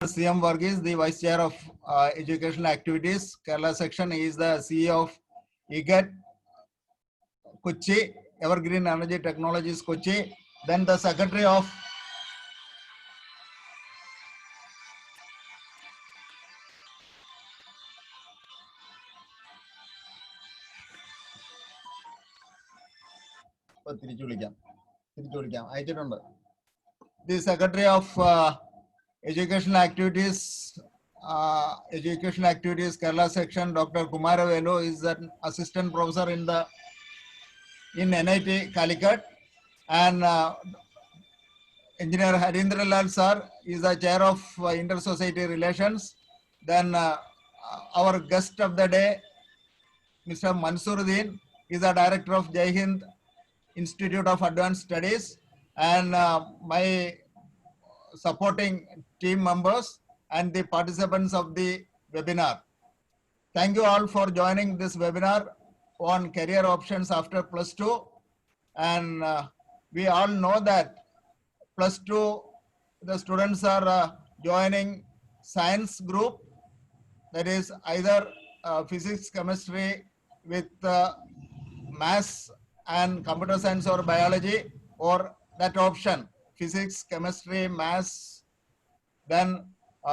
CM Varghese, the Vice Chair of Educational Activities, Kerala section. He is the CEO of EGET Kochi, Evergreen Energy Technologies Kochi. Then the Secretary of the Secretary of Educational Activities, Kerala section, Dr. Kumaravelu, is an assistant professor in NIT Calicut, and Engineer Harindra Lal sir is the chair of Inter-Society Relations. Then our guest of the day, Mr. Mansuruddin, is the director of Jai Hind Institute of Advanced Studies, and my supporting team members and the participants of the webinar. Thank you all for joining this webinar on career options after plus two. And we all know that plus two, the students are joining science group, that is either physics, chemistry with maths and computer science or biology, or that option, physics, chemistry, maths, then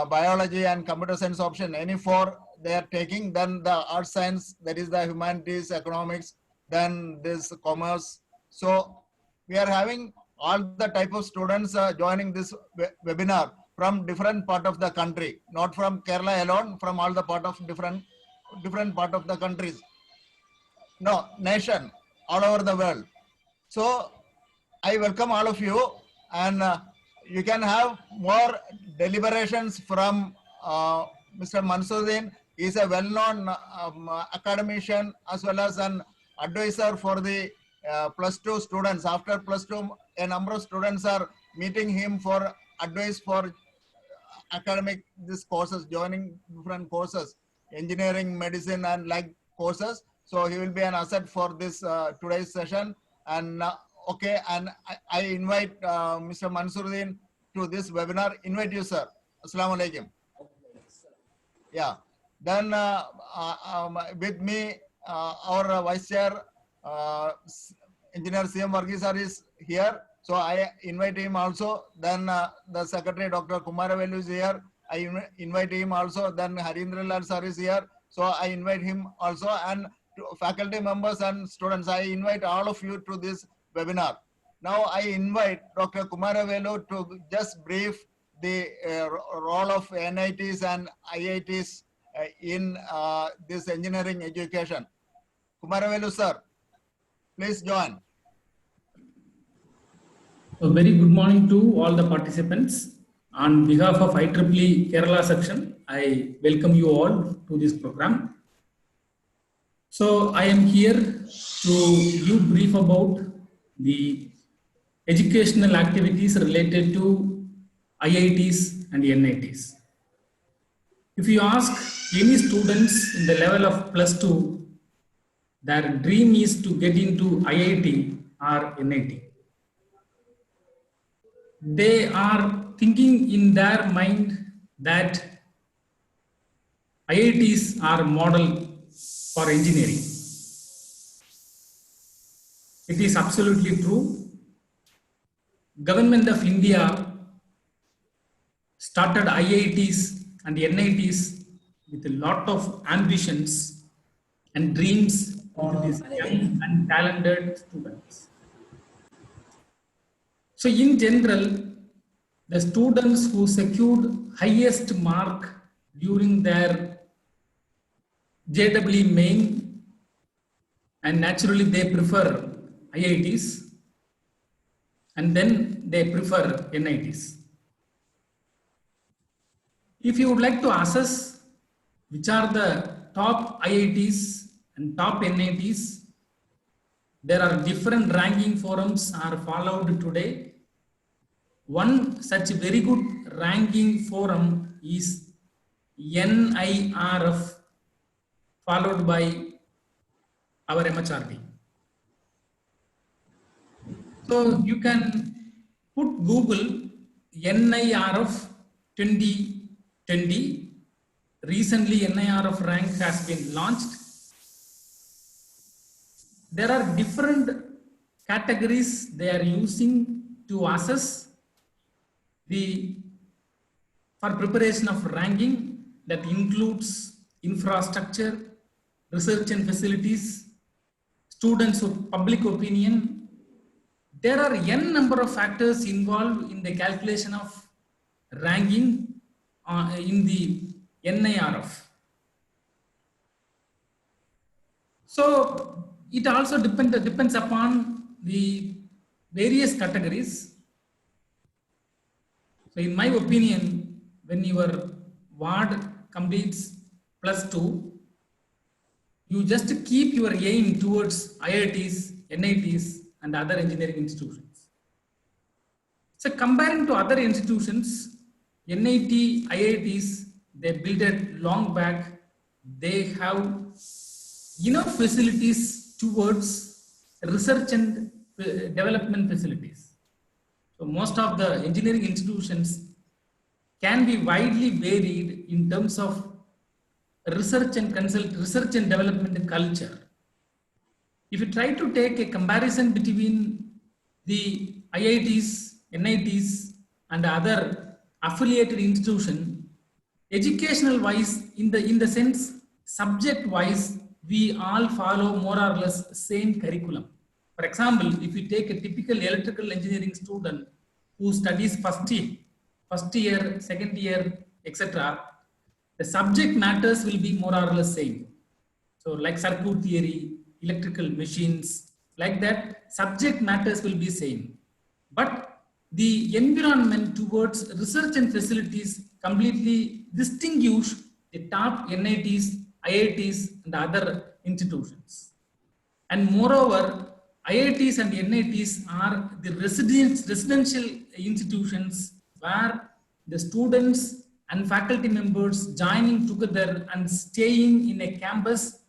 biology and computer science option, any four they are taking. Then the art science, that is the humanities, economics, then this commerce. So we are having all the type of students joining this webinar from different part of the country, not from Kerala alone, from all the part of different part of the countries. No, nation, all over the world. So I welcome all of you, and you can have more deliberations from Mr. Mansuruddin. He is a well-known academician as well as an advisor for the plus two students. After plus two, a number of students are meeting him for advice for academic this courses, joining different courses, engineering, medicine, and like courses. So he will be an asset for this today's session. And okay, and I invite Mr. Mansuruddin to this webinar. Invite you, sir. Assalamu alaikum. Yeah. Then with me, our Vice Chair, Engineer CM Varghese sir is here. So I invite him also. Then the Secretary, Dr. Kumaravelu is here. I invite him also. Then Harindra Lal sir is here. So I invite him also. And faculty members and students, I invite all of you to this webinar. Now I invite Dr. Kumaravelu to just brief the role of NITs and IITs in this engineering education. Kumaravelu sir, please join. A very good morning to all the participants. On behalf of IEEE Kerala section, I welcome you all to this program. So I am here to give brief about the educational activities related to IITs and NITs. If you ask any students in the level of plus two, their dream is to get into IIT or NIT. They are thinking in their mind that IITs are model for engineering. It is absolutely true. Government of India started IITs and NITs with a lot of ambitions and dreams for these young and talented students. So in general, the students who secured highest mark during their JEE main, and naturally they prefer IITs, and then they prefer NITs. If you would like to assess which are the top IITs and top NITs, there are different ranking forums are followed today. One such very good ranking forum is NIRF, followed by our MHRD. So you can put Google NIRF 2020. Recently, NIRF rank has been launched. There are different categories they are using to assess for preparation of ranking, that includes infrastructure, research and facilities, students with public opinion. There are n number of factors involved in the calculation of ranking in the NIRF. So it also depends upon the various categories. So in my opinion, when your ward completes +2, you just keep your aim towards IITs, NITs, and other engineering institutions. So comparing to other institutions, NIT, IITs, they built it long back. They have enough facilities towards research and development facilities. So most of the engineering institutions can be widely varied in terms of research and development culture. If you try to take a comparison between the IITs, NITs, and other affiliated institution, educational wise, in the sense subject wise, we all follow more or less same curriculum. For example, if you take a typical electrical engineering student who studies first year, second year, etc., the subject matters will be more or less same. So like circuit theory, electrical machines, like that, subject matters will be same. But the environment towards research and facilities completely distinguish the top NITs, IITs, and other institutions. And moreover, IITs and NITs are the residential institutions where the students and faculty members joining together and staying in a campus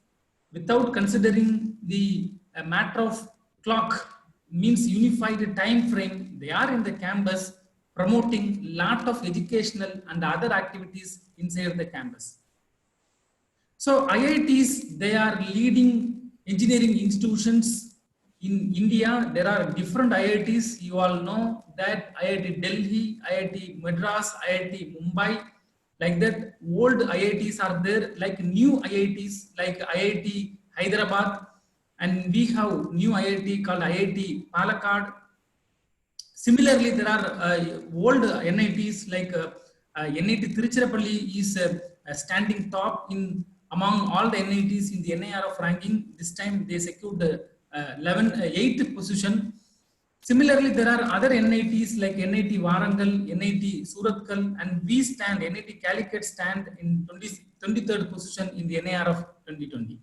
without considering the matter of clock, means unified time frame. They are in the campus promoting lot of educational and other activities inside the campus. So IITs, they are leading engineering institutions in India. There are different IITs. You all know that IIT Delhi, IIT Madras, IIT Mumbai, like that. Old IITs are there, like new IITs like IIT Hyderabad, and we have new IIT called IIT Palakkad. Similarly, there are old NITs like NIT Tiruchirappalli is standing top in among all the NITs in the NIRF ranking. This time they secured the 8th position. Similarly, there are other NITs like NIT Warangal, NIT Surathkal, and we stand, NIT Calicut stand in 23rd position in the NIRF 2020.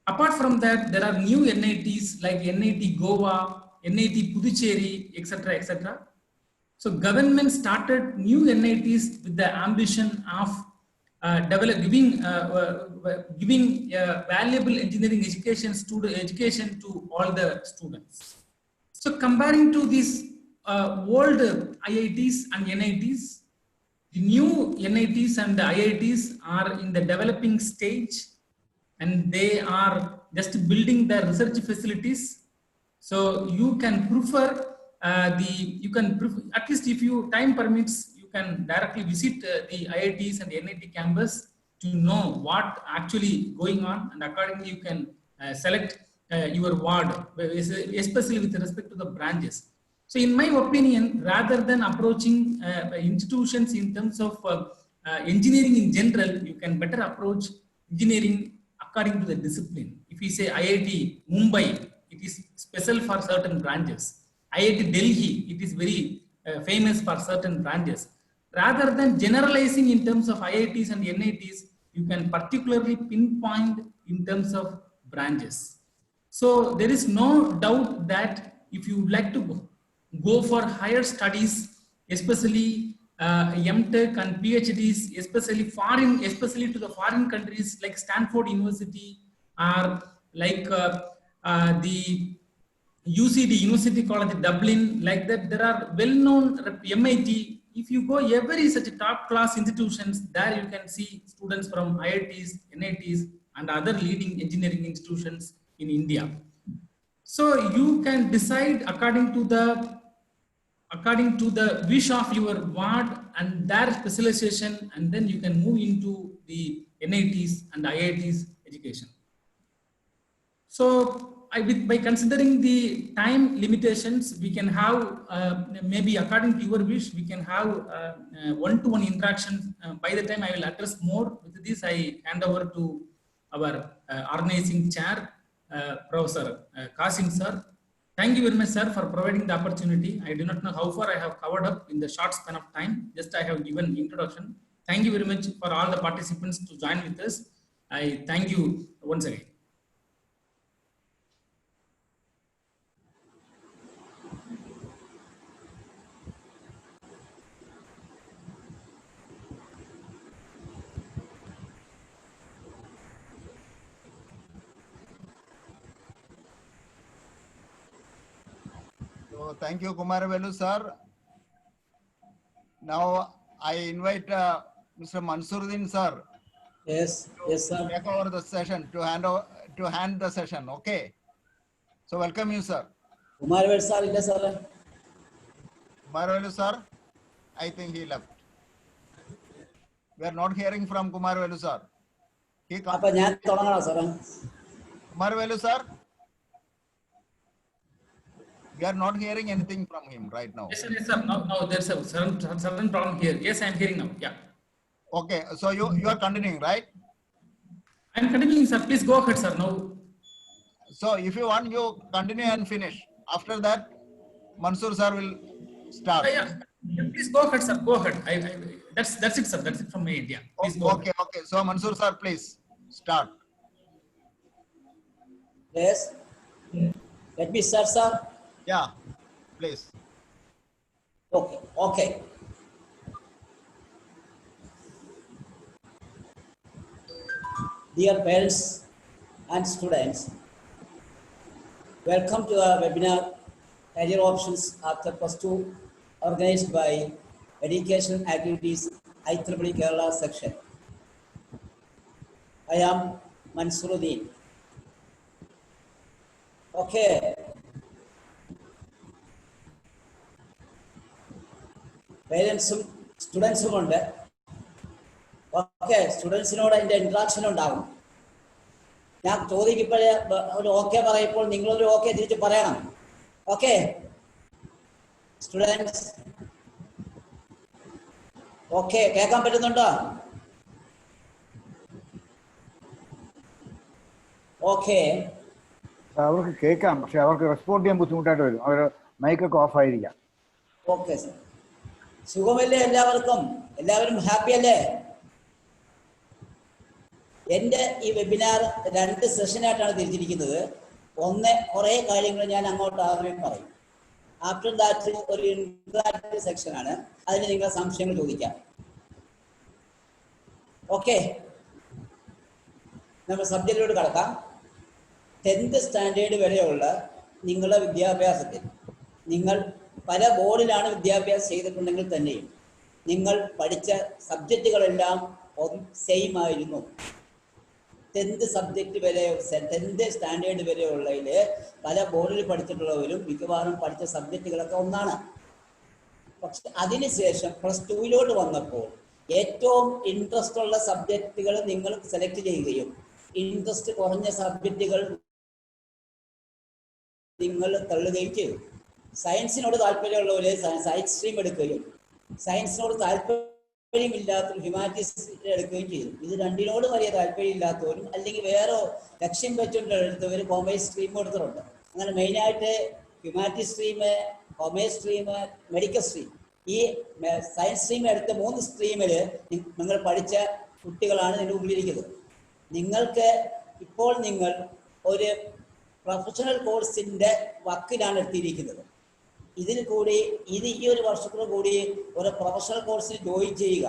Apart from that, there are new NITs like NIT Goa, NIT Puducherry, etc., etc. So government started new NITs with the ambition of giving valuable engineering education to all the students. So comparing to these old IITs and NITs, the new NITs and the IITs are in the developing stage, and they are just building their research facilities. So you can prefer at least if you time permits, you can directly visit the IITs and the NIT campus to know what actually going on, and accordingly you can select your ward, especially with respect to the branches. So in my opinion, rather than approaching institutions in terms of engineering in general, you can better approach engineering according to the discipline. If we say IIT Mumbai, it is special for certain branches. IIT Delhi, it is very famous for certain branches. Rather than generalizing in terms of IITs and NITs, you can particularly pinpoint in terms of branches. So there is no doubt that if you would like to go for higher studies, especially MTech and PhDs, especially to the foreign countries like Stanford University, or like the UCD, University College Dublin, like that, there are well-known MIT, if you go every such top class institutions, there you can see students from IITs, NITs, and other leading engineering institutions in India. So you can decide according to the wish of your ward and their specialization, and then you can move into the NITs and IITs education. So by considering the time limitations, we can have maybe according to your wish, we can have one-to-one interaction. By the time I will address more with this, I hand over to our organizing chair, Professor Kasim sir. Thank you very much, sir, for providing the opportunity. I do not know how far I have covered up in the short span of time. Just I have given introduction. Thank you very much for all the participants to join with us. I thank you once again. So thank you, Kumaravelu sir. Now I invite Mr. Mansuruddin sir. Yes, yes, sir. Take over the session to hand the session. Okay. So welcome you, sir. Kumaravelu sir, illa sir. Kumaravelu sir, I think he left. We are not hearing from Kumaravelu sir. He come. Appa njan thodangana sir. Kumaravelu sir, we are not hearing anything from him right now. Yes, sir. Now there's a certain problem here. Yes, I am hearing now. Yeah. Okay, so you are continuing, right? I am continuing, sir. Please go ahead, sir. Now. So if you want, you continue and finish. After that, Mansur sir will start. Yeah. Please go ahead, sir. Go ahead. That's it, sir. That's it from my end. Yeah. Please go Okay, okay. So Mansur sir, please start. Yes. Let me start, sir. Yeah, please. Okay, okay. Dear parents and students, welcome to our webinar, Career Options After +2, organized by Education Activities IEEE Kerala section. I am Mansuruddin. Okay. പേരൻസും സ്റ്റുഡൻസും ഉണ്ട്. Okay, സ്റ്റുഡൻസിനോട് അതിൻ്റെ interaction ഉണ്ടാകും. ഞാൻ ചോദിക്കുമ്പോഴേ ഒരു okay പറയുമ്പോൾ നിങ്ങളൊരു okay തിരിച്ച് പറയണം. Okay students, okay കേൾക്കാൻ പറ്റുന്നുണ്ടോ? ഓക്കെ, അവർക്ക് കേൾക്കാം, പക്ഷെ അവർക്ക് റെസ്പോണ്ട് ചെയ്യാൻ ബുദ്ധിമുട്ടായിട്ട് വരും. അവർ മൈക്കൊക്കെ ഓഫ് ആയിരിക്കാം. Okay sir. സുഖമല്ലേ എല്ലാവർക്കും? എല്ലാവരും ഹാപ്പി അല്ലേ? എൻ്റെ ഈ വെബിനാർ 2 സെഷനായിട്ടാണ് തിരിച്ചിരിക്കുന്നത്. ഒന്ന്, കുറേ കാര്യങ്ങൾ ഞാൻ അങ്ങോട്ട് ആദ്യം പറയും. ആഫ്റ്റർ ദാറ്റ് ഒരു ഇന്ററാക്റ്റീവ് സെക്ഷനാണ്. അതിന് നിങ്ങൾ സംശയങ്ങൾ ചോദിക്കാം. ഓക്കെ, നമ്മൾ സബ്ജക്റ്റിലോട്ട് കടക്കാം. 10th സ്റ്റാൻഡേർഡ് വരെയുള്ള നിങ്ങളുടെ വിദ്യാഭ്യാസത്തിൽ നിങ്ങൾ പല ബോർഡിലാണ് വിദ്യാഭ്യാസം ചെയ്തിട്ടുണ്ടെങ്കിൽ തന്നെയും നിങ്ങൾ പഠിച്ച സബ്ജക്റ്റുകളെല്ലാം സെയിം ആയിരുന്നു. 10th സബ്ജക്റ്റ് വരെ 10th സ്റ്റാൻഡേർഡ് വരെയുള്ളതിൽ പല ബോർഡിൽ പഠിച്ചിട്ടുള്ളവരും മിക്കവാറും പഠിച്ച സബ്ജക്റ്റുകളൊക്കെ ഒന്നാണ്. പക്ഷെ അതിനുശേഷം +2 വന്നപ്പോൾ ഏറ്റവും ഇൻട്രസ്റ്റ് ഉള്ള സബ്ജക്റ്റുകൾ നിങ്ങൾ സെലക്ട് ചെയ്യുകയും ഇൻട്രസ്റ്റ് കുറഞ്ഞ സബ്ജക്റ്റുകൾ നിങ്ങൾ തള്ളുകയും ചെയ്തു. സയൻസിനോട് താല്പര്യമുള്ളവർ സയൻസ് സ്ട്രീം എടുക്കുകയും സയൻസിനോട് താല്പര്യമില്ലാത്തവർ ഹ്യൂമാനിറ്റീസ് എടുക്കുകയും ചെയ്തു. ഇത് രണ്ടിനോട് വലിയ താല്പര്യമില്ലാത്തവരും അല്ലെങ്കിൽ വേറെ ലക്ഷ്യം വെച്ചുകൊണ്ട് എടുത്തവർ കൊമേഴ്സ് സ്ട്രീം എടുത്തിട്ടുണ്ട്. അങ്ങനെ മെയിനായിട്ട് humanities stream, commerce stream, medical stream, ഈ സയൻസ് സ്ട്രീം എടുത്ത 3 സ്ട്രീമിൽ നിങ്ങൾ പഠിച്ച കുട്ടികളാണ് ഇതിൻ്റെ മുമ്പിലിരിക്കുന്നത്. നിങ്ങൾക്ക് ഇപ്പോൾ നിങ്ങൾ ഒരു പ്രൊഫഷണൽ കോഴ്സിൻ്റെ വക്കിലാണ് എത്തിയിരിക്കുന്നത്. ഇതിൽ കൂടി ഈ ഒരു വർഷത്തോടു കൂടി ഒരു പ്രൊഫഷണൽ കോഴ്സിൽ ജോയിൻ ചെയ്യുക,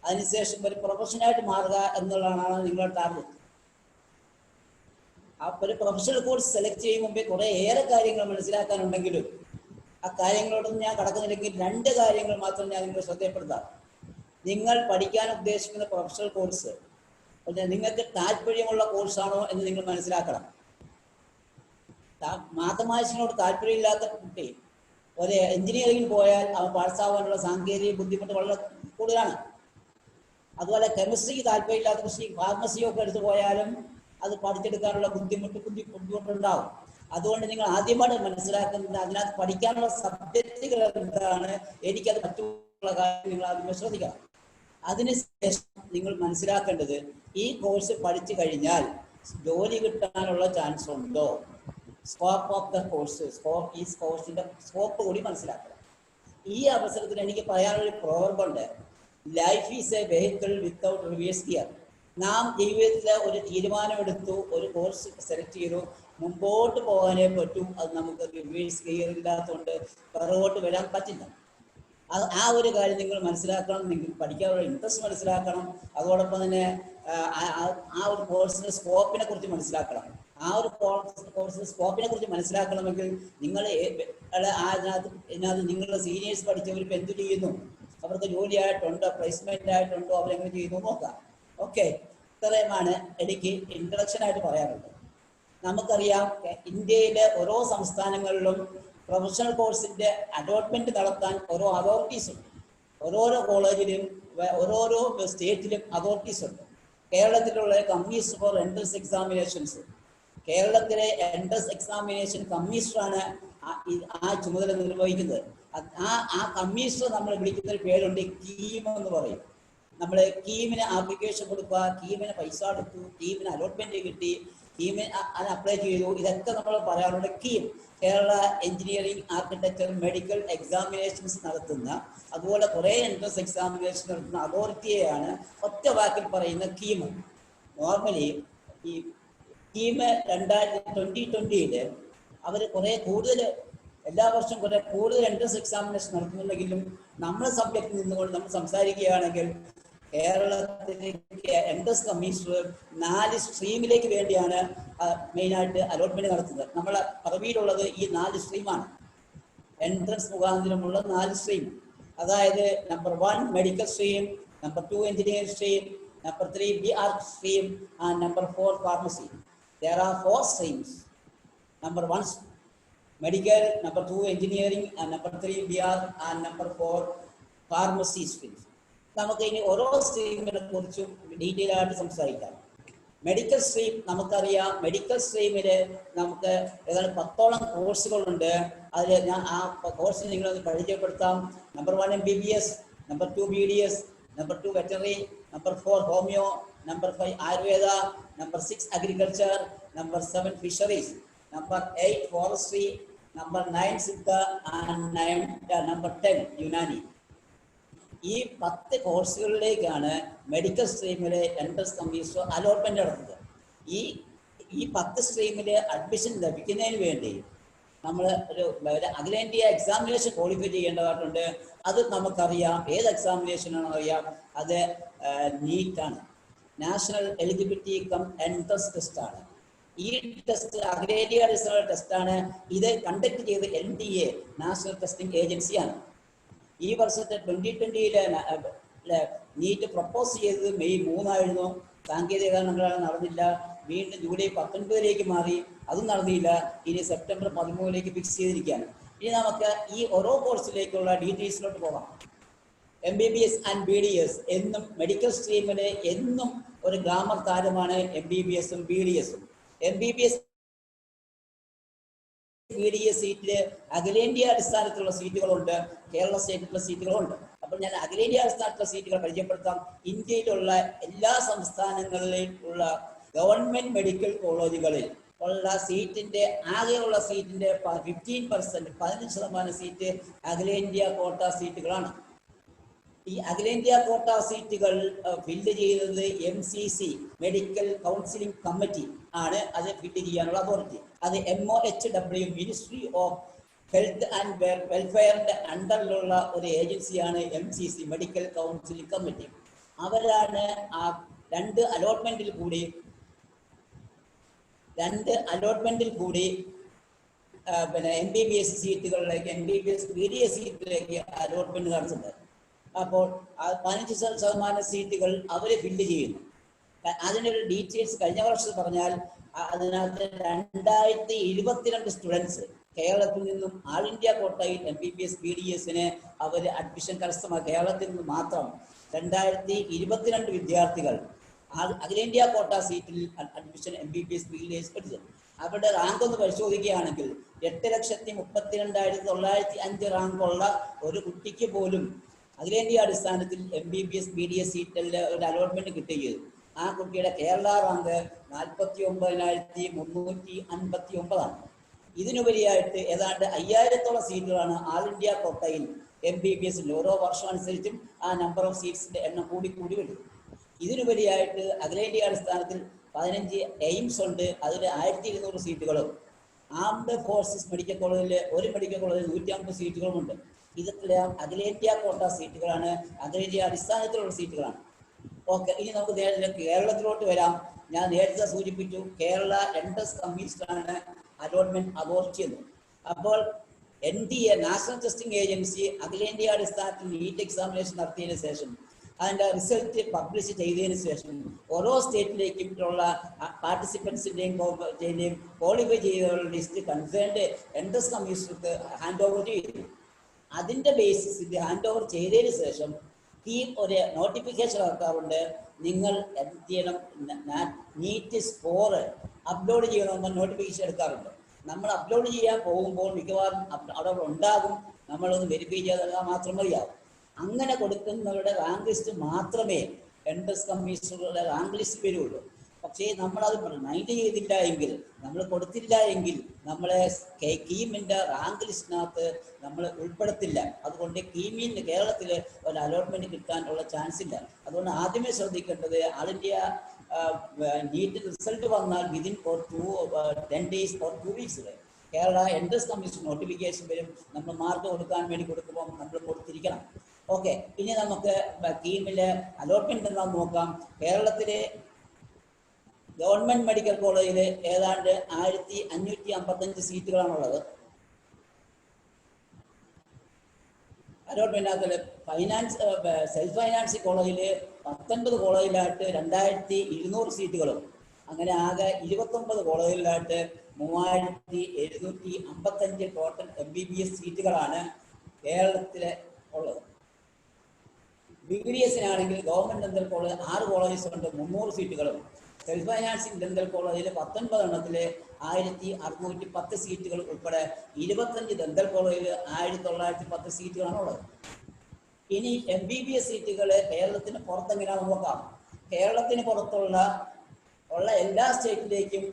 അതിനുശേഷം ഒരു പ്രൊഫഷനായിട്ട് മാറുക എന്നുള്ളതാണ് നിങ്ങളുടെ ടാർഗറ്റ്. ആ ഒരു പ്രൊഫഷണൽ കോഴ്സ് സെലക്ട് ചെയ്യും മുമ്പേ കുറേ ഏറെ കാര്യങ്ങൾ മനസ്സിലാക്കാനുണ്ടെങ്കിലും ആ കാര്യങ്ങളോടൊന്നും ഞാൻ കടക്കുന്നില്ലെങ്കിൽ 2 കാര്യങ്ങൾ മാത്രം ഞാൻ നിങ്ങളെ ശ്രദ്ധയപ്പെടുത്താം. നിങ്ങൾ പഠിക്കാൻ ഉദ്ദേശിക്കുന്ന പ്രൊഫഷണൽ കോഴ്സ് നിങ്ങൾക്ക് താല്പര്യമുള്ള കോഴ്സാണോ എന്ന് നിങ്ങൾ മനസ്സിലാക്കണം. മാത്തമാറ്റിക്സിനോട് താല്പര്യമില്ലാത്ത കുട്ടി ഒരു എഞ്ചിനീയറിംഗിന് പോയാൽ അവൻ പാസ്സാവാനുള്ള സാങ്കേതിക ബുദ്ധിമുട്ട് വളരെ കൂടുതലാണ്. അതുപോലെ കെമിസ്ട്രിക്ക് താല്പര്യമില്ലാത്ത കൃഷി ഫാർമസിയൊക്കെ എടുത്തു പോയാലും അത് പഠിച്ചെടുക്കാനുള്ള ബുദ്ധിമുട്ടുണ്ടാവും. അതുകൊണ്ട് നിങ്ങൾ ആദ്യമായിട്ട് മനസ്സിലാക്കുന്നത് അതിനകത്ത് പഠിക്കാനുള്ള സബ്ജക്റ്റുകൾ എന്താണ്, എനിക്കത് മറ്റുള്ള കാര്യം നിങ്ങൾ ആദ്യമേ ശ്രദ്ധിക്കണം. അതിനുശേഷം നിങ്ങൾ മനസ്സിലാക്കേണ്ടത് ഈ കോഴ്സ് പഠിച്ചു കഴിഞ്ഞാൽ ജോലി കിട്ടാനുള്ള ചാൻസ് ഉണ്ടോ, സ്കോപ്പ് ഓഫ് ദ കോഴ്സ്, ഈ കോഴ്സിന്റെ സ്കോപ്പ് കൂടി മനസ്സിലാക്കണം. ഈ അവസരത്തിൽ എനിക്ക് പറയാനൊരു പ്രോവർബുണ്ട്, life is a vehicle without reverse gear. നാം ജീവിതത്തിൽ ഒരു തീരുമാനമെടുത്തു, ഒരു കോഴ്സ് സെലക്ട് ചെയ്തു, മുമ്പോട്ട് പോകാനേ പറ്റൂ. അത് നമുക്ക് റിവേഴ്സ് ഗിയർ ഇല്ലാത്തതുകൊണ്ട് പുറകോട്ട് വരാൻ പറ്റില്ല. ആ ഒരു കാര്യം നിങ്ങൾ മനസ്സിലാക്കണം. നിങ്ങൾ പഠിക്കാനുള്ള ഇൻട്രസ്റ്റ് മനസ്സിലാക്കണം. അതോടൊപ്പം തന്നെ ആ ഒരു കോഴ്സിന്റെ സ്കോപ്പിനെ കുറിച്ച് മനസ്സിലാക്കണം. ആ ഒരു കോഴ്സിന്റെ സ്കോപ്പിനെ കുറിച്ച് മനസ്സിലാക്കണമെങ്കിൽ നിങ്ങൾ ഇതിനകത്ത് നിങ്ങളുടെ സീനിയേഴ്സ് പഠിച്ചവർ ഇപ്പം എന്ത് ചെയ്യുന്നു, അവർക്ക് ജോലിയായിട്ടുണ്ടോ, പ്ലേസ്മെന്റ് ആയിട്ടുണ്ടോ, അവരെങ്ങനെ ചെയ്യുന്നു നോക്കാം. ഓക്കെ, ഇത്രയുമാണ് എനിക്ക് ഇൻട്രഡക്ഷൻ ആയിട്ട് പറയാനുള്ളത്. നമുക്കറിയാം ഇന്ത്യയിലെ ഓരോ സംസ്ഥാനങ്ങളിലും പ്രൊഫഷണൽ കോഴ്സിന്റെ അലോട്ട്മെന്റ് നടത്താൻ ഓരോ അതോറിറ്റീസ് ഉണ്ട്. ഓരോരോ കോളേജിലും ഓരോരോ സ്റ്റേറ്റിലും അതോറിറ്റീസ് ഉണ്ട്. കേരളത്തിലുള്ള കമ്മീഷൻ ഫോർ എൻട്രൻസ് എക്സാമിനേഷൻസ്, കേരളത്തിലെ എൻട്രൻസ് എക്സാമിനേഷൻ കമ്മീഷണറാണ് ആ ചുമതല നിർവഹിക്കുന്നത്. ആ കമ്മീഷണർ നമ്മൾ വിളിക്കുന്ന ഒരു പേരുണ്ട്, കീം എന്ന് പറയും. നമ്മൾ കീമിന് ആപ്ലിക്കേഷൻ കൊടുക്കുക, കീമിന് പൈസ എടുത്തു, കീമിന് അലോട്ട്മെന്റ് കിട്ടി, കീമിന് അത് അപ്ലൈ ചെയ്തു, ഇതൊക്കെ നമ്മൾ പറയാറുണ്ട്. KEAM Kerala engineering architecture medical examinations നടത്തുന്ന, അതുപോലെ കുറേ എൻട്രൻസ് എക്സാമിനേഷൻ നടത്തുന്ന അതോറിറ്റിയെയാണ് ഒറ്റ വാക്കിൽ പറയുന്ന കീം. നോർമലി ഈ കീം 2020 അവർ കുറേ കൂടുതൽ എല്ലാ വർഷവും കുറെ കൂടുതൽ എൻട്രൻസ് എക്സാമിനേഷൻ നടത്തുന്നുണ്ടെങ്കിലും നമ്മുടെ സബ്ജക്റ്റിൽ നിന്നുകൊണ്ട് നമ്മൾ സംസാരിക്കുകയാണെങ്കിൽ കേരളത്തിലെ എൻട്രൻസ് കമ്മീഷണർ 4 സ്ട്രീമിലേക്ക് വേണ്ടിയാണ് മെയിനായിട്ട് അലോട്ട്മെന്റ് നടത്തുന്നത്. നമ്മളെ പറവിയിലുള്ളത് ഈ 4 സ്ട്രീമാണ്. എൻട്രൻസ് മുഖാന്തരമുള്ള 4 സ്ട്രീം, അതായത് number 1 medical stream, number 2 engineering stream, number 3 BR stream and number 4 pharmacy. There are 4 streams. Number 1 medical, number 2 engineering, and number 3 BR, and number 4 pharmacy streams. നമുക്ക് ഇനി ഓരോ സ്ട്രീമിനെ കുറിച്ചും ഡീറ്റെയിൽ ആയിട്ട് സംസാരിക്കാം. മെഡിക്കൽ സ്ട്രീം നമുക്കറിയാം. Medical സ്ട്രീമിൽ നമുക്ക് ഏതാണ്ട് 10ഓളം കോഴ്സുകളുണ്ട്. അതിൽ ഞാൻ ആ കോഴ്സിൽ നിങ്ങളൊന്ന് പരിചയപ്പെടുത്താം. Number 1 MBBS, number 2 BDS, number 2 veterinary, number 4 homeo, number 5 Ayurveda, number 6 agriculture, number 7 fisheries, number 8 forestry, number 9 Siddha, and number 10 Unani. ഈ 10 കോഴ്സുകളിലേക്കാണ് മെഡിക്കൽ സ്ട്രീമിലെ എൻട്രൻസ് കമ്മീഷണർ അലോട്ട്മെന്റ് നടത്തുന്നത്. ഈ 10 സ്ട്രീമിൽ അഡ്മിഷൻ ലഭിക്കുന്നതിന് വേണ്ടി നമ്മൾ ഒരു അഖിലേന്ത്യാ എക്സാമിനേഷൻ ക്വാളിഫൈ ചെയ്യേണ്ടതായിട്ടുണ്ട്. അത് നമുക്കറിയാം. ഏത് എക്സാമിനേഷനാണെന്ന് അറിയാം, അത് നീറ്റാണ്. National eligibility cum entrance test ആണ്. ഈ ടെസ്റ്റ് അഖിലേന്ത്യാ അടിസ്ഥാന ടെസ്റ്റാണ്. ഇത് കണ്ടക്ട് ചെയ്ത് NTA നാഷണൽ ടെസ്റ്റിംഗ് ഏജൻസിയാണ്. ഈ വർഷത്തെ 2020 നീറ്റ് പ്രപ്പോസ് ചെയ്തത് മെയ് 3 സാങ്കേതിക കാരണങ്ങളാണ് നടന്നില്ല. വീണ്ടും ജൂലൈ 19 മാറി, അതും നടന്നില്ല. ഇനി സെപ്റ്റംബർ 13 ഫിക്സ് ചെയ്തിരിക്കുകയാണ്. ഇനി നമുക്ക് ഈ ഓരോ കോഴ്സിലേക്കുള്ള ഡീറ്റെയിൽസിലോട്ട് പോകാം. MBBS ആൻഡ് BDS എന്നും മെഡിക്കൽ സ്ട്രീമിലെ എന്നും ഒരു ഗ്ലാമർ താരമാണ് MBBS-ഉം BDS-ഉം. MBBS BDS സീറ്റില് അഖിലേന്ത്യാ അടിസ്ഥാനത്തിലുള്ള സീറ്റുകളുണ്ട്, കേരള സ്റ്റേറ്റിലുള്ള സീറ്റുകളുണ്ട്. അപ്പോൾ ഞാൻ അഖിലേന്ത്യാ അടിസ്ഥാനത്തിലുള്ള സീറ്റുകൾ പരിചയപ്പെടുത്താം. ഇന്ത്യയിലുള്ള എല്ലാ സംസ്ഥാനങ്ങളിലുള്ള ഗവൺമെന്റ് മെഡിക്കൽ കോളേജുകളിൽ ഉള്ള സീറ്റിന്റെ ആകെയുള്ള സീറ്റിന്റെ 15% സീറ്റ് അഖിലേന്ത്യാ കോട്ട സീറ്റുകളാണ്. ഈ അഖിലേന്ത്യാ കോട്ട സീറ്റുകൾ ഫില്ല് ചെയ്യുന്നത് MCC മെഡിക്കൽ കൗൺസിലിംഗ് കമ്മിറ്റി ആണ്. അത് ഫില്ല് ചെയ്യാനുള്ള അതോറിറ്റി. അത് MOHW ministry of health and വെൽഫെയറിന്റെ അണ്ടറിലുള്ള ഒരു ഏജൻസിയാണ് MCC മെഡിക്കൽ കൗൺസിലിംഗ് കമ്മിറ്റി. അവരാണ് ആ 2 അലോട്ട്മെന്റിൽ കൂടി പിന്നെ MBBS സീറ്റുകളിലേക്ക് MBBS BDS സീറ്റിലേക്ക് അലോട്ട്മെന്റ് നടത്തുന്നത്. അപ്പോൾ 15% സീറ്റുകൾ അവർ ഫില്ല് ചെയ്യുന്നു. അതിനൊരു ഡീറ്റെയിൽസ് കഴിഞ്ഞ വർഷം പറഞ്ഞാൽ അതിനകത്ത് 2022 സ്റ്റുഡൻസ് കേരളത്തിൽ നിന്നും ആൾ ഇന്ത്യ കോട്ടയിൽ MBBS BDSന് അവർ അഡ്മിഷൻ കരസ്ഥമാക്കി. കേരളത്തിൽ നിന്ന് മാത്രം 2022 വിദ്യാർത്ഥികൾ അഖിലേന്ത്യാ കോട്ട സീറ്റിൽ അഡ്മിഷൻ MBBS BDS എടുത്തു. അവരുടെ റാങ്ക് ഒന്ന് പരിശോധിക്കുകയാണെങ്കിൽ 8,32,905 റാങ്കുള്ള ഒരു കുട്ടിക്ക് പോലും അഖിലേന്ത്യാ അടിസ്ഥാനത്തിൽ MBBS BDS സീറ്റിൽ ഒരു അലോട്ട്മെന്റ് കിട്ടുകയും ആ കുട്ടിയുടെ കേരള റാങ്ക് 49,359 ഇതിനുപരിയായിട്ട് ഏതാണ്ട് 5000-ഓളം സീറ്റുകളാണ് ആൾ ഇന്ത്യ കോട്ടയിൽ MBBS ഓരോ വർഷം അനുസരിച്ചും ആ നമ്പർ ഓഫ് സീറ്റ്സിന്റെ എണ്ണം കൂടി വരും. ഇതിനുപരിയായിട്ട് അഖിലേന്ത്യാ അടിസ്ഥാനത്തിൽ 15 എയിംസ് ഉണ്ട്. അതിൽ 1200 സീറ്റുകളും ആംഡ് ഫോഴ്സസ് മെഡിക്കൽ കോളേജിൽ ഒരു മെഡിക്കൽ കോളേജിൽ 150 സീറ്റുകളുമുണ്ട്. ഇതെല്ലാം അഖിലേന്ത്യാ കോട്ട സീറ്റുകളാണ്, അഖിലേന്ത്യാ അടിസ്ഥാനത്തിലുള്ള സീറ്റുകളാണ്. ഓക്കെ, ഇനി നമുക്ക് നേരത്തെ കേരളത്തിലോട്ട് വരാം. ഞാൻ നേരത്തെ സൂചിപ്പിച്ചു കേരള എൻട്രൻസ് കമ്മീഷനാണ് അലോട്ട്മെന്റ് അതോറിറ്റി എന്ന്. അപ്പോൾ NTA നാഷണൽ ടെസ്റ്റിംഗ് ഏജൻസി അഖിലേന്ത്യാ അടിസ്ഥാനത്തിൽ നീറ്റ് എക്സാമിനേഷൻ നടത്തിയതിനു ശേഷം അതിൻ്റെ റിസൾട്ട് പബ്ലിഷ് ചെയ്തതിനു ശേഷം ഓരോ സ്റ്റേറ്റിലേക്കും ഉള്ള പാർട്ടിസിപ്പൻസിൻ്റെയും ക്വാളിഫൈ ചെയ്തവരുടെ ലിസ്റ്റ് കൺസേൺഡ് എൻട്രൻസ് കമ്മീഷണർക്ക് ഹാൻഡ് ഓവർ ചെയ്തു. അതിൻ്റെ ബേസിസിൽ ഹാൻഡ് ഓവർ ചെയ്തതിന് ശേഷം ടീം ഒരു നോട്ടിഫിക്കേഷൻ ഇറക്കാറുണ്ട്. നിങ്ങൾ എന്ത് ചെയ്യണം, നീറ്റ് സ്കോർ അപ്ലോഡ് ചെയ്യണമെന്ന് നോട്ടിഫിക്കേഷൻ എടുക്കാറുണ്ട്. നമ്മൾ അപ്ലോഡ് ചെയ്യാൻ പോകുമ്പോൾ മിക്കവാറും അവിടെ ഉണ്ടാകും, നമ്മളൊന്ന് വെരിഫൈ ചെയ്താൽ മാത്രം മതിയാവും. അങ്ങനെ കൊടുക്കുന്നവരുടെ റാങ്ക് ലിസ്റ്റ് മാത്രമേ എൻട്രൻസ് കമ്മീഷണറുടെ റാങ്ക് ലിസ്റ്റ് വരുള്ളൂ. പക്ഷേ നമ്മളത് മൈൻഡ് ചെയ്തില്ല എങ്കിൽ, നമ്മൾ കൊടുത്തില്ല എങ്കിൽ നമ്മളെ കീമിൻ്റെ റാങ്ക് ലിസ്റ്റിനകത്ത് നമ്മൾ ഉൾപ്പെടുത്തില്ല. അതുകൊണ്ട് കീമിന് കേരളത്തിൽ ഒരു അലോട്ട്മെന്റ് കിട്ടാനുള്ള ചാൻസ് ഇല്ല. അതുകൊണ്ട് ആദ്യമേ ശ്രദ്ധിക്കേണ്ടത് ആൾ ഇന്ത്യ നീറ്റ് റിസൾട്ട് വന്നാൽ within 10 days or 2 weeks Kerala entrance commission notification വരും. നമ്മൾ മാർക്ക് കൊടുക്കാൻ വേണ്ടി കൊടുക്കുമ്പോൾ നമ്മൾ കൊടുത്തിരിക്കണം. ഓക്കെ, ഇനി നമുക്ക് കീമിലെ അലോട്ട്മെന്റ് എന്താണെന്ന് നോക്കാം. കേരളത്തിലെ ഗവൺമെന്റ് മെഡിക്കൽ കോളേജിൽ ഏതാണ്ട് 1555 സീറ്റുകളാണുള്ളത്. അലോട്ട്മെന്റ് ഫൈനാൻസ് സെൽഫ് ഫൈനാൻസ് കോളേജിൽ 19 കോളേജിലായിട്ട് 2200 സീറ്റുകളും, അങ്ങനെ ആകെ 29 കോളേജിലായിട്ട് 3755 ടോട്ടൽ MBBS സീറ്റുകളാണ് കേരളത്തിലെ ഉള്ളത്. BDSനാണെങ്കിൽ ഗവൺമെന്റ് ഡെന്റൽ കോളേജ് 6 കോളേജസ് ഉണ്ട്, 300 സീറ്റുകളും. സെൽഫ് ഫൈനാൻസിംഗ് ഡെന്റൽ കോളേജിൽ 19 എണ്ണത്തില് 1610 സീറ്റുകൾ ഉൾപ്പെടെ 25 ഡെന്റൽ കോളേജിൽ 1910 സീറ്റുകളാണുള്ളത്. ഇനി MBBS സീറ്റുകൾ കേരളത്തിന് പുറത്തെങ്ങനെയാണെന്ന് നോക്കാം. കേരളത്തിന് പുറത്തുള്ള എല്ലാ സ്റ്റേറ്റിലേക്കും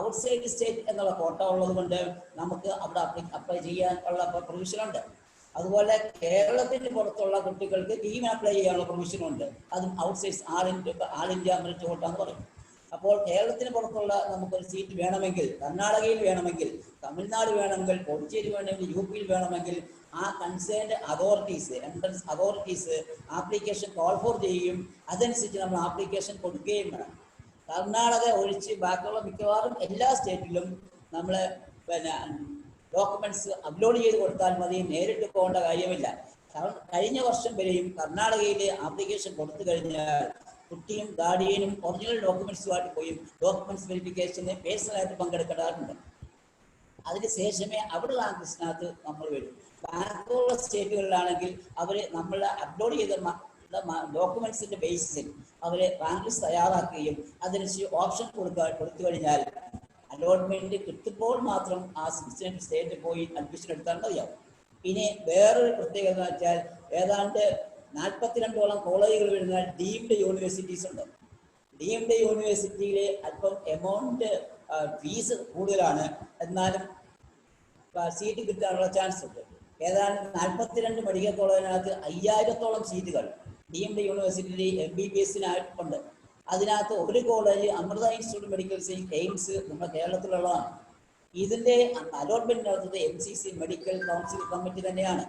ഔട്ട്സൈഡ് സ്റ്റേറ്റ് എന്നുള്ള കോട്ട ഉള്ളത് കൊണ്ട് നമുക്ക് അവിടെ അപ്ലൈ ചെയ്യാനുള്ള പ്രൊവിഷനുണ്ട്. അതുപോലെ കേരളത്തിന് പുറത്തുള്ള കുട്ടികൾക്ക് കീം അപ്ലൈ ചെയ്യാനുള്ള പ്രൊവിഷനുണ്ട്. അതും ഔട്ട്സൈഡ് ആൾ ഇന്ത്യ മെറിറ്റ് കോട്ട എന്ന് പറയും. അപ്പോൾ കേരളത്തിന് പുറത്തുള്ള നമുക്കൊരു സീറ്റ് വേണമെങ്കിൽ, കർണാടകയിൽ വേണമെങ്കിൽ, തമിഴ്നാട് വേണമെങ്കിൽ, പോണ്ടിച്ചേരി വേണമെങ്കിൽ, UP വേണമെങ്കിൽ ആ concerned authorities, entrance authorities application call for ചെയ്യുകയും അതനുസരിച്ച് നമ്മൾ ആപ്ലിക്കേഷൻ കൊടുക്കുകയും വേണം. കർണാടക ഒഴിച്ച് ബാക്കിയുള്ള മിക്കവാറും എല്ലാ സ്റ്റേറ്റിലും നമ്മൾ ഡോക്യുമെന്റ്സ് അപ്ലോഡ് ചെയ്ത് കൊടുത്താൽ മതി, നേരിട്ട് പോകേണ്ട കാര്യമില്ല. കഴിഞ്ഞ വർഷം വരെയും കർണാടകയിൽ ആപ്ലിക്കേഷൻ കൊടുത്തു കഴിഞ്ഞാൽ കുട്ടിയും ഗാർഡിയനും ഒറിജിനൽ ഡോക്യുമെന്റ്സുമായിട്ട് പോയി ഡോക്യുമെന്റ്സ് വെരിഫിക്കേഷന് പേഴ്സണലായിട്ട് പങ്കെടുക്കേണ്ടതുണ്ട്. അതിനുശേഷമേ അവിടെ റാങ്ക് ലിസ്റ്റിനകത്ത് നമ്മൾ വരും. ബാക്കിയുള്ള സ്റ്റേറ്റുകളിലാണെങ്കിൽ അവർ നമ്മൾ അപ്ലോഡ് ചെയ്ത ഡോക്യുമെന്റ്സിന്റെ ബേസിസിൽ അവർ റാങ്ക് ലിസ്റ്റ് തയ്യാറാക്കുകയും അതിനനുസരിച്ച് ഓപ്ഷൻ കൊടുത്തു കഴിഞ്ഞാൽ അലോട്ട്മെന്റ് കിട്ടുമ്പോൾ മാത്രം ആ സ്റ്റേറ്റിൽ പോയി അഡ്മിഷൻ എടുത്താൽ മതിയാവും. ഇനി വേറൊരു പ്രത്യേകത എന്ന് വെച്ചാൽ ഏതാണ്ട് 42ഓളം കോളേജുകൾ വരുന്ന ഡീംഡ് യൂണിവേഴ്സിറ്റീസ് ഉണ്ട്. ഡീംഡ് യൂണിവേഴ്സിറ്റിയിൽ അല്പം എമൗണ്ട് ഫീസ് കൂടുതലാണ്, എന്നാലും സീറ്റ് കിട്ടാനുള്ള ചാൻസ് ഉണ്ട്. ഏതാണ്ട് 42 മെഡിക്കൽ കോളേജിനകത്ത് 5000-ഓളം സീറ്റുകൾ ഡീംഡ് യൂണിവേഴ്സിറ്റിയിൽ MBBSനായിട്ടുണ്ട്. അതിനകത്ത് ഒരു college Amrita institute medical science AIIMS നമ്മുടെ കേരളത്തിലുള്ളതാണ്. ഇതിന്റെ അലോട്ട്മെന്റ് നടത്തുന്നത് MCC മെഡിക്കൽ കൗൺസിൽ കമ്മിറ്റി തന്നെയാണ്.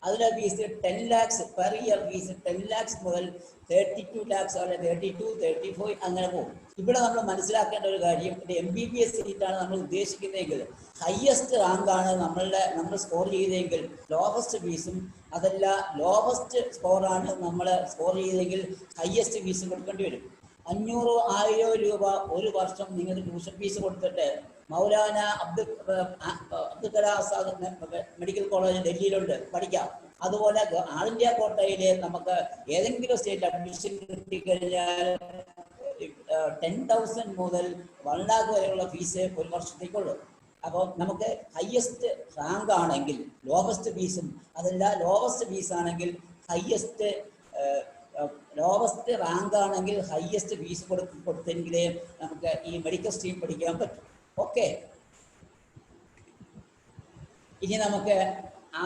അതിൻ്റെ fees 10 lakhs per year fees 10 lakhs മുതൽ 32 lakhs അല്ലെ 32, 35 അങ്ങനെ പോകും. ഇവിടെ നമ്മൾ മനസ്സിലാക്കേണ്ട ഒരു കാര്യം, ഒരു MBBS സീറ്റാണ് നമ്മൾ ഉദ്ദേശിക്കുന്നതെങ്കിൽ ഹയസ്റ്റ് റാങ്കാണ് നമ്മൾ സ്കോർ ചെയ്തതെങ്കിൽ ലോവസ്റ്റ് ഫീസും, അതല്ല ലോവസ്റ്റ് സ്കോറാണ് നമ്മൾ സ്കോർ ചെയ്തതെങ്കിൽ ഹയസ്റ്റ് ഫീസും കൊടുക്കേണ്ടി വരും. 500-1000 രൂപ ഒരു വർഷം നിങ്ങൾ ട്യൂഷൻ ഫീസ് കൊടുത്തിട്ട് മൗലാന അബ്ദുൽ കലാം ആസാദ് മെഡിക്കൽ കോളേജ് ഡൽഹിയിലുണ്ട്, പഠിക്കാം. അതുപോലെ ആൾ ഇന്ത്യ കോട്ടയില് നമുക്ക് ഏതെങ്കിലും സ്റ്റേറ്റ് അഡ്മിഷൻ കിട്ടിക്കഴിഞ്ഞാൽ 10,000 മുതൽ 1 lakh വരെയുള്ള ഫീസ് ഒരു വർഷത്തേക്കുള്ളൂ. അപ്പോൾ നമുക്ക് ഹയസ്റ്റ് റാങ്ക് ആണെങ്കിൽ ലോവസ്റ്റ് ഫീസും, അതല്ല ലോവസ്റ്റ് ഫീസ് ആണെങ്കിൽ ഹയസ്റ്റ് റാങ്ക് ആണെങ്കിൽ ഹയസ്റ്റ് ഫീസ് കൊടുത്തെങ്കിലേ നമുക്ക് ഈ മെഡിക്കൽ സ്ട്രീം പഠിക്കാൻ പറ്റും. ഓക്കെ, ഇനി നമുക്ക് ആ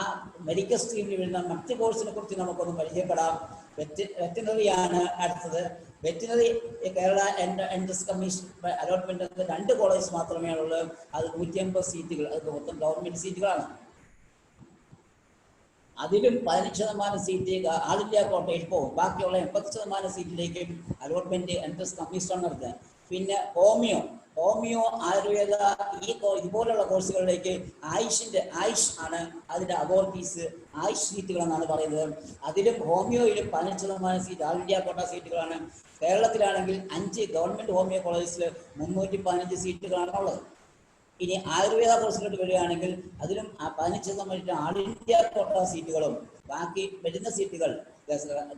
മെഡിക്കൽ സ്ട്രീമിൽ വരുന്ന മറ്റ് കോഴ്സിനെ കുറിച്ച് നമുക്കൊന്ന് പരിചയപ്പെടാം. വെറ്റിനറിയാണ് അടുത്തത്. Veterinary Kerala entrance commission allotment 2 college മാത്രമേ ഉള്ളൂ. അത് 150 സീറ്റുകൾ, അത് മൊത്തം ഗവൺമെന്റ് സീറ്റുകളാണ്. അതിലും 15% സീറ്റ് ആൾ ഇന്ത്യ കോട്ടയിൽ പോകും. ബാക്കിയുള്ള 80% സീറ്റിലേക്ക് അലോട്ട്മെന്റ് എൻട്രൻസ് കമ്മീഷൻ നടത്തുക. പിന്നെ ഹോമിയോ ആയുർവേദ ഇതുപോലുള്ള കോഴ്സുകളിലേക്ക് ആയുഷ് ആണ് അതിൻ്റെ അതോറിറ്റീസ്, ആയുഷ് സീറ്റുകൾ എന്നാണ് പറയുന്നത്. അതിലും ഹോമിയോയിലും 15% സീറ്റ് ആൾ ഇന്ത്യ കോട്ട സീറ്റുകളാണ്. കേരളത്തിലാണെങ്കിൽ 5 ഗവൺമെന്റ് ഹോമിയോ കോളേജിൽ 315 സീറ്റുകളാണുള്ളത്. ഇനി ആയുർവേദ കോഴ്സുകളിൽ വരികയാണെങ്കിൽ അതിലും 15% ആൾ ഇന്ത്യ കോട്ട സീറ്റുകളും ബാക്കി വരുന്ന സീറ്റുകൾ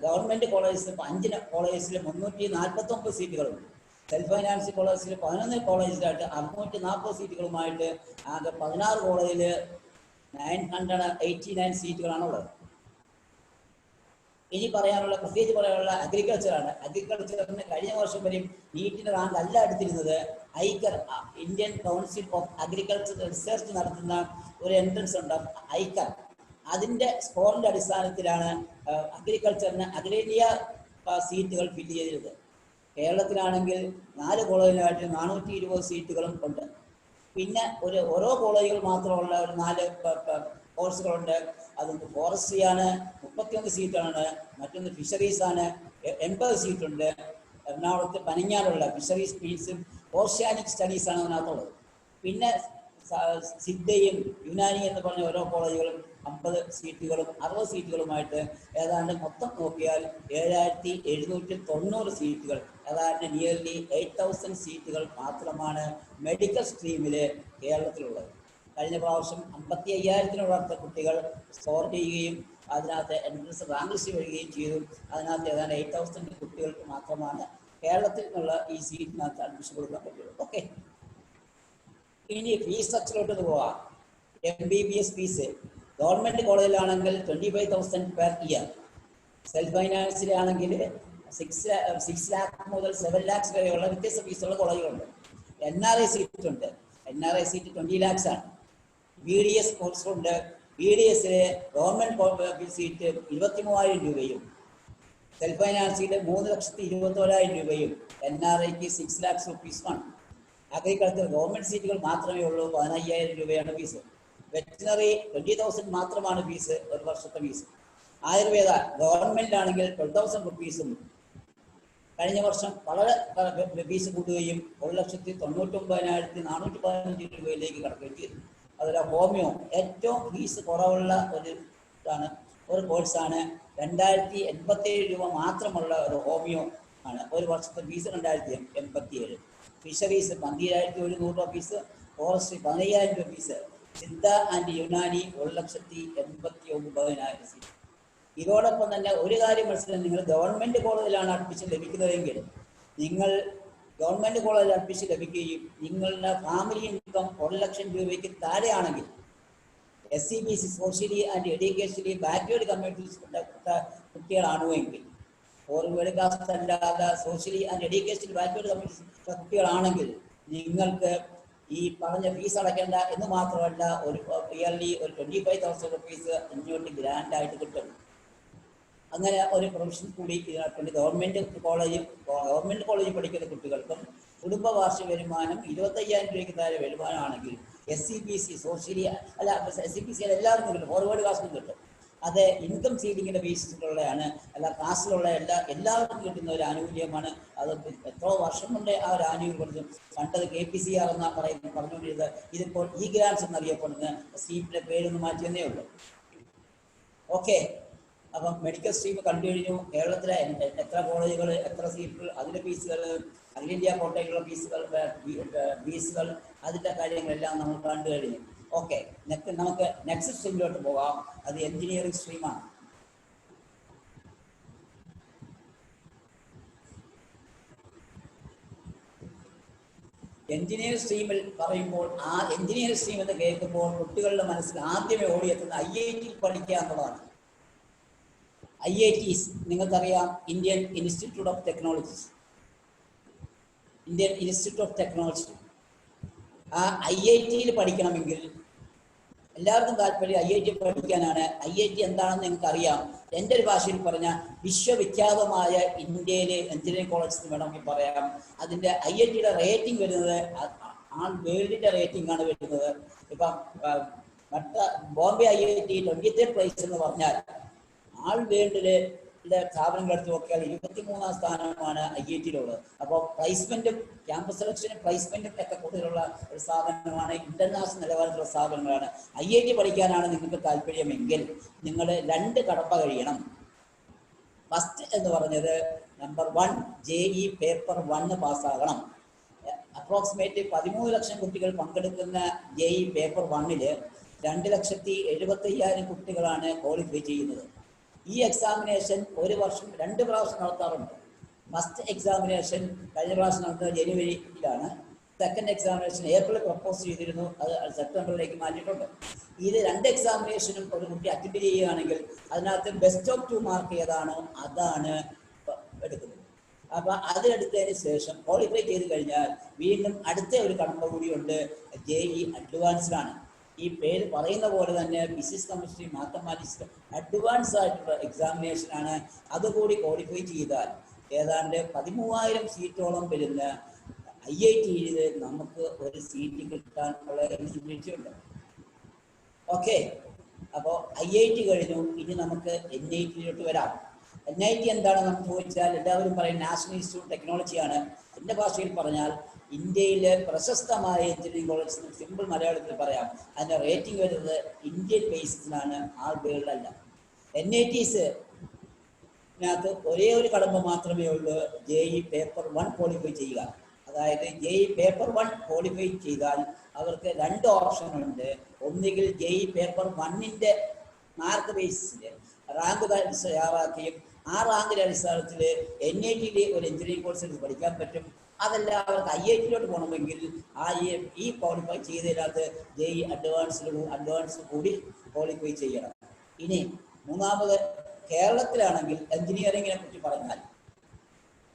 ഗവൺമെന്റ് കോളേജിൽ 5 കോളേജിൽ 349 സീറ്റുകളും സെൽഫ് ഫൈനാൻസ് കോളേജിൽ 11 കോളേജിലായിട്ട് 640 സീറ്റുകളുമായിട്ട് ആകെ 16 കോളേജിൽ 989 സീറ്റുകളാണുള്ളത്. ഇനി പ്രത്യേകിച്ച് പറയാനുള്ള അഗ്രികൾച്ചറാണ്. അഗ്രികൾച്ചറിന് കഴിഞ്ഞ വർഷം വരെയും നീറ്റിന്റെ റാങ്ക് അല്ല എടുത്തിരുന്നത്. Iker, Indian council of agriculture research നടത്തുന്ന ഒരു എൻട്രൻസ് ഉണ്ട്, ഐക്കർ. അതിന്റെ സ്കോറിന്റെ അടിസ്ഥാനത്തിലാണ് അഗ്രികൾച്ചറിന് അഗ്രേരിയ സീറ്റുകൾ ഫില്ല് ചെയ്തിരുന്നത്. കേരളത്തിലാണെങ്കിൽ 4 കോളേജിലായിട്ട് 420 സീറ്റുകളും ഉണ്ട്. പിന്നെ ഓരോ കോളേജുകൾ മാത്രമുള്ള ഒരു 4 കോഴ്സുകളുണ്ട്. അതൊന്ന് ഫോറസ്ട്രിയാണ്, 31 സീറ്റാണ്. മറ്റൊന്ന് ഫിഷറീസ് ആണ്, 80 സീറ്റുണ്ട്. എറണാകുളത്ത് പനഞ്ഞാലുള്ള ഫിഷറീസ് മീൻസും ഓഷ്യാനിക് സ്റ്റഡീസ് ആണ് അതിനകത്തുള്ളത്. പിന്നെ സിദ്ധയും യുനാനി എന്ന് പറഞ്ഞ ഓരോ കോളേജുകളും 50 സീറ്റുകളും 60 സീറ്റുകളുമായിട്ട് ഏതാണ്ട് മൊത്തം നോക്കിയാൽ 7790 സീറ്റുകൾ, ഏതാണ്ട് നിയർലി 8000 സീറ്റുകൾ മാത്രമാണ് മെഡിക്കൽ സ്ട്രീമിൽ കേരളത്തിലുള്ളത്. കഴിഞ്ഞ പ്രാവശ്യം 55,000-നോടടുത്ത കുട്ടികൾ സ്കോർ ചെയ്യുകയും അതിനകത്ത് എൻട്രൻസ് റാങ്ക് ലിസ്റ്റ് വരികയും ചെയ്തു. അതിനകത്ത് ഏതാണ്ട് 8000 കുട്ടികൾക്ക് മാത്രമാണ് കേരളത്തിൽ നിന്നുള്ള ഈ സീറ്റിനകത്ത് അഡ്മിഷൻ കൊടുക്കാൻ പറ്റുള്ളൂ. ഓക്കെ, ഇനി ഫീസ് സ്ട്രക്ചറിലോട്ട് പോവാം. MBBS ഫീസ് ഗവൺമെന്റ് കോളേജിലാണെങ്കിൽ 25,000 പെർ ഇയർ. സെൽഫ് ഫൈനാൻസിലാണെങ്കിൽ 6 lakh മുതൽ 7 lakhs വരെയുള്ള വ്യത്യസ്ത ഫീസുള്ള കോളേജുകളുണ്ട്. NRI സീറ്റ് ഉണ്ട്. NRI സീറ്റ് 20 lakhs ആണ്. BDS കോഴ്സുണ്ട്. BDSിലെ ഗവൺമെന്റ് സീറ്റ് 23,000 രൂപയും സെൽഫ് ഫൈനാൻസിൽ 3,21,000 രൂപയും NRIക്ക് 6 lakhs റുപ്പീസുമാണ്. അഗ്രികൾച്ചർ ഗവൺമെന്റ് സീറ്റുകൾ മാത്രമേ ഉള്ളൂ, 15,000 രൂപയാണ് ഫീസ്. വെറ്റിനറി 20,000 മാത്രമാണ് ഫീസ്, ഒരു വർഷത്തെ ഫീസ്. ആയുർവേദ ഗവൺമെന്റിലാണെങ്കിൽ 12,000 റുപ്പീസും കഴിഞ്ഞ വർഷം വളരെ ഫീസ് കൂട്ടുകയും 1,99,415 രൂപയിലേക്ക് കടക്കുകയും ചെയ്തു. അതുപോലെ ഹോമിയോ ഏറ്റവും ഫീസ് കുറവുള്ള ഒരു കോഴ്സാണ്. 2,087 രൂപ മാത്രമുള്ള ഒരു ഹോമിയോ ആണ്. ഒരു വർഷത്തെ ഫീസ് 2,087. ഫിഷറീസ് 12,700 രൂപ ഫീസ്. ഫോറസ്ട്രി 15,000 രൂപ fees. Siddha and Unani 1,89,000 seat. ഇതോടൊപ്പം തന്നെ ഒരു കാര്യം മനസ്സിലാക്കി, നിങ്ങൾ ഗവൺമെന്റ് കോളേജിലാണ് അഡ്മിഷൻ ലഭിക്കുന്നതെങ്കിൽ നിങ്ങൾ ഗവൺമെന്റ് കോളേജിൽ അഡ്മിഷൻ ലഭിക്കുകയും നിങ്ങളുടെ ഫാമിലി ഇൻകം 1 ലക്ഷം രൂപയ്ക്ക് താഴെയാണെങ്കിൽ SCBC socially and educationally backward communities കുട്ടികളാണെങ്കിൽ, ഫോർവേഡ് കാസ്റ്റ് അല്ലാതെ socially and educationally backward communities കുട്ടികളാണെങ്കിൽ നിങ്ങൾക്ക് ഈ പറഞ്ഞ ഫീസ് അടയ്ക്കേണ്ട എന്ന് മാത്രമല്ല, ഒരു ഇയർലി ഒരു 25,000 റുപ്പീസ് ഇങ്ങോട്ട് ഗ്രാൻഡ് ആയിട്ട് കിട്ടും. അങ്ങനെ ഒരു പ്രൊവിഷൻ കൂടി ഇതിനകത്തുണ്ട്. ഗവൺമെന്റ് കോളേജിൽ പഠിക്കുന്ന കുട്ടികൾക്കും കുടുംബ വാർഷിക വരുമാനം 25,000 രൂപയ്ക്ക് താഴെ വരുമാനമാണെങ്കിൽ SCBC സോഷ്യലി അല്ല SCBC എല്ലാവർക്കും കിട്ടും, ഫോർവേഡ് കാസ്റ്റും കിട്ടും. അത് ഇൻകം സീലിങ്ങിന്റെ ബേസിസിലുള്ളതാണ്, അല്ല കാസ്റ്റിലുള്ള എല്ലാവർക്കും കിട്ടുന്ന ഒരു ആനുകൂല്യമാണ്. അത് എത്രയോ വർഷം കൊണ്ട് ആ ഒരു ആനുകൂല്യം കൊടുത്തു കണ്ടത് KPCR എന്നാ പറഞ്ഞുകൊണ്ടിരുന്നത്. ഇതിപ്പോൾ ഈ ഗ്രാൻസ് എന്നറിയപ്പെടുന്ന സ്ട്രീമിന്റെ പേരൊന്ന് മാറ്റിയെന്നേ ഉള്ളൂ. ഓക്കെ, അപ്പം മെഡിക്കൽ സ്ട്രീം കണ്ടു കഴിഞ്ഞു. കേരളത്തിലെ എത്ര കോളേജുകൾ, എത്ര സീറ്റുകൾ, അതിന്റെ ഫീസുകൾ, അഖിലേന്ത്യാ കോട്ടയിലുള്ള ഫീസുകൾ, അതിന്റെ കാര്യങ്ങളെല്ലാം നമ്മൾ കണ്ടു കഴിഞ്ഞു. ഓക്കെ, നമുക്ക് നെക്സ്റ്റ് സ്ട്രീമിലോട്ട് പോകാം. അത് എഞ്ചിനീയറിംഗ് സ്ട്രീമാണ്. എഞ്ചിനീയറിംഗ് സ്ട്രീമിൽ പറയുമ്പോൾ ആ എഞ്ചിനീയറിംഗ് സ്ട്രീം എന്ന് കേൾക്കുമ്പോൾ കുട്ടികളുടെ മനസ്സിൽ ആദ്യമേ ഓടിയെത്തുന്ന IIT പഠിക്കുക എന്നുള്ളതാണ്. IITs നിങ്ങൾക്കറിയാം, Indian institute of technologies. Indian institute of technology. ആ IIT-യിൽ പഠിക്കണമെങ്കിൽ എല്ലാവർക്കും താല്പര്യം IIT പഠിക്കാനാണ്. IIT എന്താണെന്ന് നിങ്ങൾക്ക് അറിയാം. എൻ്റെ ഒരു ഭാഷയിൽ പറഞ്ഞാൽ വിശ്വവിഖ്യാതമായ ഇന്ത്യയിലെ എഞ്ചിനീയറിംഗ് കോളേജ് എന്ന് വേണമെങ്കിൽ പറയാം. അതിൻ്റെ IIT-യുടെ റേറ്റിംഗ് വരുന്നത് വേൾഡിൻ്റെ റേറ്റിംഗ് ആണ് വരുന്നത്. ഇപ്പം ബോംബെ IIT 23rd പ്ലേസ് എന്ന് പറഞ്ഞാൽ വേൾഡിലെ സ്ഥാപനങ്ങൾ എടുത്ത് നോക്കിയാൽ 23ാം സ്ഥാനമാണ് IIT-യിലുള്ളത്. അപ്പോൾ പ്ലേസ്മെന്റും ക്യാമ്പസ് സെലക്ഷനും പ്ലേസ്മെന്റും ഒക്കെ കൂടുതലുള്ള ഒരു സ്ഥാപനമാണ്. ഇന്റർനാഷണൽ നിലവാരത്തിലുള്ള സ്ഥാപനങ്ങളാണ്. IIT പഠിക്കാനാണ് നിങ്ങൾക്ക് താല്പര്യമെങ്കിൽ നിങ്ങൾ 2 കടമ്പ കഴിയണം. ഫസ്റ്റ് എന്ന് പറഞ്ഞത് നമ്പർ 1 JEE പേപ്പർ 1 പാസ്സാകണം. അപ്രോക്സിമേറ്റ് 13 ലക്ഷം കുട്ടികൾ പങ്കെടുക്കുന്ന JEE പേപ്പർ 1-ൽ 2,75,000 കുട്ടികളാണ് ക്വാളിഫൈ ചെയ്യുന്നത്. ഈ എക്സാമിനേഷൻ ഒരു വർഷം 2 പ്രാവശ്യം നടത്താറുണ്ട്. ഫസ്റ്റ് എക്സാമിനേഷൻ കഴിഞ്ഞ പ്രാവശ്യം നടന്നത് ജനുവരിയിലാണ്. സെക്കൻഡ് എക്സാമിനേഷൻ ഏപ്രിൽ പ്രപ്പോസ് ചെയ്തിരുന്നു, അത് സെപ്റ്റംബറിലേക്ക് മാറ്റിയിട്ടുണ്ട്. ഇത് 2 എക്സാമിനേഷനും ഒരു കുട്ടി അറ്റൻഡ് ചെയ്യുകയാണെങ്കിൽ അതിനകത്ത് ബെസ്റ്റ് ഓഫ് 2 മാർക്ക് ഏതാണോ അതാണ് എടുക്കുന്നത്. അപ്പം അതെടുത്തതിന് ശേഷം ക്വാളിഫൈ ചെയ്ത് കഴിഞ്ഞാൽ വീണ്ടും അടുത്ത ഒരു കടമ്പ കൂടിയുണ്ട്. JEE അഡ്വാൻസ്ഡാണ്. ഈ പേര് പറയുന്ന പോലെ തന്നെ ഫിസിക്സ്, കെമിസ്ട്രി, മാത്തമാറ്റിക്സ് അഡ്വാൻസ് ആയിട്ടുള്ള എക്സാമിനേഷനാണ്. അതുകൂടി ക്വാളിഫൈ ചെയ്താൽ ഏതാണ്ട് 13,000 സീറ്റോളം വരുന്ന IIT-യിൽ നമുക്ക് ഒരു സീറ്റ് കിട്ടാൻ ഉള്ള എലിജിബിലിറ്റി ഉണ്ട്. ഓക്കെ, അപ്പോൾ IIT കഴിഞ്ഞു. ഇനി നമുക്ക് NIT-യിലോട്ട് വരാം. NIT എന്താണെന്ന് നമുക്ക് ചോദിച്ചാൽ എല്ലാവരും പറയും നാഷണൽ ഇൻസ്റ്റിറ്റ്യൂട്ട് ഓഫ് ടെക്നോളജിയാണ്. എൻ്റെ ഭാഷയിൽ പറഞ്ഞാൽ ഇന്ത്യയിലെ പ്രശസ്തമായ എഞ്ചിനീയറിംഗ് കോളേജ്, സിമ്പിൾ മലയാളത്തിൽ പറയാം. അതിൻ്റെ റേറ്റിംഗ് വരുന്നത് ഇന്ത്യൻ ബേസിസിലാണ്, വേൾഡല്ല. NITs-നകത്ത് ഒരേ ഒരു കടമ്പ മാത്രമേ ഉള്ളൂ, JEE പേപ്പർ 1 ക്വാളിഫൈ ചെയ്യുക. അതായത് JEE പേപ്പർ 1 ക്വാളിഫൈ ചെയ്താൽ അവർക്ക് 2 ഓപ്ഷൻ ഉണ്ട്. ഒന്നുകിൽ JEE പേപ്പർ 1-ന്റെ മാർക്ക് ബേസിസിൽ റാങ്ക് തയ്യാറാക്കുകയും ആ റാങ്കിൻ്റെ അടിസ്ഥാനത്തിൽ NIT-യിൽ ഒരു എഞ്ചിനീയറിംഗ് കോഴ്സ് എടുത്ത് പഠിക്കാൻ പറ്റും. അതല്ല അവർക്ക് IIT-യിലോട്ട് പോകണമെങ്കിൽ ഈ ക്വാളിഫൈ ചെയ്തതിനകത്ത് JEE അഡ്വാൻസ് കൂടി ക്വാളിഫൈ ചെയ്യണം. ഇനി മൂന്നാമത് കേരളത്തിലാണെങ്കിൽ എഞ്ചിനീയറിംഗിനെ കുറിച്ച് പറഞ്ഞാൽ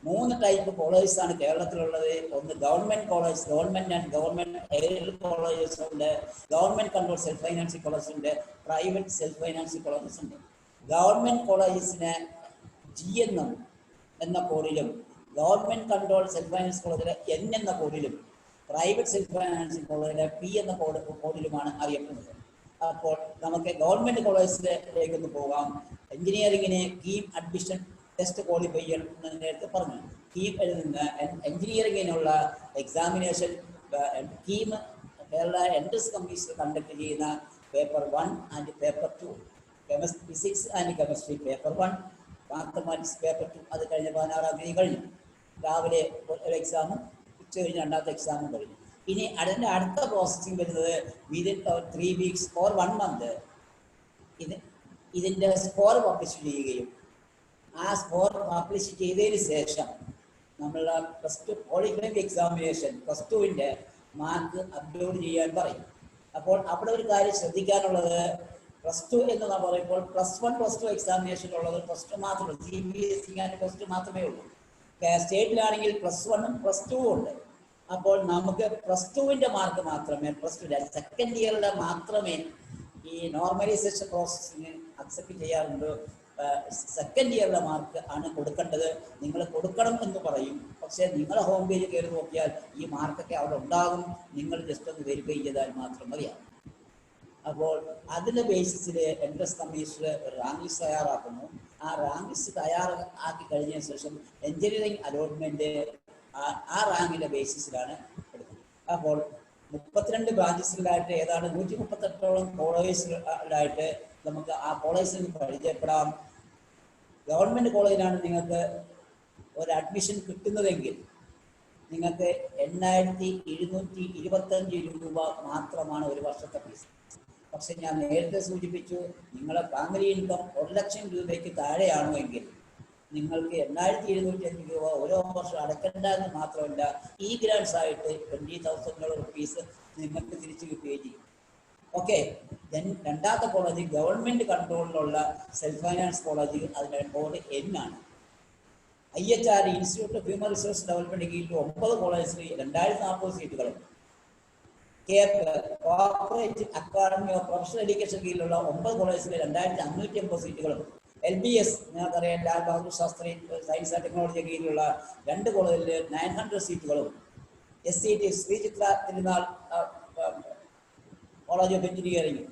3 ടൈപ്പ് കോളേജസ് ആണ് കേരളത്തിലുള്ളത്. ഒന്ന് government college, government and government aided colleges ഉണ്ട്, government control self financing college ഉണ്ട്, പ്രൈവറ്റ് സെൽഫ് ഫൈനാൻസിങ് കോളേജസ് ഉണ്ട്. ഗവൺമെന്റ് കോളേജസിന് GNM എന്ന കോഡിലും ഗവൺമെന്റ് കൺട്രോൾ സെൽഫ് ഫൈനാൻസ് കോളേജിലെ N എന്ന കോഡിലും പ്രൈവറ്റ് സെൽഫ് ഫൈനാൻസിങ് കോളേജിലെ P എന്ന കോഡിലുമാണ് അറിയപ്പെടുന്നത്. അപ്പോൾ നമുക്ക് ഗവൺമെന്റ് കോളേജിലേക്കൊന്ന് പോകാം. എഞ്ചിനീയറിംഗിന് കീം അഡ്മിഷൻ ടെസ്റ്റ് ക്വാളിഫൈ ചെയ്യണമെന്ന് നേരത്തെ പറഞ്ഞു. കീം എഴുതുന്ന എഞ്ചിനീയറിംഗിനുള്ള examination KEAM Kerala entrance commission conduct ചെയ്യുന്ന paper 1 and paper 2, physics and chemistry paper 1, mathematics paper 2. അത് കഴിഞ്ഞ 16-ാം തീയതി കഴിഞ്ഞു. രാവിലെ ഒരു എക്സാമും ഉച്ച കഴിഞ്ഞ് 2ാമത്തെ എക്സാമും കഴിഞ്ഞു. ഇനി അതിൻ്റെ അടുത്ത പ്രോസസ്സിംഗ് വരുന്നത് വിതിൻ 3 weeks or 1 month ഇതിൻ്റെ സ്കോർ പബ്ലിഷ് ചെയ്യുകയും ആ സ്കോർ പബ്ലിഷ് ചെയ്തതിന് ശേഷം നമ്മളുടെ +2 ക്വാളിഫയിങ് എക്സാമിനേഷൻ +2-ൻ്റെ മാർക്ക് അപ്ലോഡ് ചെയ്യാൻ പറയും. അപ്പോൾ അവിടെ ഒരു കാര്യം ശ്രദ്ധിക്കാനുള്ളത്, +2 എന്ന് പറയുമ്പോൾ +1 +2 എക്സാമിനേഷനുള്ളത് +2 മാത്രമേ ഉള്ളൂ. CBSE +2 മാത്രമേ ഉള്ളൂ. സ്റ്റേറ്റിലാണെങ്കിൽ +1-ഉം +2-ഉം ഉണ്ട്. അപ്പോൾ നമുക്ക് +2-ന്റെ മാർക്ക് മാത്രമേ, +2 സെക്കൻഡ് ഇയറിലെ മാത്രമേ ഈ നോർമലൈസേഷൻ പ്രോസസ്സിന് അക്സെപ്റ്റ് ചെയ്യാറുണ്ട്. സെക്കൻഡ് ഇയറിലെ മാർക്ക് ആണ് കൊടുക്കേണ്ടത്. നിങ്ങൾ കൊടുക്കണം എന്ന് പറയും, പക്ഷേ നിങ്ങളുടെ ഹോം പേജ് കയറി നോക്കിയാൽ ഈ മാർക്കൊക്കെ അവിടെ ഉണ്ടാകും. നിങ്ങൾ ജസ്റ്റ് ഒന്ന് വെരിഫൈ ചെയ്താൽ മാത്രം മതിയാകും. അപ്പോൾ അതിൻ്റെ ബേസിസിൽ എൻട്രൻസ് കമ്മീഷണർ റാങ്ക് ലിസ്റ്റ് തയ്യാറാക്കുന്നു. ആ റാങ്ക് ലിസ്റ്റ് തയ്യാറാക്കി കഴിഞ്ഞതിന് ശേഷം എഞ്ചിനീയറിംഗ് അലോട്ട്മെൻറ്റ് ആ റാങ്കിൻ്റെ ബേസിസിലാണ് എടുക്കുന്നത്. അപ്പോൾ 32 ബ്രാഞ്ചസിലായിട്ട് ഏതാണ്ട് 138ഓളം കോളേജുകളിലായിട്ട് നമുക്ക് ആ കോളേജിൽ നിന്ന് പരിചയപ്പെടാം. ഗവൺമെൻറ് കോളേജിലാണ് നിങ്ങൾക്ക് ഒരു അഡ്മിഷൻ കിട്ടുന്നതെങ്കിൽ നിങ്ങൾക്ക് 8,725 രൂപ മാത്രമാണ് ഒരു വർഷത്തെ ഫീസ്. പക്ഷെ ഞാൻ നേരത്തെ സൂചിപ്പിച്ചു, നിങ്ങളുടെ ഫാമിലി ഇൻകം 1 ലക്ഷം രൂപയ്ക്ക് താഴെയാണോ എങ്കിൽ നിങ്ങൾക്ക് 8,705 രൂപ ഓരോ വർഷം അടയ്ക്കേണ്ട എന്ന് മാത്രമല്ല, ഈ ഗ്രാൻസ് ആയിട്ട് 20,000 റുപ്പീസ് നിങ്ങൾക്ക് തിരിച്ചു കിട്ടുകയും ചെയ്യും. ഓക്കെ. രണ്ടാമത്തെ കോളേജ് ഗവൺമെൻറ് കൺട്രോളിലുള്ള സെൽഫ് ഫൈനാൻസ് കോളേജ്, അതിൻ്റെ കോഡ് N ആണ്. IHR institute of human resource development കീഴിൽ 9 കോളേജിൽ 240 സീറ്റുകളും, corporate academy of professional education കീഴിലുള്ള 9 കോളേജിൽ 2,550 സീറ്റുകളും, LBS നിങ്ങൾക്കറിയാം Lal Bahadur Shastri science and technology കീഴിലുള്ള 2 കോളേജിൽ 900 സീറ്റുകളും, SCT Shri Chithra Thirunal college of engineering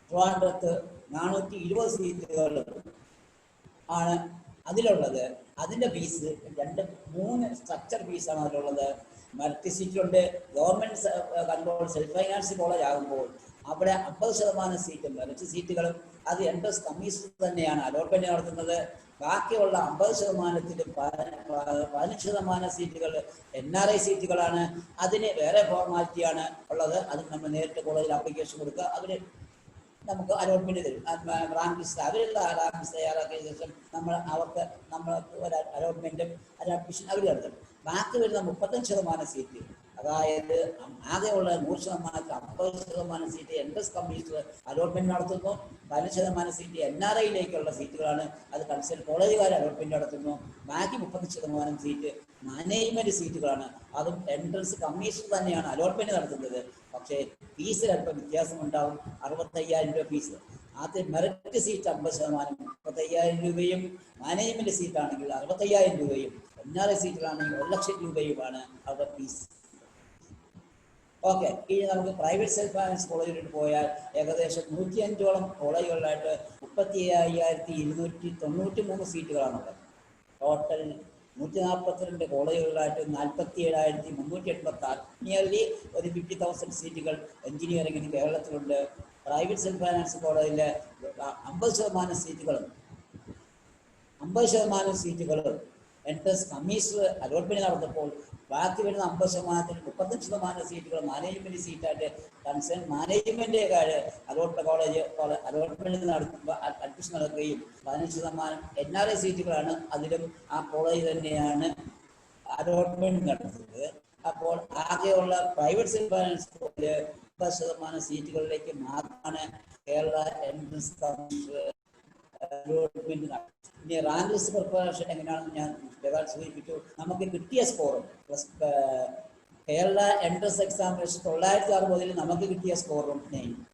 ട്രിവാൻഡ്രത്ത് 420 സീറ്റുകളും ആണ് അതിലുള്ളത്. അതിൻ്റെ ഫീസ് 3 സ്ട്രക്ചർ ഫീസാണ് അതിലുള്ളത്. മെറിറ്റ് സീറ്റുണ്ട്. Government control self finance college ആകുമ്പോൾ അവിടെ 50% സീറ്റ് മെറിറ്റ് സീറ്റുകളും അത് എൻട്രൻസ് കമ്മീഷൻ തന്നെയാണ് അലോട്ട്മെന്റ് നടത്തുന്നത്. ബാക്കിയുള്ള 50%-ൽ 15% സീറ്റുകൾ NRI സീറ്റുകളാണ്. അതിന് വേറെ ഫോർമാലിറ്റിയാണ് ഉള്ളത്. അതിന് നമ്മൾ നേരിട്ട് കോളേജിൽ ആപ്ലിക്കേഷൻ കൊടുക്കുക, അവർ നമുക്ക് അലോട്ട്മെന്റ് തരും. റാങ്ക് ലിസ്റ്റ് അവരുള്ള റാങ്ക് ലിസ്റ്റ് തയ്യാറാക്കിയ ശേഷം അവർക്ക് ഒരു അലോട്ട്മെന്റും അഡ്മിഷൻ അവർ നടത്തും. ബാക്കി വരുന്ന 35% സീറ്റ്, അതായത് ആകെയുള്ള 100%, 50% സീറ്റ് എൻട്രൻസ് കമ്മീഷണർ അലോട്ട്മെന്റ് നടത്തുന്നു. 15% സീറ്റ് NRIയിലേക്കുള്ള സീറ്റുകളാണ്, അത് കൺസേൺ കോളേജുകാർ അലോട്ട്മെന്റ് നടത്തുന്നു. ബാക്കി 30% സീറ്റ് മാനേജ്മെന്റ് സീറ്റുകളാണ്, അതും എൻട്രൻസ് കമ്മീഷൻ തന്നെയാണ് അലോട്ട്മെന്റ് നടത്തുന്നത്. പക്ഷേ ഫീസിൽ അല്പം വ്യത്യാസമുണ്ടാവും. 65,000 രൂപ ഫീസ്. ആദ്യം മെറിറ്റ് സീറ്റ് 50%, 35,000 രൂപയും, മാനേജ്മെന്റ് സീറ്റാണെങ്കിൽ 65,000 രൂപയും, NRI സീറ്റിലാണെങ്കിൽ 1 ലക്ഷം രൂപയുമാണ് അവരുടെ ഫീസ്. ഓക്കെ. ഇനി നമുക്ക് പ്രൈവറ്റ് സെൽഫ് ഫൈനാൻസ് കോളേജിലോട്ട് പോയാൽ ഏകദേശം 105ഓളം കോളേജുകളിലായിട്ട് 37,293 സീറ്റുകളാണുള്ളത്. ടോട്ടൽ 142 കോളേജുകളിലായിട്ട് 47,386, നിയർലി ഒരു 50,000 സീറ്റുകൾ എഞ്ചിനീയറിംഗിന് കേരളത്തിലുണ്ട്. പ്രൈവറ്റ് സെൽഫ് ഫൈനാൻസ് കോളേജിൽ 50% സീറ്റുകളും എൻട്രൻസ് കമ്മീഷണർ അലോട്ട്മെന്റ് നടത്തപ്പോൾ ബാക്കി വരുന്ന 50%-ൽ 35% സീറ്റുകൾ മാനേജ്മെന്റ് സീറ്റായിട്ട് കൺസേൺ മാനേജ്മെന്റുകാർ കോളേജ് അലോട്ട്മെന്റ് നടത്തുമ്പോൾ അഡ്മിഷൻ നടക്കുകയും 15% NRI സീറ്റുകളാണ്. അതിലും ആ കോളേജ് തന്നെയാണ് അലോട്ട്മെന്റ് നടത്തുന്നത്. അപ്പോൾ ആകെയുള്ള പ്രൈവറ്റ് സെൽഫ് ഫൈനാൻസ് കോളേജ് 50% സീറ്റുകളിലേക്ക് മാത്രമാണ് കേരള എൻട്രൻസ് കമ്മീഷണർ അലോട്ട്മെന്റ് നടത്തുന്നത്. ഇനി റാങ്ക് ലിസ്റ്റ് പ്രിപ്പറേഷൻ എങ്ങനെയാണെന്ന് ഞാൻ സൂചിപ്പിച്ചു. നമുക്ക് കിട്ടിയ സ്കോറും കേരള എൻട്രൻസ് എക്സാമിനേഷൻ 960-ൽ നമുക്ക് കിട്ടിയ സ്കോറും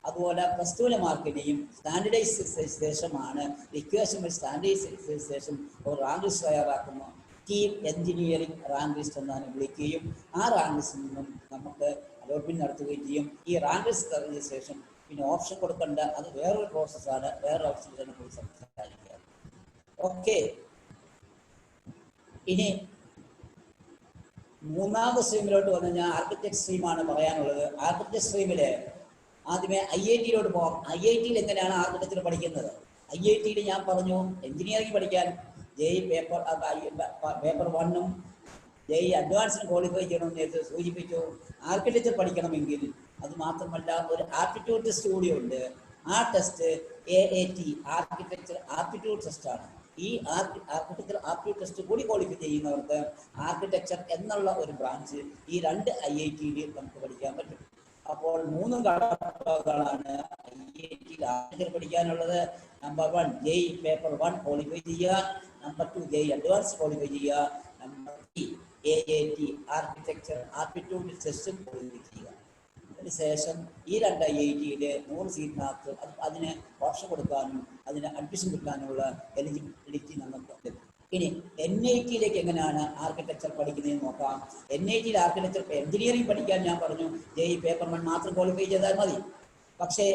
അതുപോലെ +2 മാർക്കിനെയും സ്റ്റാൻഡേർഡൈസ് ശേഷമാണ് ഇക്വേഷൻ സ്റ്റാൻഡേർഡൈസ് ശേഷം ഒരു റാങ്ക് ലിസ്റ്റ് തയ്യാറാക്കുന്നു. ടീം എഞ്ചിനീയറിംഗ് റാങ്ക് ലിസ്റ്റ് എന്നാണ് വിളിക്കുകയും ആ റാങ്ക് ലിസ്റ്റിൽ നിന്നും നമുക്ക് അലോട്ട്മെന്റ് നടത്തുകയും ചെയ്യും. ഈ റാങ്ക് ലിസ്റ്റ് കഴിഞ്ഞ ശേഷം പിന്നെ ഓപ്ഷൻ കൊടുക്കേണ്ട അത് വേറൊരു പ്രോസസ്സാണ്. വേറൊരു ഓപ്ഷനെ കുറിച്ച് സംസാരിക്കുക. ഓക്കെ. ഇനി മൂന്നാമത്തെ സ്ട്രീമിലോട്ട് വന്നു കഴിഞ്ഞാൽ ആർക്കിടെക്ട് സ്ട്രീമാണ് പറയാനുള്ളത്. ആർക്കിടെക്ട് സ്ട്രീമിൽ ആദ്യമേ IIT-യിലോട്ട് പോകാം. IIT-യിൽ എങ്ങനെയാണ് ആർക്കിടെക്ചർ പഠിക്കുന്നത്? IIT-യിൽ ഞാൻ പറഞ്ഞു എഞ്ചിനീയറിംഗ് പഠിക്കാൻ JEE പേപ്പർ 1-ഉം JEE അഡ്വാൻസിന് ക്വാളിഫൈ ചെയ്യണമെന്ന് നേരത്തെ സൂചിപ്പിച്ചു. ആർക്കിടെക്ചർ പഠിക്കണമെങ്കിൽ അത് മാത്രമല്ല ഒരു ആപ്റ്റിറ്റ്യൂഡ് ടെസ്റ്റ് കൂടി ഉണ്ട്. ആ ടെസ്റ്റ് AAT ആർക്കിടെക്ചർ ആപ്റ്റിറ്റ്യൂഡ് ടെസ്റ്റാണ്. ഈ ആർക്കിടെക്ചർ ആപ്റ്റിറ്റ്യൂഡ് ടെസ്റ്റ് കൂടി ക്വാളിഫൈ ചെയ്യുന്നവർക്ക് ആർക്കിടെക്ചർ എന്നുള്ള ഒരു ബ്രാഞ്ച് ഈ 2 IIT-യിൽ നമുക്ക് പഠിക്കാൻ പറ്റും. അപ്പോൾ 3 ഘടകങ്ങളാണ് IIT-യിൽ ആർക്കിടെക്ചർ പഠിക്കാനുള്ളത്. നമ്പർ 1 JEE പേപ്പർ 1 ക്വാളിഫൈ ചെയ്യുക. നമ്പർ 2 JEE അഡ്വാൻസ് ക്വാളിഫൈ ചെയ്യുക. നമ്പർ 3 AAT ആർക്കിടെക്ചർ ആപ്റ്റിറ്റ്യൂഡ് ടെസ്റ്റും ക്വാളിഫൈ ചെയ്യുക. അതിനുശേഷം ഈ 2 IIT-യിൽ 100 സീറ്റിനകത്ത് അതിന് ഓപ്ഷൻ കൊടുക്കാനും അതിന് അഡ്മിഷൻ കിട്ടാനുള്ള എലിജിബിലിറ്റി നമുക്ക്. ഇനി NIT-യിലേക്ക് എങ്ങനെയാണ് ആർക്കിടെക്ചർ പഠിക്കുന്നതെന്ന് നോക്കാം. NIT-യിൽ ആർക്കിടെക്ചർ എഞ്ചിനീയറിംഗ് പഠിക്കാൻ ഞാൻ പറഞ്ഞു JEE പേപ്പർ 1 മാത്രം ക്വാളിഫൈ ചെയ്താൽ മതി. പക്ഷേ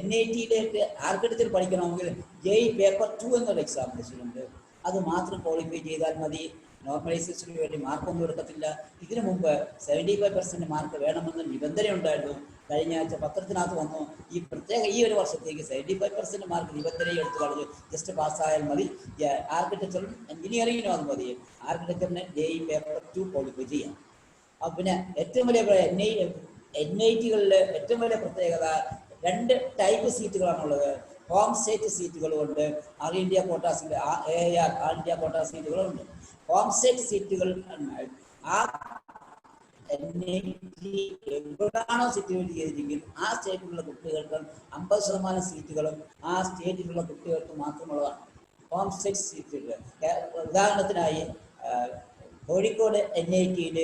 NIT-യിലേക്ക് ആർക്കിടെക്ചർ പഠിക്കണമെങ്കിൽ JEE പേപ്പർ 2 എന്നൊരു എക്സാമിനേഷൻ ഉണ്ട്. അത് മാത്രം ക്വാളിഫൈ ചെയ്താൽ മതി. നോർമലൈസേഷന് വേണ്ടി മാർക്കൊന്നും എടുക്കത്തില്ല. ഇതിനു മുമ്പ് 75% മാർക്ക് വേണമെന്ന് നിബന്ധനയുണ്ടായിരുന്നു. കഴിഞ്ഞ ആഴ്ച പത്രത്തിനകത്ത് വന്നു, ഈ ഒരു വർഷത്തേക്ക് 75% മാർക്ക് നിബന്ധനയും എടുത്തു കളഞ്ഞു. ജസ്റ്റ് പാസ്സായാൽ മതി. ആർക്കിടെക്ചറും എഞ്ചിനീയറിംഗിനും അത് മതി. ആർക്കിടെക്ചറിന് JEE പേപ്പർ 2 ക്വാളിഫൈ ചെയ്യാം. പിന്നെ ഏറ്റവും വലിയ NIT-കളിൽ ഏറ്റവും വലിയ പ്രത്യേകത 2 ടൈപ്പ് സീറ്റുകളാണുള്ളത്. ഹോം സ്റ്റേറ്റ് സീറ്റുകളുണ്ട്, ആൾ ഇന്ത്യ കോട്ട ആൾ ഇന്ത്യ കോട്ട സീറ്റുകളുണ്ട്. ഹോം സ്റ്റേറ്റ് സീറ്റുകൾ ആ NIT എവിടാണോ സിറ്റുവേറ്റ് ചെയ്തിരിക്കും ആ സ്റ്റേറ്റിലുള്ള കുട്ടികൾക്ക് 50% സീറ്റുകളും ആ സ്റ്റേറ്റിലുള്ള കുട്ടികൾക്ക് മാത്രമുള്ളതാണ് ഹോം സ്റ്റേറ്റ് സീറ്റുകൾ. ഉദാഹരണത്തിനായി കോഴിക്കോട് NIT-യിൽ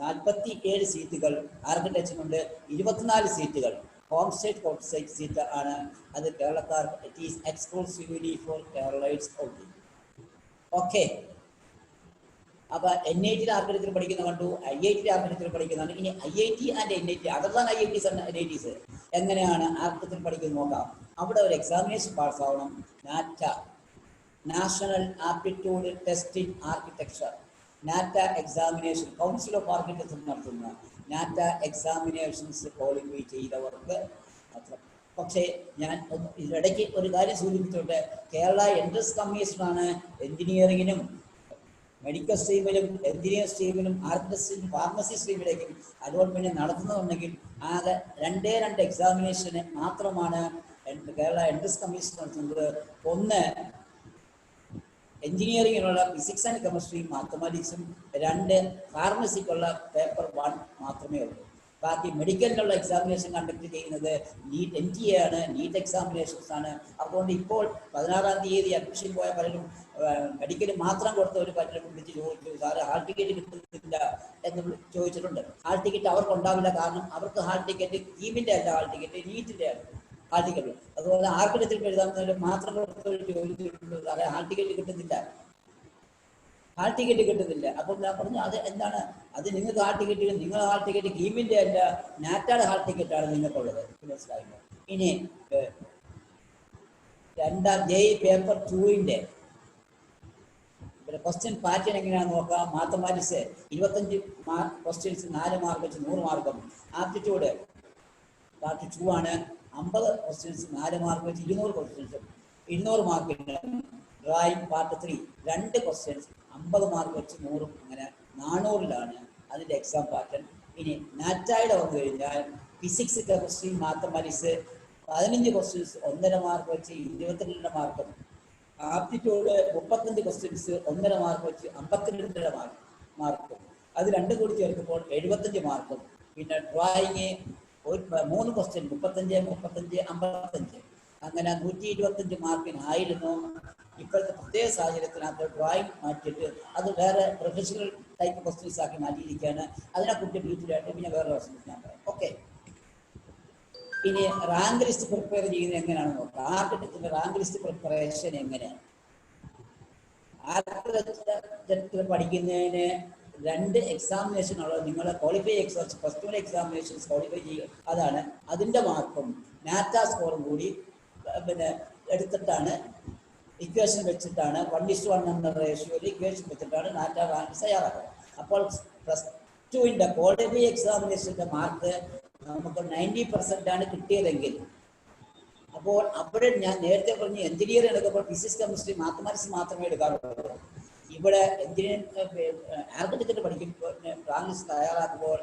47 സീറ്റുകൾ ആർക്കിടെക്ചറിനുണ്ട്, 24 സീറ്റുകൾ ഹോം സ്റ്റേറ്റ് സീറ്റ് ആണ്. അത് കേരളക്കാർക്ക് it is exclusively for Keralites only. Okay, അപ്പൊ NIT-യിൽ ആർക്കിടെക്ചർ പഠിക്കുന്ന കണ്ടു, IIT-യിൽ ആർക്കിടെക്ചർ പഠിക്കുന്നുണ്ട്. ഇനി IIT and NIT other than IITs and NITs എങ്ങനെയാണ് ആർക്കിടെക്ചർ പഠിക്കുന്നത് നോക്കാം. അവിടെ ഒരു എക്സാമിനേഷൻ പാസ്സാവണം. NATA, national aptitude test in architecture, NATA examination, council of architecture നടത്തുന്ന നാറ്റ എക്സാമിനേഷൻസ് ക്വാളിഫൈ ചെയ്തവർക്ക് മാത്രം. പക്ഷേ ഞാൻ ഇതിനിടയ്ക്ക് ഒരു കാര്യം സൂചിപ്പിച്ചോട്ടെ, കേരള എൻട്രൻസ് കമ്മീഷനാണ് എഞ്ചിനീയറിങ്ങിനും മെഡിക്കൽ സ്ട്രീമിലും എഞ്ചിനീയറിംഗ് സ്ട്രീമിലും ആർക്കിടെക്ചറിനും ഫാർമസി സ്ട്രീമിലേക്കും അലോട്ട്മെന്റ് നടത്തുന്നുണ്ടെങ്കിൽ ആകെ 2 എക്സാമിനേഷന് മാത്രമാണ് കേരള എൻട്രൻസ് കമ്മീഷൻ നടത്തുന്നത്. ഒന്ന് എഞ്ചിനീയറിങ്ങിനുള്ള ഫിസിക്സ് ആൻഡ് കെമിസ്ട്രിയും മാത്തമാറ്റിക്സും, 2 ഫാർമസിക്കുള്ള പേപ്പർ 1 മാത്രമേ ഉള്ളൂ. ബാക്കി മെഡിക്കലിനുള്ള എക്സാമിനേഷൻ കണ്ടക്ട് ചെയ്യുന്നത് NTA ആണ്, നീറ്റ് എക്സാമിനേഷൻസ് ആണ്. അതുകൊണ്ട് ഇപ്പോൾ 16-ാം തീയതി അഡ്മിഷൻ പോയ പലരും മെഡിക്കൽ മാത്രം കൊടുത്തവർ പലരും വിളിച്ച് ചോദിച്ചു, സാറ് ഹാൾ ടിക്കറ്റ് കിട്ടുന്നില്ല എന്ന് ചോദിച്ചിട്ടുണ്ട്. ഹാൾ ടിക്കറ്റ് അവർക്ക് ഉണ്ടാവില്ല, കാരണം അവർക്ക് ഹാൾ ടിക്കറ്റ് കീമിൻ്റെ അല്ല, ഹാൾ ടിക്കറ്റ് നീറ്റിൻ്റെ ആണ് ഹാൾ ടിക്കറ്റ്. അതുപോലെ ആർക്കിടെക്ചർ എഴുതാവുന്നവർ മാത്രം കൊടുത്തവർ ചോദിച്ചിട്ടുണ്ട്, സാറേ ഹാൾ ടിക്കറ്റ് കിട്ടുന്നില്ല, ഹാൾ ടിക്കറ്റ് കിട്ടുന്നില്ല. അപ്പോൾ ഞാൻ പറഞ്ഞു, അത് എന്താണ്, അത് നിങ്ങൾക്ക് ഹാൾ ടിക്കറ്റ്, നിങ്ങൾ ഹാൾ ടിക്കറ്റ് കീമിൻ്റെ അല്ല, നാറ്റയുടെ ഹാൾ ടിക്കറ്റാണ് നിങ്ങൾക്കുള്ളത്. മനസ്സിലായില്ല. ഇനി 2 JEE പേപ്പർ 2-ന്റെ ക്വസ്റ്റ്യൻ പാറ്റേൺ എങ്ങനെയാണെന്ന് നോക്കാം. മാത്തമാറ്റിക്സ് 25 ക്വസ്റ്റ്യൻസ് 4 മാർക്ക് വെച്ച് 100 മാർക്കും. ആപ്റ്റിറ്റ്യൂഡ് പാർട്ട് 2 ആണ്, 50 ക്വസ്റ്റ്യൻസ് 4 മാർക്ക് വെച്ച് 200 ക്വസ്റ്റ്യൻസും 200 മാർക്കിന്. ഡ്രോയിങ് പാർട്ട് 3 2 ക്വസ്റ്റ്യൻസ് 50 മാർക്ക് വെച്ച് 100ഉം, അങ്ങനെ 400-ലാണ് അതിൻ്റെ എക്സാം പാറ്റേൺ. ഇനി നാറ്റയുടെ വന്നു കഴിഞ്ഞാൽ physics chemistry mathematics 15 questions 1.5 mark വെച്ച് 22 മാർക്കും. ആപ്റ്റിറ്റ്യൂഡ് 35 ക്വസ്റ്റ്യൻസ് 1.5 മാർക്ക് വെച്ച് 52 മാർക്കും. അത് 2 കൂടി ചേർക്കുമ്പോൾ 75 മാർക്കും. പിന്നെ ഡ്രോയിങ് 3 ക്വസ്റ്റ്യൻ 35, 35, 55, അങ്ങനെ 125 മാർക്കിനായിരുന്നു. ഇപ്പോഴത്തെ പ്രത്യേക സാഹചര്യത്തിനകത്ത് ഡ്രോയിങ് മാറ്റിയിട്ട് അത് വേറെ പ്രൊഫഷണൽ ടൈപ്പ് ക്വസ്റ്റ്യൻസ് ആക്കി മാറ്റിയിരിക്കുകയാണ്. അതിനെക്കുറിച്ച് ഡീറ്റെയിലായിട്ട് പിന്നെ വേറെ ക്വസ്റ്റ്യൻസ് ഞാൻ പറയാം. ഓക്കെ, ഇനി റാങ്ക് ലിസ്റ്റ് പ്രിപ്പയർ ചെയ്യുന്നത് എങ്ങനെയാണെന്ന് നോക്കാം. ആർക്കിടെക്ചറിന്റെ റാങ്ക് ലിസ്റ്റ് പ്രിപ്പറേഷൻ എങ്ങനെയാണ്? ആർക്കിടെക്ചർ പഠിക്കുന്നതിന് 2 എക്സാമിനേഷൻ ഉള്ളത്. നിങ്ങൾ ക്വാളിഫൈ ഫസ്റ്റ് 1 എക്സാമിനേഷൻസ് ക്വാളിഫൈ ചെയ്യുക, അതാണ് അതിൻ്റെ മാർക്കും നാറ്റ സ്കോറും കൂടി പിന്നെ എടുത്തിട്ടാണ്, ഇക്വേഷൻ വെച്ചിട്ടാണ് 1:1 എന്ന റേഷ്യോയിൽ ഇക്വേഷൻ വെച്ചിട്ടാണ് നാറ്റ റാങ്ക് തയ്യാറാക്കുക. അപ്പോൾ +2-ന്റെ ക്വാളിഫൈ എക്സാമിനേഷൻ്റെ മാർക്ക് നമുക്ക് 90% ആണ് കിട്ടിയതെങ്കിൽ, അപ്പോൾ അവിടെ ഞാൻ നേരത്തെ പറഞ്ഞ് എഞ്ചിനീയറിംഗ് എടുക്കുമ്പോൾ ഫിസിക്സ് കെമിസ്ട്രി മാത്തമാറ്റിക്സ് മാത്രമേ എടുക്കാറുള്ളൂ. ഇവിടെ എഞ്ചിനീയറിംഗ് ആർക്കിടെക്ചർ പഠിക്കുമ്പോൾ റാങ്ക് ലിസ്റ്റ് തയ്യാറാക്കുമ്പോൾ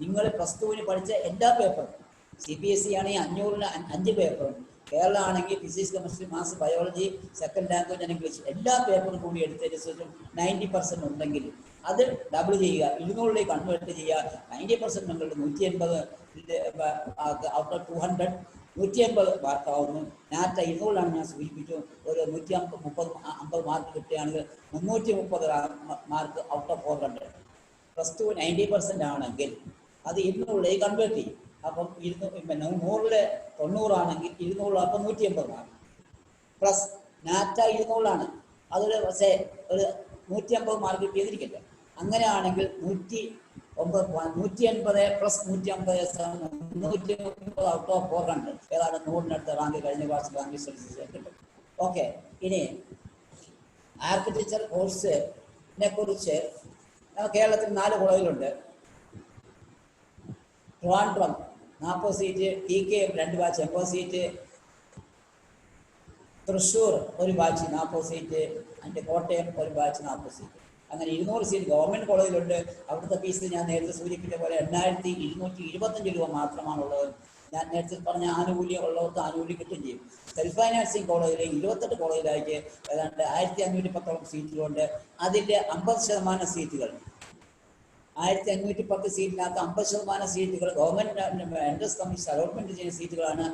നിങ്ങൾ +2-ന് പഠിച്ച എല്ലാ പേപ്പറും, CBSE ആണെങ്കിൽ 500-ന് 5 പേപ്പറും, കേരള ആണെങ്കിൽ physics chemistry maths biology second language and English എല്ലാ പേപ്പറും കൂടി എടുത്തതിന് ശേഷം 90% ഉണ്ടെങ്കിൽ അത് ഡബിൾ ചെയ്യുക, 200-ലേക്ക് കൺവേർട്ട് ചെയ്യുക. 90% നിങ്ങളുടെ 180 ഔട്ട് ഓഫ് 200 180 മാർക്കാവുന്നു. നാറ്റ 200-ലാണ് ഞാൻ സൂചിപ്പിച്ചു. ഒരു 150 മാർക്ക് കിട്ടുകയാണെങ്കിൽ 330 മാർക്ക് ഔട്ട് ഓഫ് 400. +2 90% ആണെങ്കിൽ അത് 200-ലേക്ക് കൺവേർട്ട് ചെയ്യും. അപ്പം 100-ലെ 90 ആണെങ്കിൽ 200 അപ്പം 180 മാർക്ക് പ്ലസ് നാറ്റ 200-ലാണ്. അതൊരു പക്ഷേ ഒരു 150 മാർക്ക് കിട്ടിയതിരിക്കട്ടെ. അങ്ങനെയാണെങ്കിൽ 180 പ്ലസ് 150 330 ഔട്ട് ഓഫ് 400 ഏതാണ് 100-നടുത്ത് റാങ്ക് കഴിഞ്ഞ ക്ലാസ് റാങ്ക് കിട്ടും. ഓക്കെ, ഇനി ആർക്കിടെക്ചർ കോഴ്സിനെ കുറിച്ച് കേരളത്തിൽ 4 കോളേജിലുണ്ട്. Trivandrum 40 seat, TK 2 batch 80 seat, Thrissur 1 batch 40 seat, Kottayam 1 batch 40 seat. അങ്ങനെ 200 സീറ്റ് ഗവൺമെന്റ് കോളേജിലുണ്ട്. അവിടുത്തെ ഫീസ് ഞാൻ നേരത്തെ സൂചിപ്പിച്ച പോലെ 8,225 രൂപ മാത്രമാണുള്ളത്. ഞാൻ നേരത്തെ പറഞ്ഞ ആനുകൂല്യം ഉള്ളവർക്ക് ആനുകൂല്യം കിട്ടുകയും ചെയ്യും. സെൽഫ് ഫൈനാൻസിങ് കോളേജിൽ 28 കോളേജിലായിട്ട് ഏതാണ്ട് 1510 സീറ്റുകളുണ്ട്. അതിൻ്റെ 50% സീറ്റുകൾ 1510 സീറ്റിനകത്ത് 50% സീറ്റുകൾ ഗവൺമെന്റ് എൻട്രൻസ് കമ്മീഷൻ അലോട്ട്മെന്റ് ചെയ്യുന്ന സീറ്റുകളാണ്.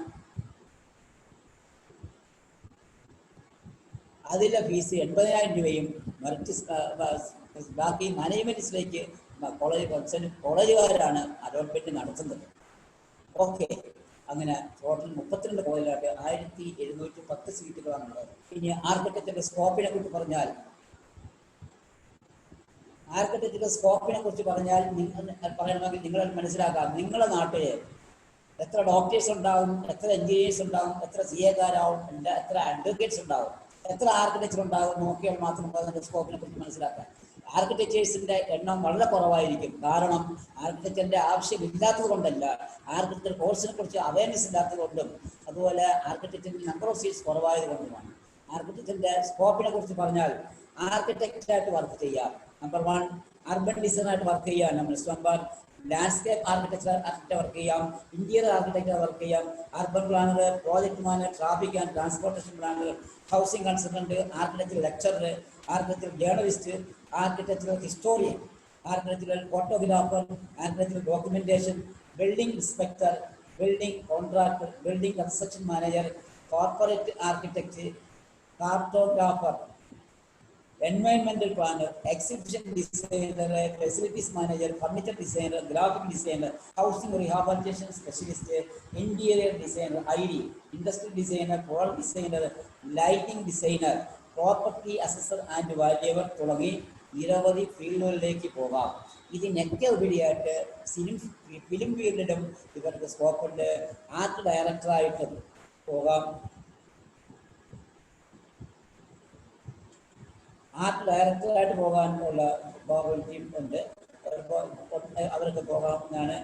അതിലെ ഫീസ് 80,000 രൂപയും ബാക്കി മാനേജ്മെന്റ്സിലേക്ക് കോളേജുകാരാണ് അലോട്ട്മെന്റ് നടത്തുന്നത്. ഓക്കെ, അങ്ങനെ ടോട്ടൽ 32 കോളേജിലായിട്ട് 1710 സീറ്റുകളാണുള്ളത്. ഇനി ആർക്കിടെക്ചറിന്റെ സ്കോപ്പിനെ കുറിച്ച് പറഞ്ഞാൽ പറയണമെങ്കിൽ നിങ്ങൾ മനസ്സിലാക്കാം, നിങ്ങളുടെ നാട്ടിൽ എത്ര ഡോക്ടേഴ്സ് ഉണ്ടാവും, എത്ര എഞ്ചിനീയേഴ്സ് ഉണ്ടാവും, എത്ര CA-കാരാവും, എത്ര അഡ്വക്കേറ്റ്സ് ഉണ്ടാവും, എത്ര ആർക്കിടെക്ചർ ഉണ്ടാകും നോക്കിയാൽ മാത്രം അതിൻ്റെ സ്കോപ്പിനെ കുറിച്ച് മനസ്സിലാക്കാം. ആർക്കിടെക്ചേഴ്സിന്റെ എണ്ണം വളരെ കുറവായിരിക്കും. കാരണം ആർക്കിടെക്ചറിന്റെ ആവശ്യമില്ലാത്തത് കൊണ്ടല്ല, ആർക്കിടെക്ചർ കോഴ്സിനെ കുറിച്ച് അവയർനെസ് ഇല്ലാത്തത് കൊണ്ടും അതുപോലെ ആർക്കിടെക്ചറിന്റെ നമ്പർ ഓഫ് സീറ്റ്സ് കുറവായത് കൊണ്ടുമാണ്. ആർക്കിടെക്ചറിന്റെ സ്കോപ്പിനെ കുറിച്ച് പറഞ്ഞാൽ ആർക്കിടെക്റ്റായിട്ട് വർക്ക് ചെയ്യാം. നമ്പർ 1 അർബൻ ഡിസൈനായിട്ട് വർക്ക് ചെയ്യാം. നമ്പർ ലാൻഡ്സ്കേപ്പ് ആർക്കിടെക്ചർ വർക്ക് ചെയ്യാം. ഇന്റീരിയർ ആർക്കിടെക്ചർ വർക്ക് ചെയ്യാം. Urban planner, project manager, traffic and transportation planner, housing consultant, architecture lecturer, architecture journalist, architectural historian, architectural photographer, architectural documentation, building inspector, building contractor, building construction manager, corporate architect, cartographer, എൻവയൺമെന്റൽ planner, exhibition designer, facilities manager, furniture designer, graphic designer, housing rehabilitation specialist, interior designer, industrial designer, product designer, lighting designer, property assessor and valuer തുടങ്ങി നിരവധി ഫീൽഡുകളിലേക്ക് പോകാം. ഇതിനൊക്കെ ഉപരിയായിട്ട് film ഫീൽഡിലും ഇവർക്ക് സ്കോപ്പുണ്ട്. Art ഡയറക്ടറായിട്ട് പോകാം. പോകാനുള്ള പോസിബിലിറ്റിയും ഉണ്ട്. അവർക്ക് പോകാവുന്നതാണ്.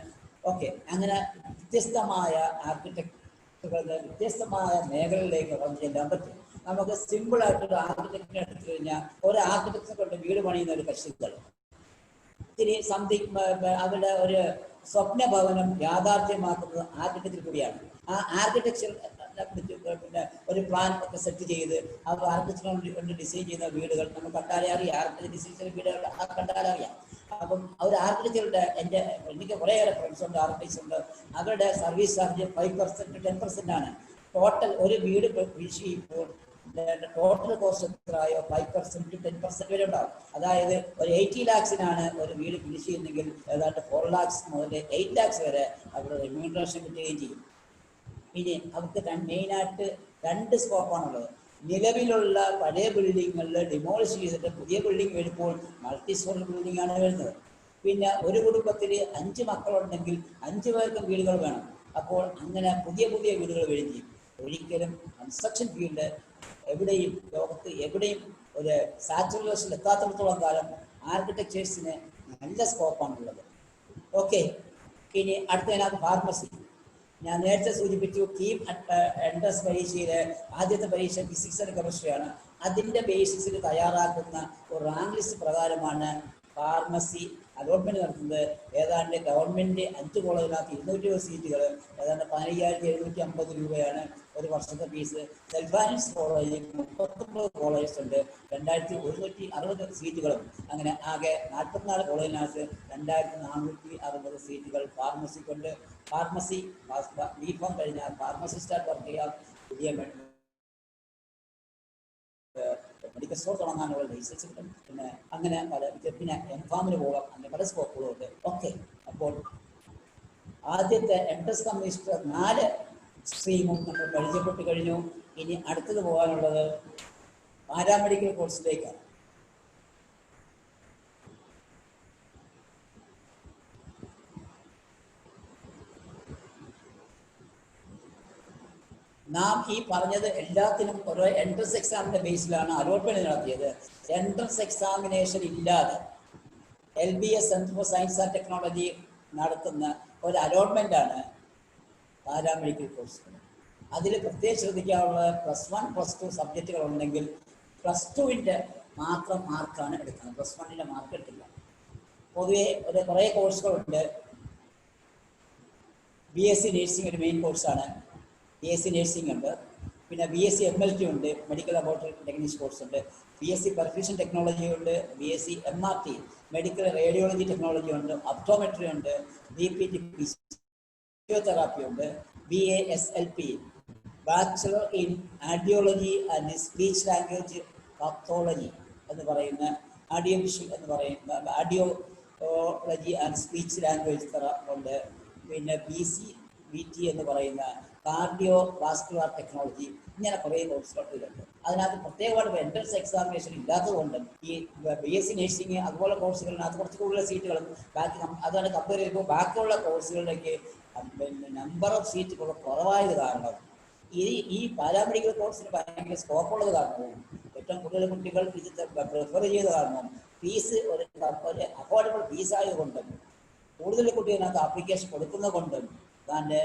ഓക്കെ, അങ്ങനെ വ്യത്യസ്തമായ ആർക്കിടെക്റ്റുകളുടെ വ്യത്യസ്തമായ മേഖലകളിലേക്ക് വന്നു ചെല്ലാൻ പറ്റും. നമുക്ക് സിമ്പിളായിട്ടൊരു ആർക്കിടെക്റ്റിനെ എടുത്തു കഴിഞ്ഞാൽ ഒരു ആർക്കിടെക്ചർ കൊണ്ട് വീട് പണിയുന്ന ഒരു കക്ഷികൾ ഇത്തിരി അവരുടെ ഒരു സ്വപ്ന ഭവനം യാഥാർത്ഥ്യമാക്കുന്നത് ആർക്കിടെക്ചർ കൂടിയാണ്. ആ ആർക്കിടെക്ചർ പിന്നെ ഒരു പ്ലാൻ ഒക്കെ സെറ്റ് ചെയ്ത് അവർ ആർക്കിടെക്ചർ കൊണ്ട് ഡിസൈൻ ചെയ്യുന്ന വീടുകൾ നമുക്ക് കണ്ടാലേ അറിയാം. ആർക്കിടെക്ചർ ഡിസൈൻ ചെയ്യുന്ന വീടുകൾ കണ്ടാലേ അറിയാം. അപ്പം ഒരു ആർക്കിടെക്ചറുടെ എനിക്ക് കുറേയേറെ ഫ്രണ്ട്സ് ഉണ്ട്, ആർക്കിടെക്ട്സ് ഉണ്ട്. അവരുടെ സർവീസ് ചാർജ് 5% 10% ആണ്. ടോട്ടൽ ഒരു വീട് വീശിയപ്പോൾ ടോട്ടൽ കോസ്റ്റ് എത്രയോ 5% 10% വരെ ഉണ്ടാവും. അതായത് ഒരു 80 lakhs-നാണ് ഒരു വീട് ഫിനിഷ് ചെയ്യുന്നെങ്കിൽ ഏതാണ്ട് 4 lakhs മുതൽ 8 lakhs വരെ അവിടെ റെമ്യൂണറേഷൻ കിട്ടുകയും ചെയ്യും. ഇനി അവർക്ക് മെയിനായിട്ട് 2 സ്കോപ്പാണുള്ളത്. നിലവിലുള്ള പഴയ ബിൽഡിങ്ങുകളിൽ ഡിമോളിഷ് ചെയ്തിട്ട് പുതിയ ബിൽഡിംഗ് വരുമ്പോൾ മൾട്ടി സ്റ്റോറി ബിൽഡിംഗ് ആണ് വരുന്നത്. പിന്നെ ഒരു കുടുംബത്തിൽ 5 മക്കളുണ്ടെങ്കിൽ 5 പേർക്കും വീടുകൾ വേണം. അപ്പോൾ അങ്ങനെ പുതിയ വീടുകൾ വരികയും ചെയ്യും. ഒരിക്കലും കൺസ്ട്രക്ഷൻ ഫീൽഡ് എവിടെയും ലോകത്ത് എവിടെയും ഒരു സാച്ചുറേഷൻ എത്താത്തിടത്തോളം കാലം ആർക്കിടെക്ചേഴ്സിന് നല്ല സ്കോപ്പാണുള്ളത്. ഓക്കെ, ഇനി അടുത്തതിനകത്ത് ഫാർമസി. ഞാൻ നേരത്തെ സൂചിപ്പിച്ചു, കീം എൻട്രൻസ് പരീക്ഷയിലെ ആദ്യത്തെ പരീക്ഷ ഫിസിക്സ് ആൻഡ് കെമിസ്ട്രിയാണ്. അതിൻ്റെ ബേസിസിൽ തയ്യാറാക്കുന്ന ഒരു റാങ്ക് ലിസ്റ്റ് പ്രകാരമാണ് ഫാർമസി അലോട്ട്മെന്റ് നടത്തുന്നത്. ഏതാണ്ട് ഗവൺമെന്റ് 5 കോളേജിനകത്ത് 220 സീറ്റുകൾ, ഏതാണ്ട് 15,750 രൂപയാണ് ഒരു വർഷത്തെ ഫീസ്. സെൽഫ് ഫൈനാൻസ് കോളേജിൽ 39 കോളേജസ് ഉണ്ട്, 2,160 സീറ്റുകളും. അങ്ങനെ ആകെ 44 കോളേജിനകത്ത് 2,460 സീറ്റുകൾ ഫാർമസിക്കുണ്ട്. ഫാർമസി ബിഫോം കഴിഞ്ഞാൽ ഫാർമസിസ്റ്റായിട്ട് വർക്ക് ചെയ്യാം. പുതിയ മെഡിക്കൽ സ്റ്റോർ തുടങ്ങാനുള്ള ലൈസൻസ് കിട്ടും. പിന്നെ അങ്ങനെ പിന്നെ എംഫാമിന് പോകാം. അങ്ങനെ പല സ്കോപ്പുകളും ഉണ്ട്. ഓക്കെ, അപ്പോൾ ആദ്യത്തെ എൻട്രൻസ് കമ്മീഷണർ 4 സ്ട്രീമും നമ്മൾ പരിചയപ്പെട്ട് കഴിഞ്ഞു. ഇനി അടുത്തത് പോകാനുള്ളത് പാരാമെഡിക്കൽ കോഴ്സിലേക്കാണ്. നാം ഈ പറഞ്ഞത് എല്ലാത്തിനും ഓരോ എൻട്രൻസ് എക്സാമിന്റെ ബേസിലാണ് അലോട്ട്മെന്റ് നടത്തിയത്. എൻട്രൻസ് എക്സാമിനേഷൻ ഇല്ലാതെ LBS centre for science and technology നടത്തുന്ന ഒരു അലോട്ട്മെന്റ് ആണ് പാരാമെഡിക്കൽ കോഴ്സുകൾ. അതിൽ പ്രത്യേകിച്ച് ശ്രദ്ധിക്കാനുള്ള +1 +2 സബ്ജക്റ്റുകൾ ഉണ്ടെങ്കിൽ +2ന്റെ മാത്രം മാർക്കാണ് എടുക്കുന്നത്. +1ന്റെ മാർക്ക് എടുക്കില്ല. പൊതുവെ കുറേ കോഴ്സുകളുണ്ട്. BSc നഴ്സിംഗ് ഒരു മെയിൻ കോഴ്സാണ്. BSc നഴ്സിംഗ് ഉണ്ട്. പിന്നെ BSc MLT ഉണ്ട്, മെഡിക്കൽ ലബോറട്ടറി ടെക്നീഷ്യൻ കോഴ്സ് ഉണ്ട്. BSc പെർഫ്യൂഷൻ ടെക്നോളജി ഉണ്ട്. BSc MRT medical radiology technology ഉണ്ട്. ഒപ്റ്റോമെട്രി ഉണ്ട്. BPT ഫിസിയോതെറാപ്പി ഉണ്ട്. BASLP bachelor in audiology and speech language pathology എന്ന് പറയുന്ന ആഡിയോ വിഷൻ എന്ന് പറയുന്ന ആഡിയോളജി ആൻഡ് സ്പീച്ച് ലാംഗ്വേജ് ഉണ്ട്. പിന്നെ BCVT എന്ന് പറയുന്ന കാർഡിയോ വാസ്കുലർ ടെക്നോളജി. ഇങ്ങനെ കുറേ കോഴ്സുകൾ ഇതിലുണ്ട്. അതിനകത്ത് പ്രത്യേകമായിട്ട് എൻട്രൻസ് എക്സാമിനേഷൻ ഇല്ലാത്തതുകൊണ്ടും ഈ BSc നഴ്സിംഗ് അതുപോലെ കോഴ്സുകളിനകത്ത് കുറച്ച് കൂടുതൽ സീറ്റുകളും ബാക്കി അതാണ് കമ്പയർ ചെയ്യുമ്പോൾ ബാക്കിയുള്ള കോഴ്സുകളിലേക്ക് പിന്നെ നമ്പർ ഓഫ് സീറ്റുകൾ കുറവായത് കാരണം ഈ പാരാമെഡിക്കൽ കോഴ്സിന് ഭയങ്കര സ്കോപ്പുള്ളത് കാരണവും ഏറ്റവും കൂടുതൽ കുട്ടികൾ ഇത് പ്രിഫർ ചെയ്ത കാരണവും ഫീസ് ഒരു അഫോർഡബിൾ ഫീസായതുകൊണ്ടും കൂടുതൽ കുട്ടികൾക്ക് ആപ്ലിക്കേഷൻ കൊടുക്കുന്നത് കൊണ്ടും അതിൻ്റെ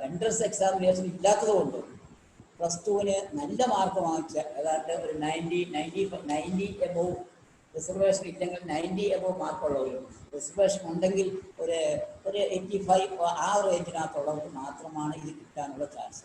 എൻട്രൻസ് എക്സാമിനേഷൻ ഇല്ലാത്തത് കൊണ്ടും +2ന് നല്ല മാർക്ക് വാങ്ങിച്ച ഏതാണ്ട് ഒരു 90 എബോവ് റിസർവേഷൻ ഇല്ലെങ്കിൽ 90 എബോവ് മാർക്കുള്ളവരും റിസർവേഷൻ ഉണ്ടെങ്കിൽ ഒരു 85 ആ റേഞ്ചിനകത്തുള്ളവർക്ക് മാത്രമാണ് ഇത് കിട്ടാനുള്ള ചാൻസ്.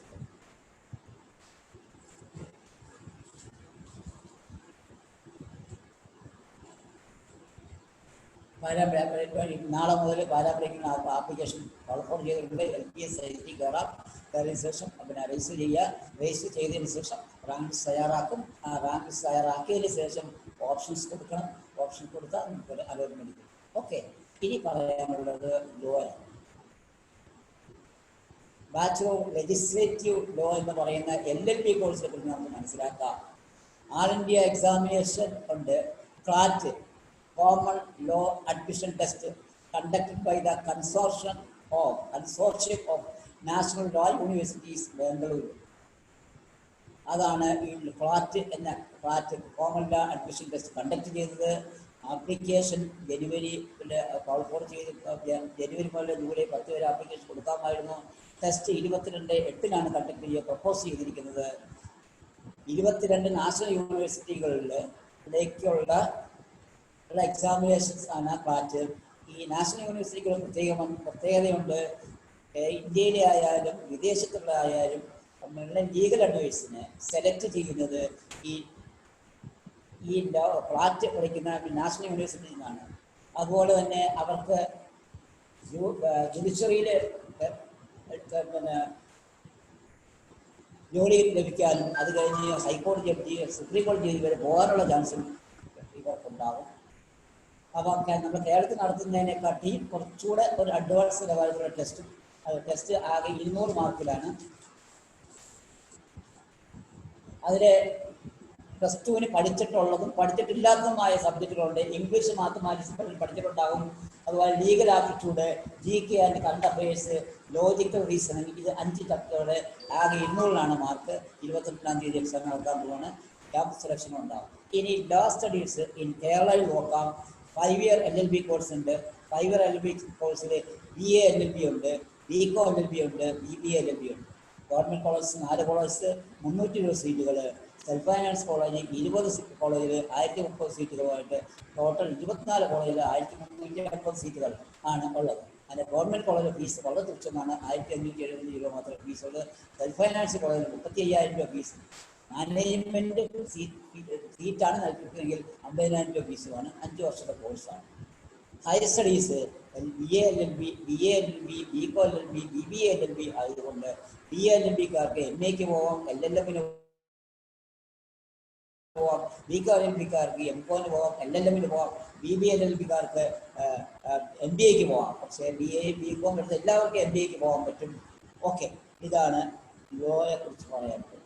നാളെ മുതൽ പാരാമെഡിക്കൽ ആപ്ലിക്കേഷൻ ഫോർവേഡ് ചെയ്തിട്ടുണ്ട്. LPS ST കയറാം. കയറിയതിനു ശേഷം പിന്നെ രജിസ്റ്റർ ചെയ്യുക. രജിസ്റ്റർ ചെയ്തതിന് ശേഷം റാങ്ക്സ് തയ്യാറാക്കും. ആ റാങ്ക്സ് തയ്യാറാക്കിയതിന് ശേഷം ഓപ്ഷൻസ് കൊടുക്കണം. ഓപ്ഷൻ കൊടുത്താൽ നമുക്ക് അലോട്ട്മെന്റ് കിട്ടും. ഓക്കെ. ഇനി പറയാനുള്ളത് ലോ ആണ്. ബാച്ചലർ ഓഫ് ലെജിസ്ലേറ്റീവ് ലോ എന്ന് പറയുന്ന LLB കോഴ്സിനെ കുറിച്ച് നമുക്ക് മനസ്സിലാക്കാം. ആൾ ഇന്ത്യ എക്സാമിനേഷൻ ഉണ്ട്. ക്ലാറ്റ് Common Law Admission Test conducted by the Consortium of National Law Universities, Bangalore. അതാണ് ഈ ക്ലാറ്റ് എന്ന common law admission test conduct ചെയ്തത്. ആപ്ലിക്കേഷൻ ജനുവരി മുതൽ ജൂലൈ 10 വരെ ആപ്ലിക്കേഷൻ കൊടുക്കാമായിരുന്നു. ടെസ്റ്റ് 22/8 കണ്ടക്ട് ചെയ്യുക പ്രപ്പോസ് ചെയ്തിരിക്കുന്നത്. 22 നാഷണൽ യൂണിവേഴ്സിറ്റികളിലേക്കുള്ള എക്സാമിനേഷൻസ് ആണ് ക്ലാറ്റ്. ഈ നാഷണൽ യൂണിവേഴ്സിറ്റികൾ പ്രത്യേകതയുണ്ട്. ഇന്ത്യയിലെ ആയാലും വിദേശത്തുള്ള ആയാലും നമ്മളുടെ ലീഗൽ അഡ്വൈസിനെ സെലക്ട് ചെയ്യുന്നത് ഈ ക്ലാറ്റ് പഠിക്കുന്ന നാഷണൽ യൂണിവേഴ്സിറ്റിയിൽ നിന്നാണ്. അതുപോലെ തന്നെ അവർക്ക് ജുഡീഷ്യറിയിൽ പിന്നെ ജോലി ലഭിക്കാനും അത് കഴിഞ്ഞ് ഹൈക്കോടതി ജഡ്ജി സുപ്രീം കോടതി ജഡ്ജി വരെ പോകാനുള്ള ചാൻസും ഇവർക്കുണ്ടാകും. അപ്പോൾ നമ്മൾ കേരളത്തിൽ നടത്തുന്നതിനെക്കാട്ടി കുറച്ചുകൂടെ ഒരു അഡ്വാൻസ് ലെവലിലുള്ള ടെസ്റ്റ് ആകെ 200 മാർക്കിലാണ്. അതിൽ +2ന് പഠിച്ചിട്ടുള്ളതും പഠിച്ചിട്ടില്ലാത്തതുമായ സബ്ജക്റ്റുകളുണ്ട്. ഇംഗ്ലീഷ് മാത്തമാറ്റിക്സ് പഠിച്ചിട്ടുണ്ടാകും. അതുപോലെ legal aptitude, GK and current affairs, logical reasoning, ഇത് 5 ചാപ്റ്ററുകൾ ആകെ 200 മാർക്ക്. 22-ാം തീയതി എക്സാം നടക്കാൻ പോവാണ്. ക്യാമ്പസ് സെലക്ഷൻ ഉണ്ടാകും. ഇനി ലോ സ്റ്റഡീസ് ഇൻ കേരളയിൽ നോക്കാം. 5 ഇയർ LLB കോഴ്സ് ഉണ്ട്. 5 ഇയർ LLB കോഴ്സിൽ BA LLB ഉണ്ട്, BCom LLB ഉണ്ട്, BBA LLB ഉണ്ട്. ഗവൺമെൻറ് കോളേജ് 4 കോളേജ് 320 സീറ്റുകൾ, സെൽഫ് ഫൈനാൻസ് കോളേജ് 20 കോളേജിൽ 1030 സീറ്റുകളുമായിട്ട് ടോട്ടൽ 24 കോളേജിൽ 1330 സീറ്റുകൾ ആണ് ഉള്ളത്. അതിൻ്റെ ഗവൺമെൻറ് കോളേജിലെ ഫീസ് വളരെ തുച്ഛമാണ്. 1570 രൂപ മാത്രമേ ഫീസുള്ളൂ. സെൽഫ് ഫൈനാൻസ് കോളേജിൽ 35,000 രൂപ ഫീസ്. മാനേജ്മെൻറ്റ് സീറ്റാണ് നൽകുന്നതെങ്കിൽ 50,000 രൂപ ഫീസുമാണ്. 5 വർഷത്തെ കോഴ്സാണ്. Higher studies BA LLB, BA LLB, BCom LLB, BBA LLB ആയതുകൊണ്ട് BA LLB-ക്കാർക്ക് MA-ക്ക് പോവാം, LLM-ന് പോവാം, BCom LLB-ക്കാർക്ക് MCom-ന് പോവാം, LLM-ന് പോവാം, BBA LLB-ക്കാർക്ക് MBA-ക്ക് പോവാം. പക്ഷേ BA BCom എടുത്ത് എല്ലാവർക്കും MBA-ക്ക് പോകാൻ പറ്റും. ഓക്കെ, ഇതാണ് ലോയെ കുറിച്ച് പറയാനുള്ളത്.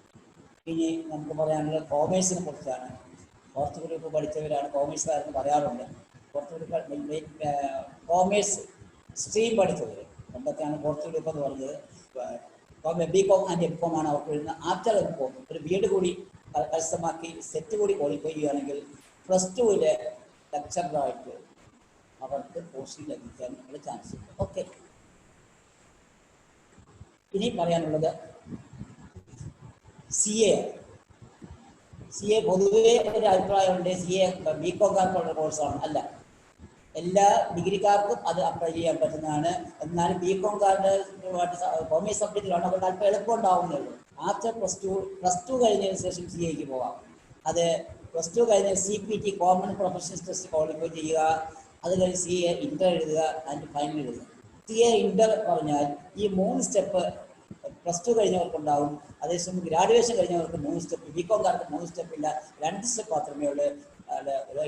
ഇനി നമുക്ക് പറയാനുള്ളത് കോമേഴ്സിനെ കുറിച്ചാണ്. ഫോർത്ത് ഗ്രൂപ്പ് പഠിച്ചവരാണ് കോമേഴ്സുകാരെന്ന് പറയാറുണ്ട്. ഫോർത്ത് ഗ്രൂപ്പ് കോമേഴ്സ് സ്ട്രീം പഠിച്ചവർ പണ്ടൊക്കെയാണ് ഫോർത്ത് ഗ്രൂപ്പ് എന്ന് പറഞ്ഞത്. ബികോം ആൻഡ് എംകോം ആണ് അവർക്ക് വരുന്നത്. ആഫ്റ്റർ എംകോം ഒരു ബി.എഡ് കൂടി കരസ്ഥമാക്കി സെറ്റ് കൂടി ക്വാളിഫൈ ചെയ്യുകയാണെങ്കിൽ +2 ലെക്ചറായിട്ട് അവർക്ക് പോസ്റ്റിംഗ് ലഭിക്കാനുള്ള ചാൻസ് ഉണ്ട്. ഓക്കെ, ഇനി പറയാനുള്ളത് CA. CA പൊതുവേ ഒരു അഭിപ്രായമുണ്ട്, CA ബികോംകാർക്കുള്ള കോഴ്സാണ്. അല്ല, എല്ലാ ഡിഗ്രിക്കാർക്കും അത് അപ്ലൈ ചെയ്യാൻ പറ്റുന്നതാണ്. എന്നാൽ ബികോംകാരുടെ കോമേഴ്സ് സബ്ജക്റ്റിലാണ് അവർക്ക് അല്പം എളുപ്പം ഉണ്ടാവുന്നുള്ളൂ. ആഫ്റ്റർ +2 കഴിഞ്ഞതിന് ശേഷം CAക്ക് പോവാം. അത് +2 കഴിഞ്ഞ് CPT common professional test qualify ചെയ്യുക, അത് കഴിഞ്ഞ് CA ഇന്റർ എഴുതുക ആൻഡ് ഫൈനൽ എഴുതുക. CA ഇന്റർ പറഞ്ഞാൽ ഈ 3 സ്റ്റെപ്പ് +2 കഴിഞ്ഞവർക്കുണ്ടാവും. അതേസമയം ഗ്രാജുവേഷൻ കഴിഞ്ഞവർക്ക് 3 സ്റ്റെപ്പ്, ബികോംകാർക്ക് 3 സ്റ്റെപ്പില്ല, 2 സ്റ്റെപ്പ് മാത്രമേ ഉള്ളൂ,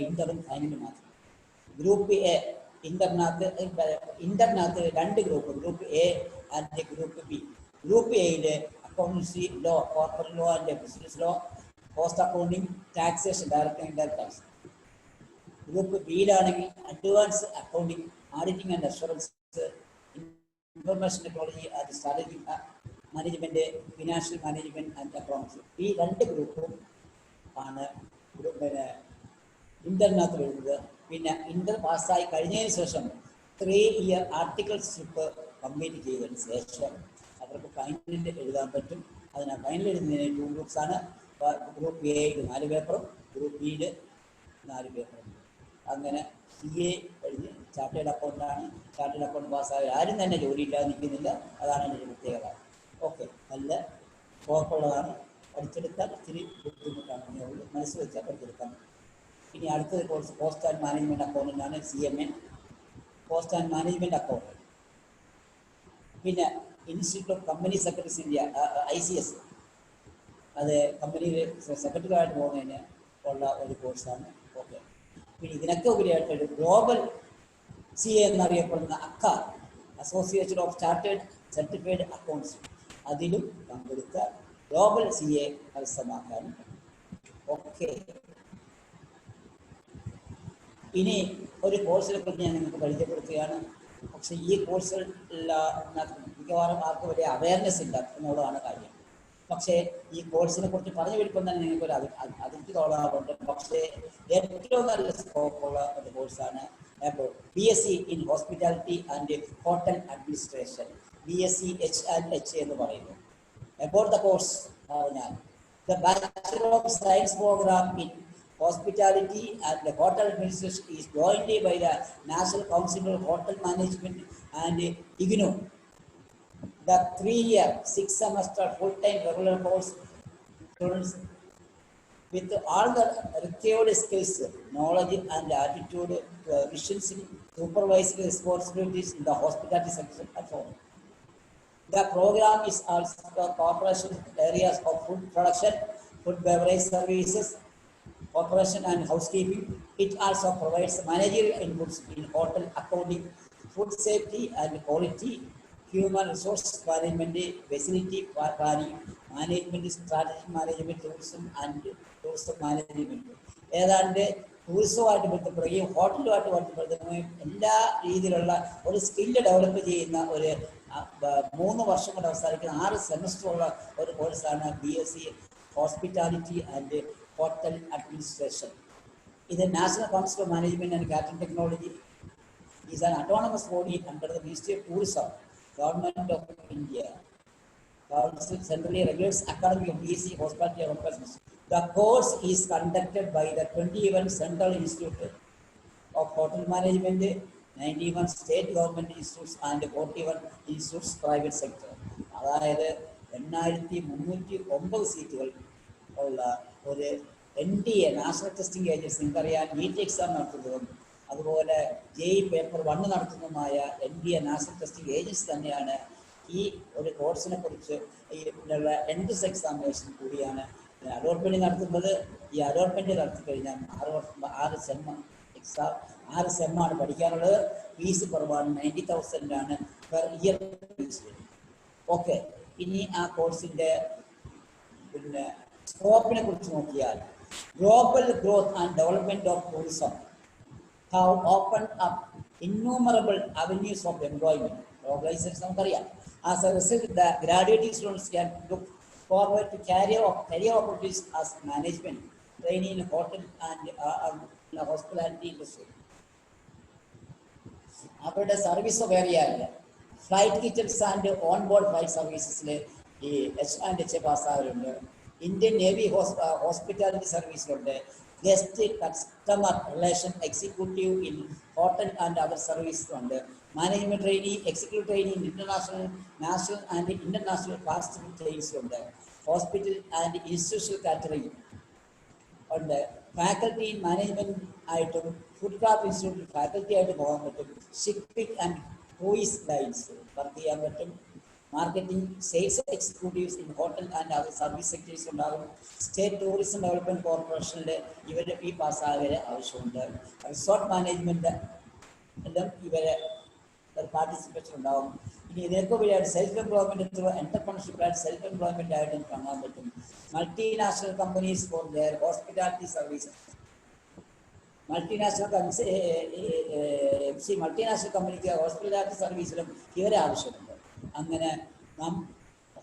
ഇന്ററും ഫൈനലും മാത്രം. ഗ്രൂപ്പ് എ ഇന്ററിനകത്ത് 2 group A and group B. Group എയിൽ accountancy, law, corporate law and business law, cost accounting, taxation, direct and indirect tax. Group ബിയിലാണെങ്കിൽ advance accounting, auditing and assurance, information technology and strategic management, financial management and accounts. ഈ 2 ഗ്രൂപ്പും ആണ് ഇന്ററിനകത്ത് വരുന്നത്. പിന്നെ Inter പാസ്സായി കഴിഞ്ഞതിന് ശേഷം 3 ഇയർ ആർട്ടിക്കിൾഷിപ്പ് കംപ്ലീറ്റ് ചെയ്തതിന് ശേഷം അവർക്ക് ഫൈനലിൽ എഴുതാൻ പറ്റും. അതിന് ഫൈനൽ എഴുതുന്നതിന് 2 ഗ്രൂപ്പ്സ് ആണ്. ഗ്രൂപ്പ് എയിൽ 4 പേപ്പറും ഗ്രൂപ്പ് ബിയിൽ 4 പേപ്പറും. അങ്ങനെ CA കഴിഞ്ഞ് ചാർട്ടേഡ് അക്കൗണ്ടാണ്. ചാർട്ടേഡ് അക്കൗണ്ട് പാസ്സായി ആരും തന്നെ ജോലിയില്ലാതെ നിൽക്കുന്നില്ല. അതാണ് എൻ്റെ പ്രത്യേകത. ഓക്കെ, നല്ല സ്കോപ്പുള്ളതാണ്. പഠിച്ചെടുത്താൽ ഇത്തിരി ബുദ്ധിമുട്ടാണ്, മനസ്സിൽ വെച്ചാൽ പഠിച്ചെടുക്കാൻ. ഇനി അടുത്തത് course cost and management accountant ആണ്, CMA, cost and management account. പിന്നെ institute of company secretaries India, ICS, അത് കമ്പനിയിൽ സെക്രട്ടറി ആയിട്ട് പോകുന്നതിന് ഉള്ള ഒരു കോഴ്സാണ്. ഓക്കെ, പിന്നെ ഇതിനൊക്കെ ഉപരിയായിട്ട് ഒരു ഗ്ലോബൽ CA എന്നറിയപ്പെടുന്ന ACCA, association of chartered certified accounts, അതിലും പങ്കെടുത്ത ഗ്ലോബൽ CA കരസ്ഥമാക്കാനും. ഓക്കെ, ഇനി ഒരു കോഴ്സിനെ പറ്റി ഞാൻ നിങ്ങൾക്ക് പരിചയപ്പെടുത്തുകയാണ്. പക്ഷേ ഈ കോഴ്സുകൾ മിക്കവാറും ആർക്കും വലിയ അവയർനെസ് ഇല്ല എന്നുള്ളതാണ് കാര്യം. പക്ഷേ ഈ കോഴ്സിനെ കുറിച്ച് പറഞ്ഞു വരുമ്പോൾ തന്നെ നിങ്ങൾക്കൊരു അതിർത്തി തോന്നാറുണ്ട്. പക്ഷേ ഏറ്റവും നല്ല സ്കോപ്പുള്ള ഒരു കോഴ്സാണ് BSc in hospitality and hotel administration, BSc H എന്ന് പറയുന്നു. അബൌട്ട് ദ കോഴ്സ് പറഞ്ഞാൽ the bachelor of science program in hospitality and the hotel administration is jointly by the National Council of Hotel Management and IGNOU. The 3-year 6-semester full-time regular course students with all the required skills, knowledge and attitude to visions in supervisory responsibilities in the hospitality sector at home. The program is also cooperation areas of food production, food beverage services, operation and housekeeping. It also provides managerial inputs in hotel accounting, food safety and quality, human resource management, facility planning, management, strategic management, tourism and tourism management. ഏതാണ്ട് ടൂറിസവുമായിട്ട് ബന്ധപ്പെടുകയും ഹോട്ടലുമായിട്ട് ബന്ധപ്പെടുകയും എല്ലാ രീതിയിലുള്ള ഒരു skill develop ചെയ്യുന്ന ഒരു 3 വർഷം കൊണ്ട് അവസാനിക്കുന്ന 6 സെമസ്റ്ററുള്ള ഒരു കോഴ്സാണ് BSc hospitality and Hotel Administration. Is a National Council of Management and Catering Technology. Is an autonomous body under the Ministry of Tourism, Government of India. Council centrally regulates academic of BSc Hospitality and Hotel Business. The course is conducted by the 21 Central Institute of Hotel Management, 91 State Government Institutes and 41 Institutes Private Sector. അതായത് 8309 സീറ്റുകൾ ഉള്ള ഒരു NTA national testing agency, നിങ്ങൾക്കറിയാം NEET exam നടത്തുന്നതും അതുപോലെ JEE paper 1 നടത്തുന്നതുമായ NTA national testing agency തന്നെയാണ് ഈ ഒരു കോഴ്സിനെ കുറിച്ച് ഇതിനുള്ള എൻട്രൻസ് എക്സാമിനേഷൻ കൂടിയാണ് അലോട്ട്മെന്റ് നടത്തുന്നത്. ഈ അലോട്ട്മെന്റ് നടത്തി കഴിഞ്ഞാൽ 6 സെമ്മാണ് പഠിക്കാനുള്ളത്. ഫീസ് കുറവാണ്, 90,000 ആണ് പെർ ഇയർ ഫീസ്. ഓക്കെ, ഇനി ആ കോഴ്സിന്റെ പിന്നെ സ്കോപ്പിനെ കുറിച്ച് നോക്കിയാൽ global growth and development of tourism have open up innumerable avenues of employment. Globalisation നമുക്കറിയാം, As a result, the graduating students can look forward to career opportunities as management, training in hotel and hospitality industry. അവരുടെ service of ഏരിയയിൽ flight kitchens and on board flight സർവീസസിൽ ഈ H&H പാസ്സായവരുണ്ട്. Indian navy hospitality സർവീസിലുണ്ട്. Guest customer relation executive in hotel and other സർവീസിലുണ്ട്. Management training, executive training international, national and international fast food ചെയിൻസിലുണ്ട്. Hospital and institutional catering ഉണ്ട്. Faculty in management ആയിട്ടും food craft ഇൻസ്റ്റിറ്റ്യൂട്ടിൽ faculty ആയിട്ട് പോകാൻ പറ്റും. Shipping and cruise lines work ചെയ്യാൻ പറ്റും. Marketing, sales executives in hotel and other service sectors ഉണ്ടാകും. സ്റ്റേറ്റ് ടൂറിസം ഡെവലപ്മെന്റ് കോർപ്പറേഷനിൽ ഇവരുടെ ഈ പാസ്സായവരെ ആവശ്യമുണ്ട്. റിസോർട്ട് മാനേജ്മെന്റ് എല്ലാം ഇവരെ പാർട്ടിസിപ്പേഷൻ ഉണ്ടാകും. ഇനി ഇതിനൊക്കെ വഴിയായിട്ട് സെൽഫ് എംപ്ലോയ്മെന്റ് ത്രൂ എന്റർപ്രണർഷിപ്പ് ആയിട്ട് സെൽഫ് എംപ്ലോയ്മെന്റ് ആയിട്ട് കാണാൻ പറ്റും. Multinational companies for their hospitality services. Multinational കമ്പനിക്ക് ഹോസ്പിറ്റാലിറ്റി സർവീസിലും ഇവരെ ആവശ്യമുണ്ട്. അങ്ങനെ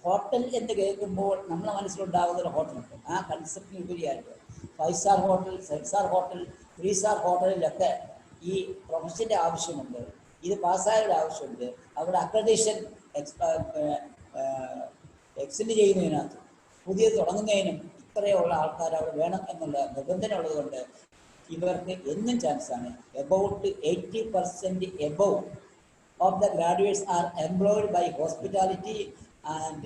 ഹോട്ടൽ എന്ന് കേൾക്കുമ്പോൾ നമ്മളെ മനസ്സിലുണ്ടാകുന്ന ഒരു ഹോട്ടലുണ്ട്. ആ കൺസെപ്റ്റിന് ഉപരിയായിട്ട് 5 star hotel, 7 star hotel, 3 star ഹോട്ടലിലൊക്കെ ഈ പ്രൊഫഷൻ്റെ ആവശ്യമുണ്ട്. ഇത് പാസ്സായവരുടെ ആവശ്യമുണ്ട്. അവിടെ അക്രഡിറ്റേഷൻ എക്സ്റ്റെൻഡ് ചെയ്യുന്നതിനകത്ത് പുതിയത് തുടങ്ങുന്നതിനും ഇത്രയുള്ള ആൾക്കാർ അവിടെ വേണം എന്നുള്ള നിബന്ധന ഉള്ളതുകൊണ്ട് ഇവർക്ക് എന്നും ചാൻസാണ്. About 80% above of the graduates are employed by hospitality and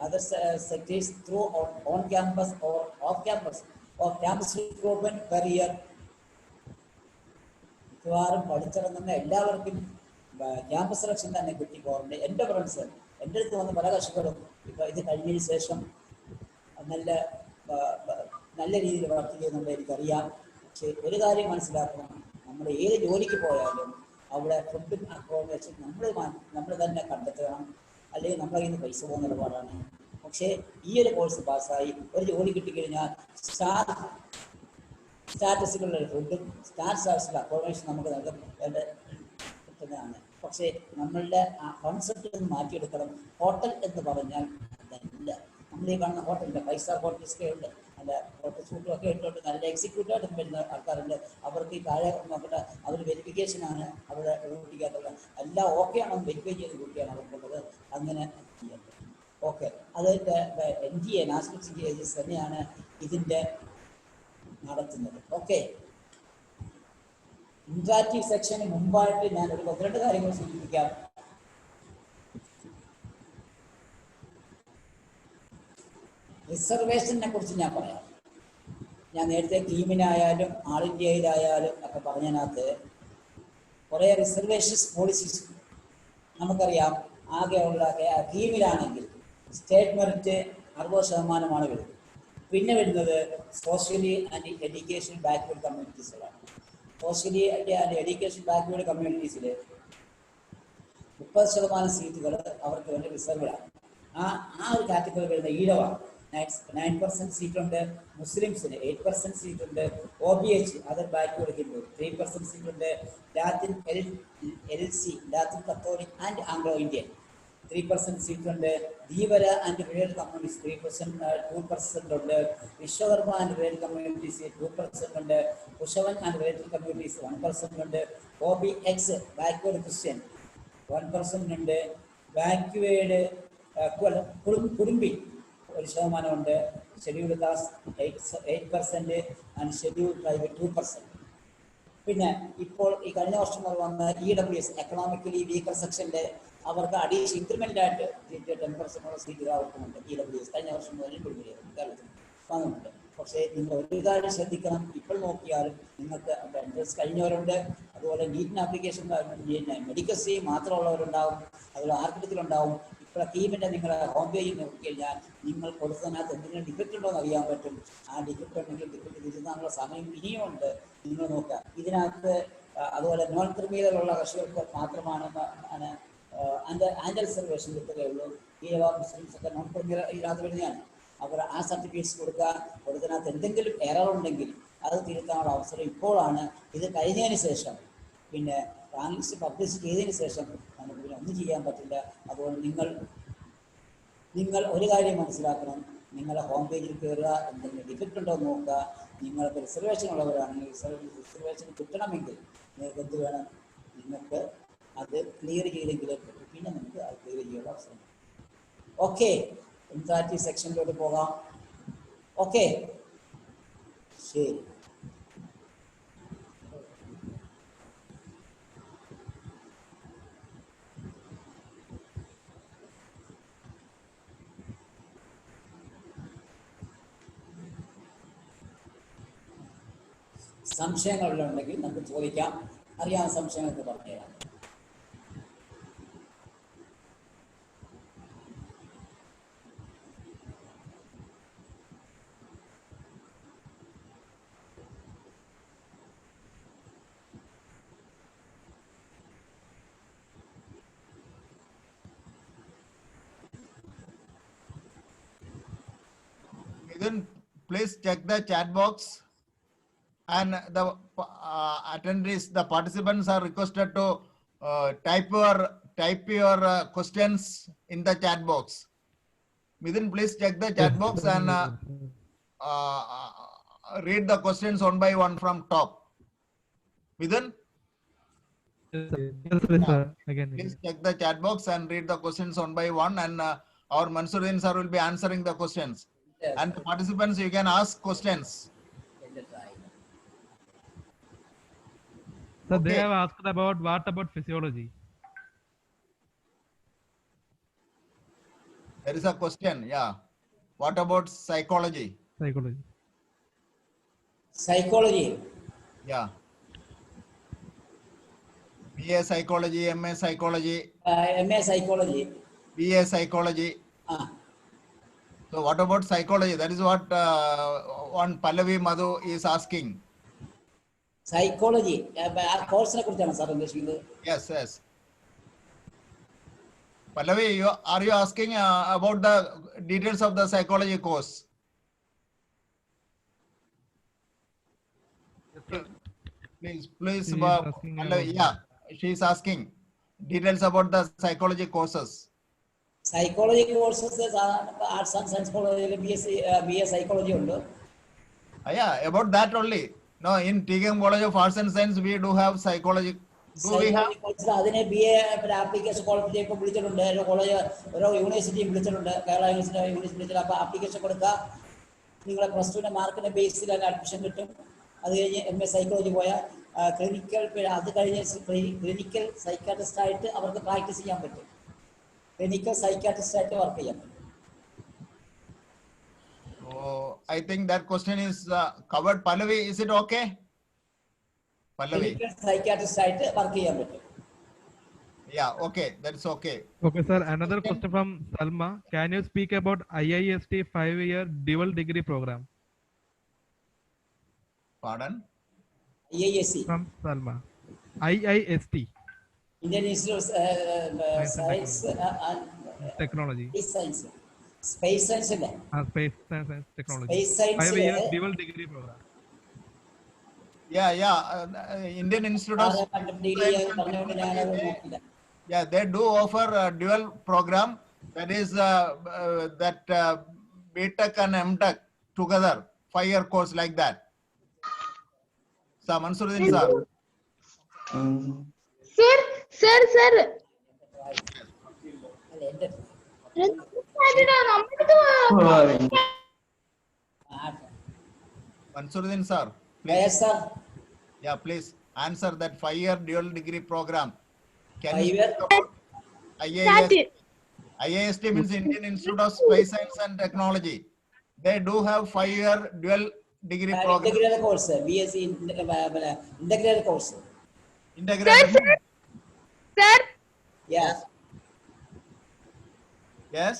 other sectors through on campus or off campus or campus recruitment per year. മിക്കവാറും പഠിച്ചിറങ്ങുന്ന എല്ലാവർക്കും ക്യാമ്പസ് സെലക്ഷൻ തന്നെ കിട്ടിപ്പോറുണ്ട്. എൻ്റെ ഫ്രണ്ട്സ് എൻ്റെ അടുത്ത് വന്ന് പല കർഷകരും ഇപ്പോൾ ഇത് കഴിഞ്ഞതിന് ശേഷം നല്ല രീതിയിൽ വർക്ക് ചെയ്യുന്നുണ്ട്, എനിക്കറിയാം. പക്ഷേ ഒരു കാര്യം മനസ്സിലാക്കണം, നമ്മൾ ഏത് ജോലിക്ക് പോയാലും അവിടെ ഫുഡും അക്കോമഡേഷൻ നമ്മൾ തന്നെ കണ്ടെത്തണം, അല്ലെങ്കിൽ നമ്മളെ കയ്യിൽ നിന്ന് പൈസ പോകുന്ന നിലപാടാണ്. പക്ഷേ ഈ ഒരു കോഴ്സ് പാസ്സായി ഒരു ജോലി കിട്ടിക്കഴിഞ്ഞാൽ സ്റ്റാറ്റസുകളുടെ ഫുഡും സ്റ്റാറ്റസിലുള്ള അക്കോമഡേഷൻ നമുക്ക് കിട്ടുന്നതാണ്. പക്ഷേ നമ്മളുടെ ആ കോൺസെപ്റ്റ് നിന്ന് മാറ്റിയെടുക്കണം. ഹോട്ടൽ എന്ന് പറഞ്ഞാൽ അതല്ല. നമ്മൾ ഈ കാണുന്ന ഹോട്ടലിൻ്റെ 5 സ്റ്റാർ ഹോട്ടൽസൊക്കെ ഉണ്ട്, നല്ല ഹോട്ടൽ സൂട്ടൊക്കെ ഇട്ടുകൊണ്ട് നല്ല എക്സിക്യൂട്ടീവായിട്ട് വരുന്ന ആൾക്കാരുണ്ട്. അവർക്ക് ഈ താഴെ നോക്കട്ടെ, അവർ വെരിഫിക്കേഷനാണ് അവിടെ ഡ്യൂട്ടിക്കാത്തുള്ള എല്ലാം ഓക്കെ ആണോ വെരിഫൈ ചെയ്ത് ഡ്യൂട്ടിയാണ് അവർക്കുള്ളത്. അങ്ങനെ ഓക്കെ, അതിൻ്റെ NTA നാഷണൽ സെക്യൂരിറ്റി ഏജൻസി തന്നെയാണ് ഇതിൻ്റെ നടത്തുന്നത്. ഓക്കെ, ഇൻട്രാക്റ്റീവ് സെക്ഷന് മുമ്പായിട്ട് ഞാൻ ഒരു 12 കാര്യങ്ങൾ സൂചിപ്പിക്കാം. റിസർവേഷനെ കുറിച്ച് ഞാൻ പറയാം. ഞാൻ നേരത്തെ ടീമിനായാലും ആൾ ഇന്ത്യയിലായാലും ഒക്കെ പറഞ്ഞതിനകത്ത് കുറേ റിസർവേഷൻസ് പോളിസീസ് നമുക്കറിയാം. ആകെയുള്ള ടീമിലാണെങ്കിൽ സ്റ്റേറ്റ് മെറിറ്റ് 60% വരുന്നത്. പിന്നെ വരുന്നത് സോഷ്യലി ആൻഡ് എഡ്യൂക്കേഷൻ ബാക്ക്വേർഡ് കമ്മ്യൂണിറ്റീസുകളാണ്. സോഷ്യലി ആൻഡ് എഡ്യൂക്കേഷൻ ബാക്ക്വേർഡ് കമ്മ്യൂണിറ്റീസിൽ 30% സീറ്റുകൾ അവർക്ക് വേണ്ടി റിസർവ്ഡാണ്. ആ ഒരു കാറ്റഗറി വരുന്ന ഈഴവാണ്. 9% സീറ്റുണ്ട്. മുസ്ലിംസിന് 8% സീറ്റുണ്ട്. OBH അതർ ബാക്ക്വേർഡ് ഹിന്ദു 3% സീറ്റുണ്ട്. Latin LC Latin Catholic and Anglo Indian 3% സീറ്റുണ്ട്. ധീവര ആൻഡ് റിലേറ്റഡ് കമ്മ്യൂണിറ്റീസ് 2% ഉണ്ട്. വിശ്വകർമ്മ ആൻഡ് റിലേറ്റഡ് കമ്മ്യൂണിറ്റീസ് 2% ഉണ്ട്. കുശവൻ ആൻഡ് റിലേറ്റഡ് കമ്മ്യൂണിറ്റീസ് 1% ഉണ്ട്. OBX ബാക്ക്വേർഡ് ക്രിസ്ത്യൻ 1% ഉണ്ട്. ബാക്ക്വേർഡ് കുടുംബി 1% ഉണ്ട്. Scheduled caste 8% and scheduled tribe 2%. പിന്നെ ഇപ്പോൾ ഈ കഴിഞ്ഞ വർഷം വന്ന EWS എക്കണോമിക്കലി വീക്കർ സെക്ഷൻ്റെ അവർക്ക് അഡീഷണൽ ഇൻക്രിമെൻ്റ് ആയിട്ട് 10% സീറ്റുകൾ അവർക്കുണ്ട്. EWS കഴിഞ്ഞ വർഷം മുതൽ കേരളത്തിൽ വന്നിട്ടുണ്ട്. പക്ഷേ നിങ്ങൾ ഒരു കാര്യം ശ്രദ്ധിക്കണം, ഇപ്പോൾ നോക്കിയാലും നിങ്ങൾക്ക് എൻട്രൻസ് കഴിഞ്ഞവരുണ്ട്, അതുപോലെ നീറ്റിന് ആപ്ലിക്കേഷൻ മെഡിക്കൽ സ്ട്രീം മാത്രമുള്ളവരുണ്ടാവും, അതുപോലെ ആർക്കിടെക്റ്റിലുണ്ടാവും. ഇപ്പോൾ ടീമിൻ്റെ നിങ്ങളെ ഹോം പേജിൽ നോക്കിക്കഴിഞ്ഞാൽ നിങ്ങൾ കൊടുത്തതിനകത്ത് എന്തെങ്കിലും ഡിഫക്റ്റ് ഉണ്ടോ എന്ന് അറിയാൻ പറ്റും. ആ ഡിഫക്റ്റ് ഉണ്ടെങ്കിൽ ഡിഫക്റ്റ് തിരുത്താനുള്ള സമയം ഇനിയും ഉണ്ട്, നിങ്ങൾ നോക്കുക. ഇതിനകത്ത് അതുപോലെ നോൺ ക്രിമിനലുള്ള കർഷകർക്ക് മാത്രമാണ് ആൻഡ് റിസർവേഷൻ കിട്ടുകയുള്ളൂ. ഈഴവ മുസ്ലിംസ് ഒക്കെ നോൺ ക്രിമിനൽ ഇതിനകത്ത് വരുന്നതാണ്. അവർ ആ സർട്ടിഫിക്കറ്റ്സ് കൊടുത്തതിനകത്ത് എന്തെങ്കിലും എറർ ഉണ്ടെങ്കിൽ അത് തിരുത്താനുള്ള അവസരം ഇപ്പോഴാണ്. ഇത് കഴിഞ്ഞതിന് ശേഷം പിന്നെ റാങ്ക് ലിസ്റ്റ് പബ്ലിഷ് ചെയ്തതിന് ശേഷം നമുക്ക് പിന്നെ ഒന്നും ചെയ്യാൻ പറ്റില്ല. അതുകൊണ്ട് നിങ്ങൾ നിങ്ങൾ ഒരു കാര്യം മനസ്സിലാക്കണം, നിങ്ങളുടെ ഹോം പേജിൽ കയറുക, എന്തെങ്കിലും ഡിഫക്റ്റ് ഉണ്ടോ എന്ന് നോക്കുക. നിങ്ങൾക്ക് റിസർവേഷൻ ഉള്ളവരാണെങ്കിൽ റിസർവേഷൻ കിട്ടണമെങ്കിൽ നിങ്ങൾക്ക് എന്ത് വേണം, നിങ്ങൾക്ക് അത് ക്ലിയർ ചെയ്തെങ്കിലേ പറ്റും. പിന്നെ നിങ്ങൾക്ക് അത് ക്ലിയർ ചെയ്യാനുള്ള അവസരം. ഓക്കെ, ഇന്ററാക്റ്റീവ് സെക്ഷനിലോട്ട് പോകാം. ഓക്കെ, ശരി. സംശയങ്ങളുണ്ടെങ്കിൽ നമുക്ക് ചോദിക്കാം. അറിയാവുന്ന സംശയങ്ങൾക്ക് പറഞ്ഞുതരാം. Then please check the chat box, and the attendees, the participants are requested to type your questions in the chat box. Within, please check the chat box and read the questions one by one from top. Within, please check the chat box and read the questions one by one, and our Mansuruddin sir will be answering the questions. Yes. And the participants, you can ask questions. So Okay. they have asked about what about physiology? There is a question, yeah. What about psychology? Psychology. Psychology, Yeah. BA psychology, MA psychology, MA psychology. BA psychology. ആ, So what about psychology? That is what one Pallavi Madhu is asking. Psychology ആ കോഴ്സിനെ കുറിച്ചാണ് sir ഉദ്ദേശിക്കുന്നത്. Yes, yes. Pallavi, are you asking about the details of the psychology course? Please, She is asking Pallavi, about yeah, she is asking details about the psychology courses. Psychology courses arts and science കോളേജിൽ BA psychology ഉണ്ട്. Yeah, about that only. No, in TKM College of Arts and Science, we do have psychology. Do we have? Psychology കോഴ്സിൽ അതിനെ BA application qualify ഇപ്പോൾ വിളിച്ചിട്ടുണ്ട്. ഓരോ college ഓരോ യൂണിവേഴ്സിറ്റിയും വിളിച്ചിട്ടുണ്ട്. കേരള യൂണിവേഴ്സിറ്റി വിളിച്ചിട്ടുണ്ട്. അപ്പോൾ ആപ്ലിക്കേഷൻ കൊടുക്കുക. നിങ്ങളെ +2 മാർക്കിന്റെ ബേസിൽ അതിന് അഡ്മിഷൻ കിട്ടും. അത് കഴിഞ്ഞ് MA സൈക്കോളജി പോയാൽ ക്ലിനിക്കൽ, അത് കഴിഞ്ഞ് ക്ലിനിക്കൽ സൈക്കാട്രിസ്റ്റ് ആയിട്ട് അവർക്ക് പ്രാക്ടീസ് ചെയ്യാൻ പറ്റും. ക്ലിനിക്കൽ സൈക്കാട്രിസ്റ്റ് ആയിട്ട് വർക്ക് ചെയ്യാൻ പറ്റും. Oh, I think that question is covered. Pallavi, is it okay? Pallavi. Clinical psychiatrist ആയിട്ട് വർക്ക് ചെയ്യാൻ പറ്റും. Yeah, okay. That's okay. Okay, sir. Another question from Salma. Can you speak about IIST 5-year dual degree program? Pardon? IISc, From Salma. IIST Indian Institute Science and Technology. Science. Space Science അല്ലേ? Space Science Technology. Space Science 5-year dual degree program. Yeah. Indian Institute of പറഞ്ഞുകൊണ്ട് ഞാനത് നോക്കില്ല. Yeah, they do offer a dual program. That is that BTech and MTech together, 5-year course like that. Sir, Mansuruddin sir. Sir. അല്ല, എൻ്റെ Mansuruddin sir. Yes, sir. Yeah, please answer that 5-year dual degree program. Can 5 you year? speak about IIST means Indian Institute of Space Science and Technology. They do have 5-year dual degree program. Integrated course, BSc integrated course. Integrated. Sir, Yes. Yes.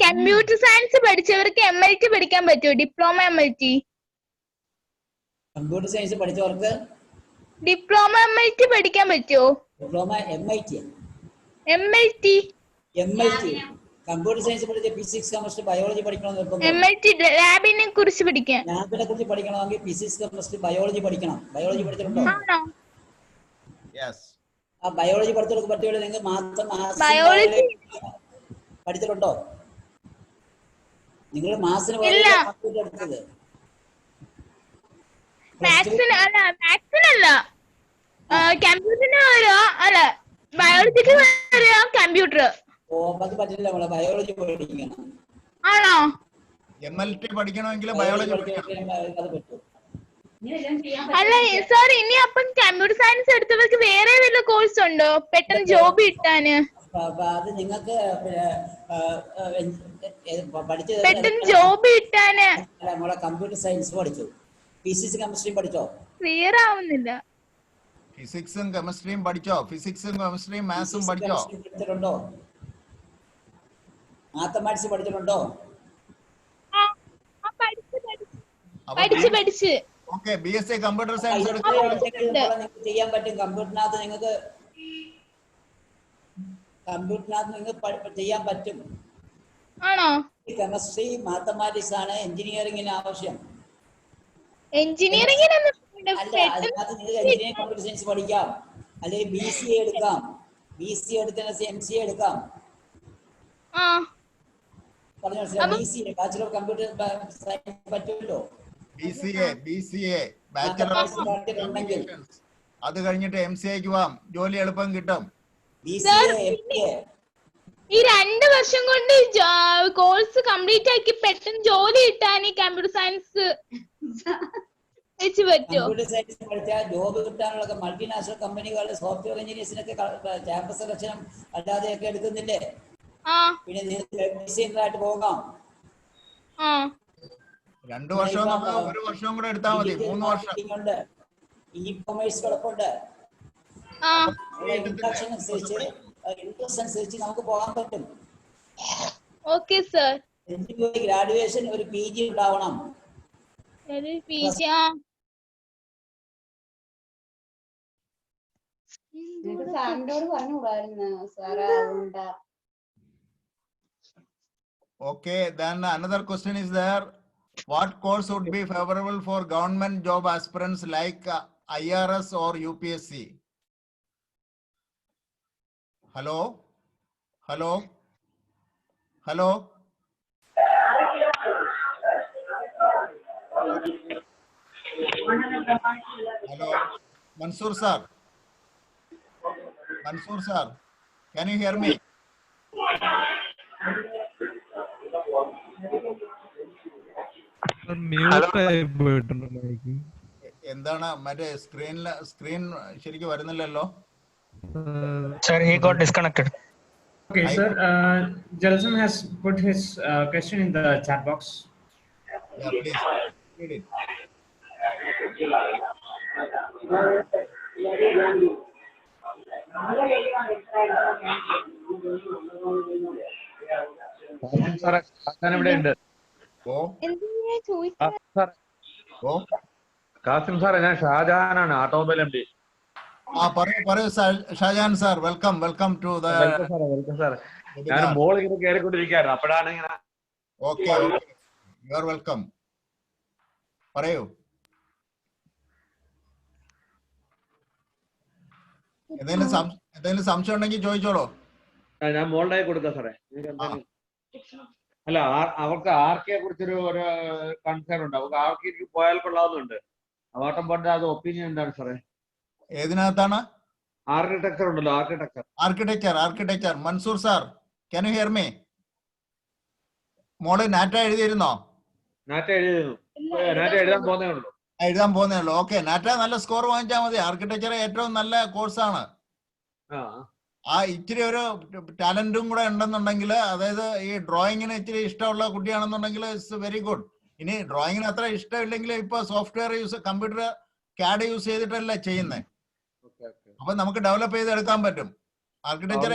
Computer science പഠിച്ചവർക്ക് MIT പഠിക്കാൻ പറ്റുമോ? Diploma MIT. Computer science പഠിച്ചവർക്ക് diploma MIT പഠിക്കാൻ പറ്റുമോ? Diploma MIT. MIT. Computer science പഠിച്ച physics chemistry biology പഠിക്കണമെന്ന് MIT ലാബിനെ കുറിച്ച് പഠിക്കാൻ. ലാബിനെ കുറിച്ച് പഠിക്കണമെങ്കിൽ ഫിസിക്സ് കെമിസ്ട്രി ബയോളജി പഠിക്കണം. ബയോളജി പഠിച്ചിട്ടുണ്ടോ? ആണോ? Yes. ആ ബയോളജി പഠിച്ചവർക്ക് പറ്റുമല്ലോ. നിങ്ങൾ ബയോളജി പഠിച്ചിട്ടുണ്ടോ? നിങ്ങൾ മാസിന് ഇല്ല. കമ്പ്യൂട്ടർ എടുത്തത് മാത്സിനല്ല കമ്പ്യൂട്ടറിന് വരാ അല്ല ബയോളജിക്ക് വരാ കമ്പ്യൂട്ടർ. ഓ അത് പറ്റില്ല, നമ്മളെ ബയോളജി പഠിക്കണം. ആണോ? MLT പഠിക്കണമെങ്കിൽ ബയോളജി പഠിക്കണം. അത് പറ്റും. അല്ല സാർ, ഇനി അപ്പം കമ്പ്യൂട്ടർ സയൻസ് എടുത്തവർക്ക് വേറെ വല്ല കോഴ്സ് ഉണ്ടോ പെട്ടെന്ന് ജോബ് കിട്ടാന്? അത് നിങ്ങൾക്ക് പഠിച്ചത് പെട്ടെന്ന് ജോബ് കിട്ടാന് നമ്മളെ കമ്പ്യൂട്ടർ സയൻസ് പഠിച്ചു, ഫിസിക്സ് കെമിസ്ട്രി പഠിച്ചോ? ക്ലിയർ ആവുന്നില്ല. ഫിസിക്സും കെമിസ്ട്രിയും പഠിച്ചോ? ഫിസിക്സും കെമിസ്ട്രിയും മാത്സും പഠിച്ചോ? പഠിച്ചിട്ടുണ്ടോ? മാത്തമാറ്റിക്സ് പഠിച്ചിട്ടുണ്ടോ? പഠിച്ച് ഓക്കെ, BSc കമ്പ്യൂട്ടർ സയൻസ് നിങ്ങൾക്ക് ചെയ്യാൻ പറ്റും. കമ്പ്യൂട്ടറിനകത്ത് നിങ്ങൾക്ക് ചെയ്യാൻ പറ്റും. ആണോ? കെമിസ്ട്രി മാത്തമാറ്റിക്സ് ആണ് എഞ്ചിനീയറിംഗിന് ആവശ്യം. എഞ്ചിനീയറിംഗിന് അല്ല, അതിനകത്ത് നിങ്ങൾക്ക് എഞ്ചിനീയറിംഗ് കമ്പ്യൂട്ടർ സയൻസ് പഠിക്കാം, അല്ലെങ്കിൽ BCA എടുക്കാം. BCA എടുത്തതിന് MCA എടുക്കാം. പറഞ്ഞു മനസ്സിലായി? BCA bachelor of computer science പറ്റുമല്ലോ. BCA bachelor of communications. അത് കഴിഞ്ഞിട്ട് MCAക്ക് പോവാം, ജോലി എളുപ്പം കിട്ടും. ഈ 2 വർഷം കൊണ്ട് കോഴ്സ് കംപ്ലീറ്റ് ആക്കി പെട്ടെന്ന് ജോലി കിട്ടാൻ ഈ കമ്പ്യൂട്ടർ സയൻസ് വെച്ച് പറ്റുമോ? കമ്പ്യൂട്ടർ സയൻസ് പഠിച്ചാൽ ജോബ് കിട്ടാനുള്ള മൾട്ടിനാഷണൽ കമ്പനികളുടെ സോഫ്റ്റ്വെയർ എഞ്ചിനീയേഴ്സിനൊക്കെ ക്യാമ്പസ് സെലക്ഷനും അല്ലാതെയൊക്കെ എടുക്കുന്നില്ലേ? പിന്നെ നിങ്ങൾക്ക് ഡിസൈനറായിട്ട് പോകാം. 2 വർഷം 1 വർഷം കൂടെ എടുത്താൽ മതി. 3 വർഷം. ഇ-കൊമേഴ്സ് കുഴപ്പമുണ്ട്. ഇൻട്രസ്റ്റ് അനുസരിച്ച് നമുക്ക് പോകാൻ പറ്റും. Okay sir. ഗ്രാജുവേഷൻ ഒരു PG ഉണ്ടാവണം. Okay, then another question is there. What course would be favorable for government job aspirants like IRS or UPSC? Hello? Hello? Hello? Hello? Mansoor sir? Mansoor sir, can you hear me? എന്താണ് മറ്റേ screen ശരിക്കും വരുന്നില്ലല്ലോ? Sir, he got disconnected. Okay, sir. Jelson has put his question in the chat box. Yeah, please read it. Kasim sir, ഞാൻ ഷാജഹാനാണ്, automobile MD. പറയൂ Shajahan sir, welcome to the. Welcome sir. ഞാൻ മോൾ ഇങ്ങനെ കയറിക്കൊണ്ടിരിക്കുകയായിരുന്നു, അപ്പോഴാണ് ഇങ്ങനെ. Okay, you are welcome. പറയൂ. എന്തെങ്കിലും സംശയം ഉണ്ടെങ്കിൽ ചോദിച്ചോളൂ. ഞാൻ മോളുടെ കൊടുക്കാം സാറേ. അല്ല, അവർക്ക് ആർക്കെ കുറിച്ചൊരു കൺസേൺ ഉണ്ട്. അവർക്ക് ആർക്കെ പോയാൽ കൊള്ളാവുന്നുണ്ട്. ഓട്ടം പോട്ടെ, അത് ഒപ്പീനിയൻ എന്താണ് സാറേ? ഏതിനകത്താണ്? ആർക്കിടെക്ചർ ഉണ്ടല്ലോ, architecture. Mansoor sir, can you hear me? മോള് നാറ്റ എഴുതിയിരുന്നോ? നാറ്റ എഴുതാൻ പോകുന്നേ ഉള്ളൂ. ഓക്കെ, നാറ്റ നല്ല സ്കോർ വാങ്ങിച്ചാൽ മതി. ആർക്കിടെക്ചർ ഏറ്റവും നല്ല കോഴ്സാണ്. ഇച്ചിരി ഒരു ടാലന്റും കൂടെ ഉണ്ടെന്നുണ്ടെങ്കിൽ, അതായത് ഈ ഡ്രോയിങ്ങിന് ഇച്ചിരി ഇഷ്ടമുള്ള കുട്ടിയാണെന്നുണ്ടെങ്കിൽ ഇറ്റ്സ് വെരി ഗുഡ്. ഇനി ഡ്രോയിങ്ങിന് അത്ര ഇഷ്ടമില്ലെങ്കിൽ ഇപ്പൊ സോഫ്റ്റ്വെയർ കമ്പ്യൂട്ടർ CAD യൂസ് ചെയ്തിട്ടല്ല ചെയ്യുന്നത്. അപ്പൊ നമുക്ക് ഡെവലപ്പ് ചെയ്തെടുക്കാൻ പറ്റും. ആർക്കിടെക്ചർ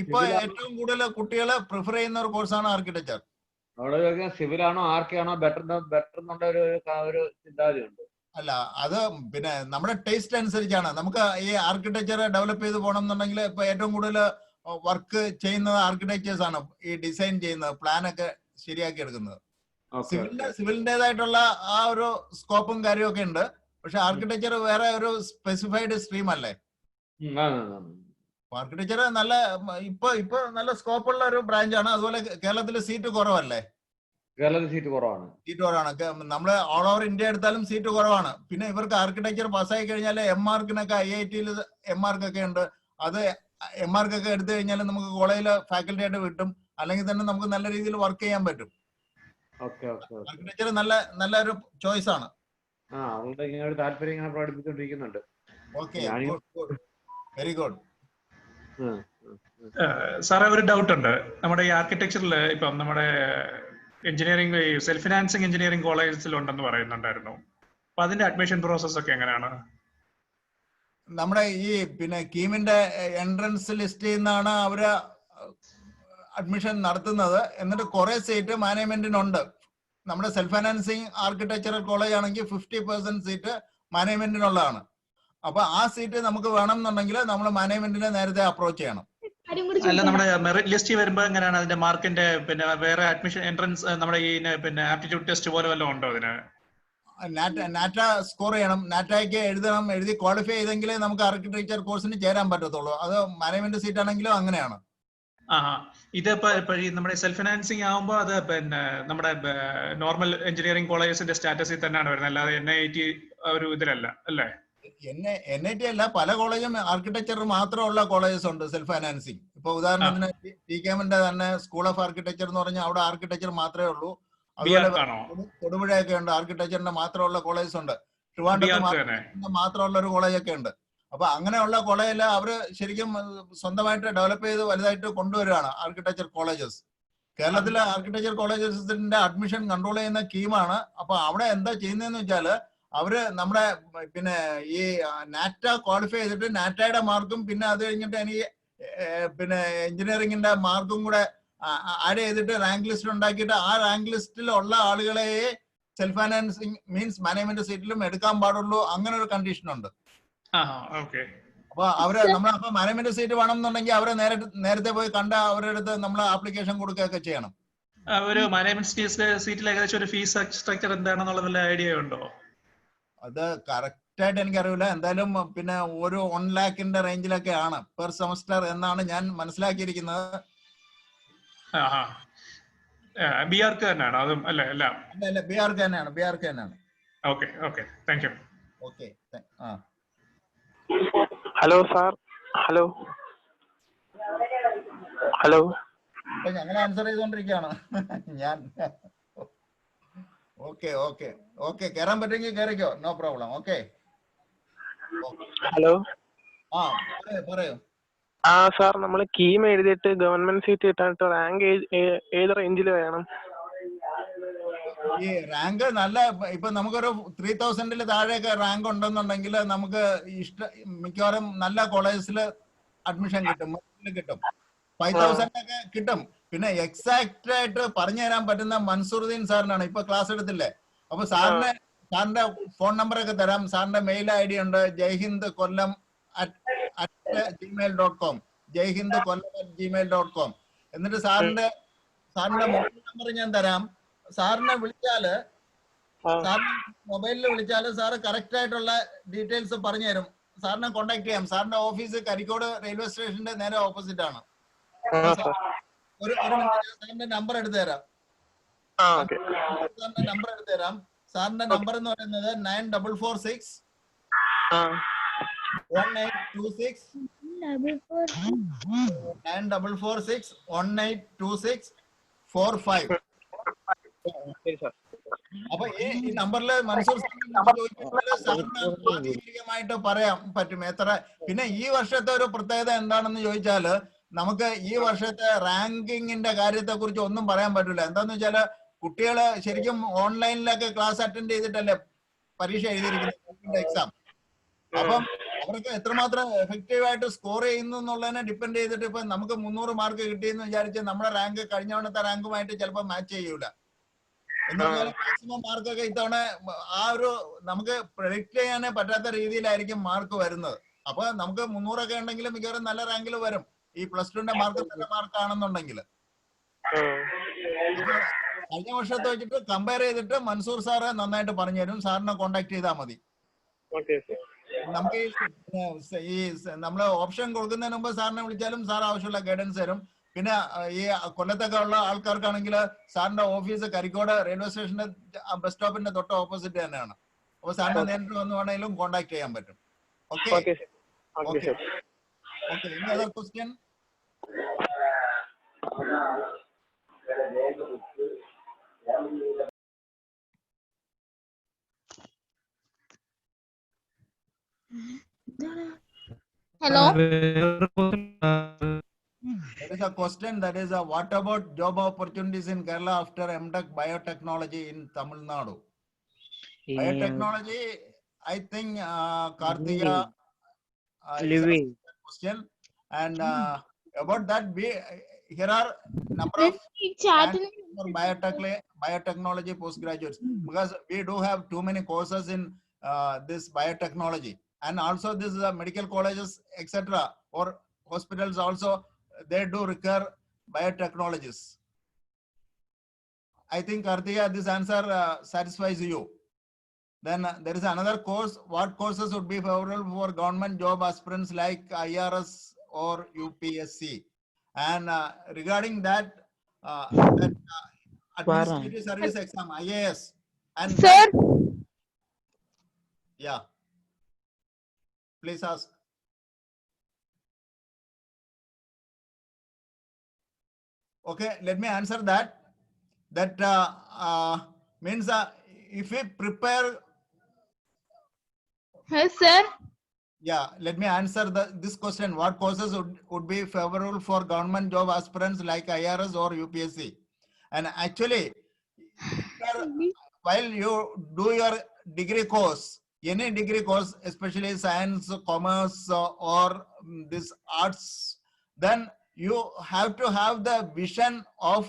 ഇപ്പൊ ഏറ്റവും കൂടുതൽ കുട്ടികൾ പ്രിഫർ ചെയ്യുന്ന ഒരു കോഴ്സാണ് ആർക്കിടെക്ചർ. സിവിൽ ആണോ ആർക്കെ ആണോ ബെറ്റർ ഒരു ചിന്താഗതി ഉണ്ട്. അല്ല, അത് പിന്നെ നമ്മുടെ ടേസ്റ്റ് അനുസരിച്ചാണ്. നമുക്ക് ഈ ആർക്കിടെക്ചർ ഡെവലപ്പ് ചെയ്ത് പോകണം എന്നുണ്ടെങ്കിൽ ഇപ്പൊ ഏറ്റവും കൂടുതൽ വർക്ക് ചെയ്യുന്നത് ആർക്കിടെക്ചേഴ്സ് ആണ്. ഈ ഡിസൈൻ ചെയ്യുന്നത്, പ്ലാനൊക്കെ ശരിയാക്കി എടുക്കുന്നത്. സിവിലിന്റേതായിട്ടുള്ള ആ ഒരു സ്കോപ്പും കാര്യമൊക്കെ ഉണ്ട്. പക്ഷെ ആർക്കിടെക്ചർ വേറെ ഒരു സ്പെസിഫൈഡ് സ്ട്രീം അല്ലേ? ആർക്കിടെക്ചർ നല്ല ഇപ്പൊ നല്ല സ്കോപ്പുള്ള ഒരു ബ്രാഞ്ചാണ്. അതുപോലെ കേരളത്തിൽ സീറ്റ് കുറവല്ലേ? കേരളത്തിൽ സീറ്റ് കുറവാണ്. സീറ്റ് കുറവാണ്. നമ്മള് ഓൾ ഓവർ ഇന്ത്യ എടുത്താലും സീറ്റ് കുറവാണ്. പിന്നെ ഇവർക്ക് ആർക്കിടെക്ചർ പാസ്സായി കഴിഞ്ഞാൽ MArcനൊക്കെ IIT-യിൽ MArcൊക്കെ ഉണ്ട്. അത് MArcൊക്കെ എടുത്തു കഴിഞ്ഞാൽ നമുക്ക് കോളേജിൽ ഫാക്കൽറ്റി ആയിട്ട് കിട്ടും. അല്ലെങ്കിൽ തന്നെ നമുക്ക് നല്ല രീതിയിൽ വർക്ക് ചെയ്യാൻ പറ്റും. ആർക്കിടെക്ചർ നല്ലൊരു ചോയ്സ് ആണ്. അവളുടെ ഇങ്ങനെ ഒരു താല്പര്യം ഇങ്ങനെ പ്രകടിപ്പിച്ചുകൊണ്ടിരിക്കുന്നുണ്ട്. Okay, very good. സാറേ ഒരു ഡൗട്ട് ഉണ്ട്. നമ്മുടെ ഈ ആർക്കിടെക്ചറിൽ ഇപ്പം നമ്മുടെ എഞ്ചിനീയറിംഗ് സെൽഫ് ഫിനാൻസിങ് എഞ്ചിനീയറിംഗ് കോളേജിൽ ഉണ്ടെന്ന് പറയുന്നുണ്ടായിരുന്നു. അപ്പൊ അതിന്റെ അഡ്മിഷൻ പ്രോസസ് ഒക്കെ എങ്ങനെയാണ്? നമ്മുടെ ഈ കീമിന്റെ എൻട്രൻസ് ലിസ്റ്റിൽ നിന്നാണ് അവര് അഡ്മിഷൻ നടത്തുന്നത്. എന്നിട്ട് കുറെ സീറ്റ് മാനേജ്മെന്റിനുണ്ട്. നമ്മുടെ സെൽഫ് ഫൈനാൻസിങ് ആർക്കിടെക്ചറൽ കോളേജ് ആണെങ്കിൽ 50% സീറ്റ് മാനേജ്മെന്റിനുള്ളതാണ്. അപ്പൊ ആ സീറ്റ് നമുക്ക് വേണം എന്നുണ്ടെങ്കിൽ നമ്മൾ മാനേജ്മെന്റിനെ നേരത്തെ അപ്രോച്ച് ചെയ്യണം. അല്ല, നമ്മുടെ മെറിറ്റ് ലിസ്റ്റ് വരുമ്പോ എങ്ങനെയാണ് അതിന്റെ മാർക്കിന്റെ വേറെ അഡ്മിഷൻ എൻട്രൻസ് നമ്മുടെ ഈ ആപ്റ്റിറ്റ്യൂഡ് ടെസ്റ്റ് പോലെ വല്ലതും ഉണ്ടോ അതിന്? നാറ്റ സ്കോർ ചെയ്യണം. നാറ്റയ്ക്ക് എഴുതണം. എഴുതി ക്വാളിഫൈ ചെയ്തെങ്കിലേ നമുക്ക് ആർക്കിടെക്ചർ കോഴ്സിന് ചേരാൻ പറ്റത്തുള്ളൂ. അത് മാനേജ്മെന്റ് സീറ്റ് ആണെങ്കിലും അങ്ങനെയാണ്. ഇതിപ്പോ നമ്മുടെ സെൽഫ് ഫിനാൻസിങ് ആകുമ്പോ അത് നമ്മുടെ നോർമൽ എഞ്ചിനീയറിംഗ് കോളേജസിന്റെ സ്റ്റാറ്റസിൽ തന്നെയാണ് വരുന്നത്, അല്ലാതെ NIT ഒരു ഇതിലല്ല അല്ലേ? NIT അല്ല, പല കോളേജും ആർക്കിടെക്ചർ മാത്രമുള്ള കോളേജസ് ഉണ്ട് സെൽഫ് ഫൈനാൻസിങ്. ഇപ്പൊ ഉദാഹരണത്തിന് TKMന്റെ തന്നെ സ്കൂൾ ഓഫ് ആർക്കിടെക്ചർ എന്ന് പറഞ്ഞാൽ അവിടെ ആർക്കിടെക്ചർ മാത്രമേ ഉള്ളൂ. അതുപോലെ തൊടുപുഴയൊക്കെ ഉണ്ട്, ആർക്കിടെക്ചറിന്റെ മാത്രമുള്ള കോളേജസ് ഉണ്ട്. ട്രിവാൻഡ്രത്ത് മാത്രമുള്ള ഒരു കോളേജൊക്കെ ഉണ്ട്. അപ്പൊ അങ്ങനെയുള്ള കോളേജിൽ അവര് ശരിക്കും സ്വന്തമായിട്ട് ഡെവലപ്പ് ചെയ്ത് വലുതായിട്ട് കൊണ്ടുവരികയാണ് ആർക്കിടെക്ചർ കോളേജസ്. കേരളത്തിലെ ആർക്കിടെക്ചർ കോളേജസിന്റെ അഡ്മിഷൻ കൺട്രോൾ ചെയ്യുന്ന കീമാണ്. അപ്പൊ അവിടെ എന്താ ചെയ്യുന്നതെന്ന് വെച്ചാല് അവര് നമ്മുടെ ഈ നാറ്റ ക്വാളിഫൈ ചെയ്തിട്ട് നാറ്റയുടെ മാർക്കും അത് കഴിഞ്ഞിട്ട് എനിക്ക് എഞ്ചിനീയറിംഗിന്റെ മാർക്കും കൂടെ ആഡ് ചെയ്തിട്ട് റാങ്ക് ലിസ്റ്റ് ഉണ്ടാക്കിയിട്ട് ആ റാങ്ക് ലിസ്റ്റിലുള്ള ആളുകളെ സെൽഫ് ഫൈനാൻസിങ് മീൻസ് മാനേജ്മെന്റ് സീറ്റിലും എടുക്കാൻ പാടുള്ളൂ. അങ്ങനെ ഒരു കണ്ടീഷൻ ഉണ്ട്. അപ്പൊ അവര് അപ്പൊ മാനേജ്മെന്റ് സീറ്റ് വേണം എന്നുണ്ടെങ്കിൽ അവരെ നേരത്തെ പോയി കണ്ട അവരുടെ അടുത്ത് നമ്മൾ ആപ്ലിക്കേഷൻ കൊടുക്കുകയൊക്കെ ചെയ്യണം. ഒരു മാനേജ്മെന്റ് സീറ്റിൽ ഏകദേശം ഒരു ഫീസ് സ്ട്രക്ചർ എന്താണെന്നുള്ള വല്ല ഐഡിയ ഉണ്ടോ? അത് കറക്റ്റ് ആയിട്ട് എനിക്കറിയില്ല. എന്തായാലും ഒരു 1 lakhന്റെ റേഞ്ചിലൊക്കെ ആണ് പെർ സെമസ്റ്റർ എന്നാണ് ഞാൻ മനസ്സിലാക്കിയിരിക്കുന്നത്. BRK തന്നെയാണോ അതും? അല്ല BRK തന്നെയാണ്. Okay thank you. Okay. Hello sir. Hello ഞങ്ങൾ ആൻസർ ചെയ്തോണ്ടിരിക്കുകയാണ് ഞാൻ. ഓക്കെ കയറാൻ പറ്റുമെങ്കിൽ കയറിക്കോ, നോ പ്രോബ്ലം. ഓക്കെ. ഹലോ. പറയൂ. സാർ, നമ്മൾ കീം എഴുതിയിട്ട് ഗവൺമെന്റ് സീറ്റ് കിട്ടാനായിട്ട് റാങ്ക് ഏത് റേഞ്ചിൽ വേണം? ഈ റാങ്ക് നല്ല ഇപ്പൊ നമുക്കൊരു 3000 താഴെയൊക്കെ റാങ്ക് ഉണ്ടെന്നുണ്ടെങ്കിൽ നമുക്ക് മിക്കവാറും നല്ല കോളേജസിൽ അഡ്മിഷൻ കിട്ടും. 5000 ഒക്കെ കിട്ടും. പിന്നെ എക്സാക്ട് ആയിട്ട് പറഞ്ഞു തരാൻ പറ്റുന്ന മൻസൂറുദ്ദീൻ സാറിനാണ്. ഇപ്പൊ ക്ലാസ് എടുത്തില്ലേ? അപ്പൊ സാറിന്റെ ഫോൺ നമ്പർ ഒക്കെ തരാം. സാറിന്റെ മെയിൽ ID ഉണ്ട്, jayhindkollam@gmail.com, jayhindkollam@gmail.com. എന്നിട്ട് സാറിന്റെ മൊബൈൽ നമ്പർ ഞാൻ തരാം. സാറിനെ വിളിച്ചാല്, സാറിന് മൊബൈലിൽ വിളിച്ചാല് സാറ് കറക്റ്റ് ആയിട്ടുള്ള ഡീറ്റെയിൽസ് പറഞ്ഞു തരും. സാറിനെ കോണ്ടാക്ട് ചെയ്യാം. സാറിന്റെ ഓഫീസ് കരിക്കോട് റെയിൽവേ സ്റ്റേഷന്റെ നേരെ ഓപ്പോസിറ്റ് ആണ്. ഒരു മിനിറ്റ്, സാറിന്റെ നമ്പർ എടുത്തു തരാം. സാറിന്റെ നമ്പർ എന്ന് പറയുന്നത് 9446 1826 1826 അപ്പൊ ഈ നമ്പറിൽ മൻസൂർ ആധികാരികമായിട്ട് പറയാൻ പറ്റും എത്ര. പിന്നെ ഈ വർഷത്തെ ഒരു പ്രത്യേകത എന്താണെന്ന് ചോദിച്ചാല് നമുക്ക് ഈ വർഷത്തെ റാങ്കിങ്ങിന്റെ കാര്യത്തെ കുറിച്ച് ഒന്നും പറയാൻ പറ്റില്ല. എന്താന്ന് വെച്ചാല് കുട്ടികള് ശരിക്കും ഓൺലൈനിലൊക്കെ ക്ലാസ് അറ്റൻഡ് ചെയ്തിട്ടല്ലേ പരീക്ഷ എഴുതിയിരിക്കുന്നത്, എക്സാം. അപ്പം അവർക്ക് എത്രമാത്രം എഫക്റ്റീവ് ആയിട്ട് സ്കോർ ചെയ്യുന്നു എന്നുള്ളതിനെ ഡിപ്പെൻഡ് ചെയ്തിട്ട് ഇപ്പൊ നമുക്ക് 300 മാർക്ക് കിട്ടിയെന്ന് വിചാരിച്ച് നമ്മുടെ റാങ്ക് കഴിഞ്ഞ തവണത്തെ റാങ്കുമായിട്ട് ചിലപ്പോൾ മാച്ച് ചെയ്യൂല. എന്ന് പറഞ്ഞാൽ മാക്സിമം മാർക്കൊക്കെ ഇത്തവണ ആ ഒരു നമുക്ക് പ്രഡിക്റ്റ് ചെയ്യാനേ പറ്റാത്ത രീതിയിലായിരിക്കും മാർക്ക് വരുന്നത്. അപ്പൊ നമുക്ക് 300 ഒക്കെ ഉണ്ടെങ്കിലും മിക്കവാറും നല്ല റാങ്കിൽ വരും. ഈ +2ന്റെ മാർക്ക് നല്ല മാർക്ക് ആണെന്നുണ്ടെങ്കിൽ കഴിഞ്ഞ വർഷത്തെ വെച്ചിട്ട് കമ്പയർ ചെയ്തിട്ട് മൻസൂർ സാറ് നന്നായിട്ട് പറഞ്ഞു തരും. സാറിനെ കോണ്ടാക്ട് ചെയ്താൽ മതി. നമുക്ക് ഈ നമ്മള് ഓപ്ഷൻ കൊടുക്കുന്നതിന് മുമ്പ് സാറിനെ വിളിച്ചാലും സാർ ആവശ്യമുള്ള ഗൈഡൻസ് തരും. പിന്നെ ഈ കൊല്ലത്തൊക്കെ ഉള്ള ആൾക്കാർക്കാണെങ്കിൽ സാറിന്റെ ഓഫീസ് കരിക്കോട് റെയിൽവേ സ്റ്റേഷന്റെ ബസ് സ്റ്റോപ്പിന്റെ തൊട്ട് ഓപ്പോസിറ്റ് തന്നെയാണ്. അപ്പൊ സാറിനെ നേരിട്ട് വന്ന് വേണമെങ്കിലും കോൺടാക്ട് ചെയ്യാൻ പറ്റും. Okay okay okay. Any other question? Hello. There is a question that is what about job opportunities in Kerala after MTech biotechnology in Tamil Nadu? Biotechnology, I think Karthika is a question, and about that here are number of for biotechnology postgraduates, because we do have too many courses in this biotechnology, and also this medical colleges etc. or hospitals also, they do require biotechnologists. I think Karthika, this answer satisfies you. Then there is another course. What courses would be favorable for government job aspirants like IRS or UPSC? And regarding that, administrative service exam, IAS. And Sir. Yeah. Please ask. Okay, let me answer that. That means if we prepare. Yes, sir. Yeah, let me answer this question. What courses would be favorable for government job aspirants like IRS or UPSC? And actually, while you do your degree course, any degree course, especially science, commerce, or this arts, then you have to have the vision of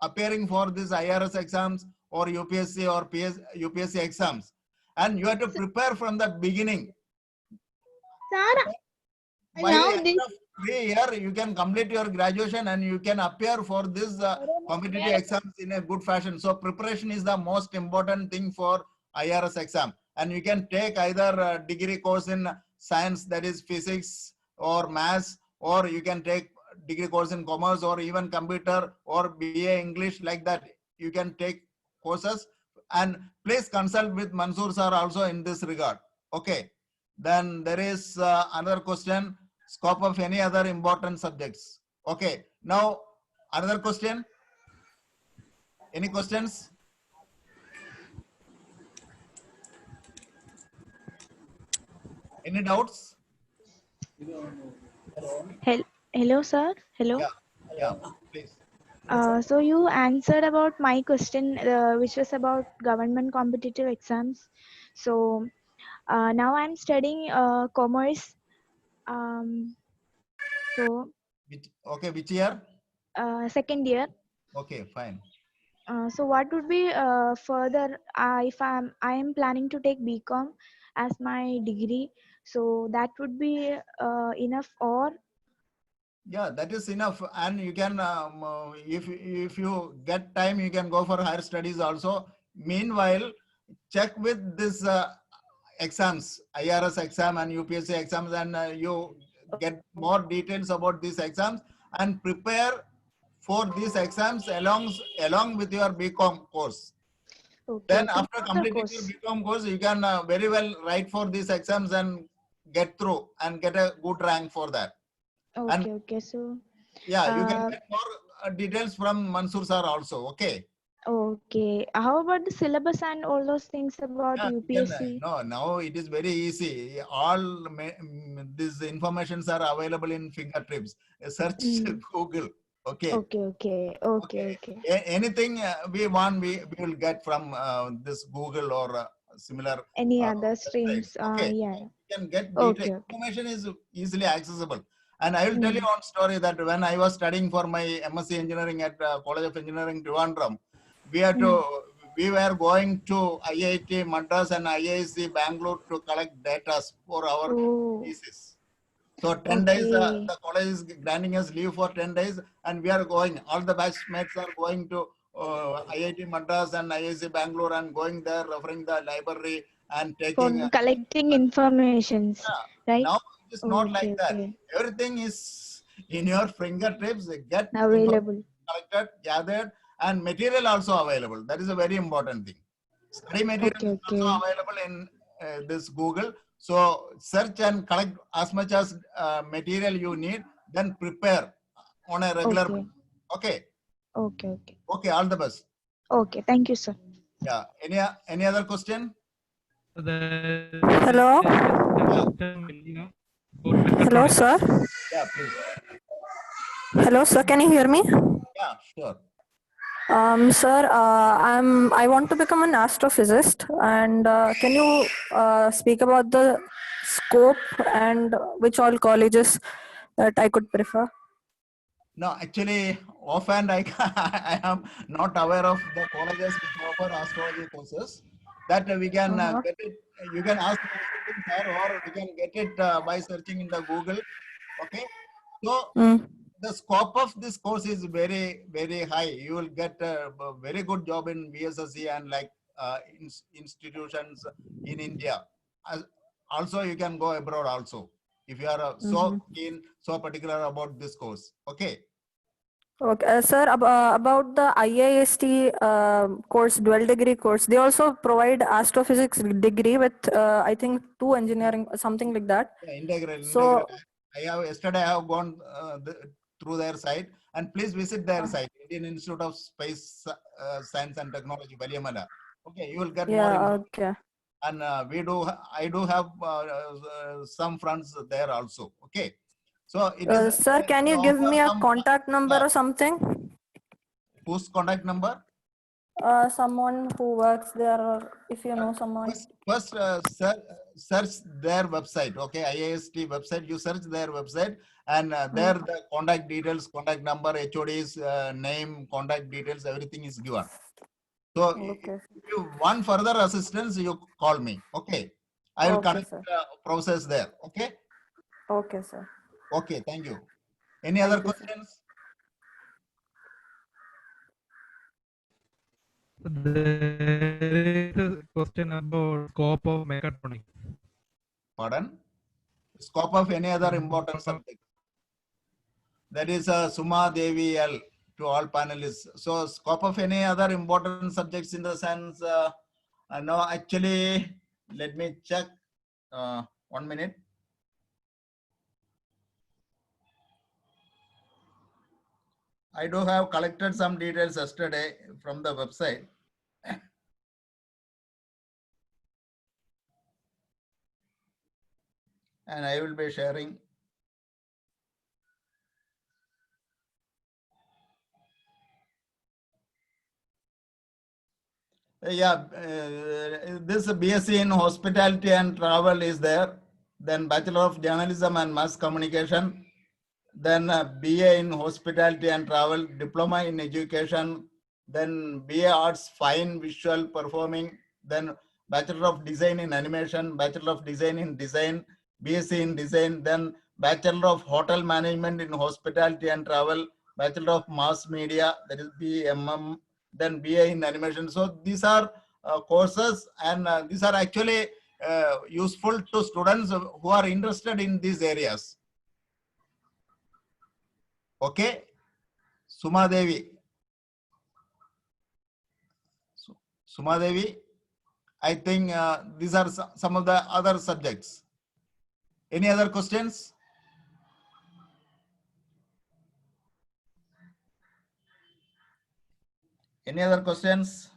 appearing for these IRS exams or UPSC or UPSC exams, and you have to prepare from the beginning. By the end of 3 years, you can complete your graduation and you can appear for this competitive exams in a good fashion. So preparation is the most important thing for IRS exam, and you can take either degree course in science, that is physics or maths, or you can take degree course in commerce or even computer or BA English, like that. You can take courses, and please consult with Mansoor sir also in this regard. Okay. Then there is another question, scope of any other important subjects. Okay, now another question. Any questions? Any doubts? Hello, sir. Hello. Yeah, please. So you answered about my question, which was about government competitive exams. So now I'm studying commerce. So. Okay, which year? Second year. Okay, fine. So what would be further? If I am planning to take BCom as my degree, so that would be enough, or? Yeah, that is enough, and you can if you get time, you can go for higher studies also. Meanwhile, check with this exams, IRS exam and UPSC exams, and you get more details about these exams and prepare for these exams along with your BCom course. Okay, Then after completing your BCom course, you can very well write for these exams and get through and get a good rank for that. Okay, okay. So yeah, you can get more details from Mansoor sir also. Okay. Okay. How about the syllabus and all those things about UPSC? No, now it is very easy. All these informations are available in fingertips. Search Google. Okay. Okay. Anything we want, we will get from this Google or similar. Any other streams. Okay. Yeah. You can get detailed. Information is easily accessible. And I will tell you one story that when I was studying for my MSc Engineering at College of Engineering, Trivandrum, we were going to IIT Madras and IISc Bangalore to collect data for our thesis. So 10 days, the college is granting us leave for 10 days, and we are going. All the batchmates are going to IIT Madras and IISc Bangalore and going there, referring the library and For taking. collecting informations, right? Now it is not Okay, like that. okay. Everything is in your fingertips. Get Available. collected, gathered, and material also available. That is a very important thing. Study material Okay, is also okay. available in this Google. So search and collect as much as material you need, then prepare on a regular Okay. basis. Okay. Okay, okay. Okay. All the best. Okay, thank you, sir. Yeah. Any other question? Hello. Hello, sir. Yeah, please. Hello, sir. Can you hear me? Yeah, sure. Sir, I want to become an astrophysicist, and can you speak about the scope and which all colleges that I could prefer? No, actually, offhand, I am not aware of the colleges which offer astrology courses. That we can get it. You can ask questions, sir, or we can get it by searching in the Google. Okay. So the scope of this course is very, very high. You will get a very good job in BSSC and like institutions in India. Also, you can go abroad also if you are so keen, so particular about this course. Okay. Okay, sir. About the IIST course, dual degree course, they also provide astrophysics degree with I think 2 engineering, something like that. Yeah, integral. So Yesterday I have gone through their site, and please visit their site, Indian Institute of Space Science and Technology, Valiamala. Okay, you will get more information. Okay. And I do have some friends there also. Okay, so it is. Sir, can you give me a contact number or something? Whose contact number? Someone who works there, or if you know someone. First, search their website. Okay, IIST website. You search their website, and there the contact details, contact number, HOD's name, contact details, everything is given. So if you want further assistance, you call me. Okay, I will connect process there. Okay. Okay, sir. Okay, thank you. Any other questions? There is a question about scope of mechatronics. Pardon? Scope of any other important subject. That is Suma Devi L to all panelists. So scope of any other important subjects in the sense, no, actually, let me check. 1 minute. I do have collected some details yesterday from the website. And I will be sharing. Yeah, this BSc in Hospitality and Travel is there. Then Bachelor of Journalism and Mass Communication. Then BA in Hospitality and Travel, Diploma in Education. Then BA Arts, Fine Visual Performing. Then Bachelor of Design in Animation, Bachelor of Design in Design, BSc in Design. Then Bachelor of Hotel Management in Hospitality and Travel, Bachelor of Mass Media, that is BMM. Then BA in Animation. So these are courses, and these are actually useful to students who are interested in these areas. Okay, Suma Devi. Suma Devi, I think these are some of the other subjects. Any other questions? Any other questions?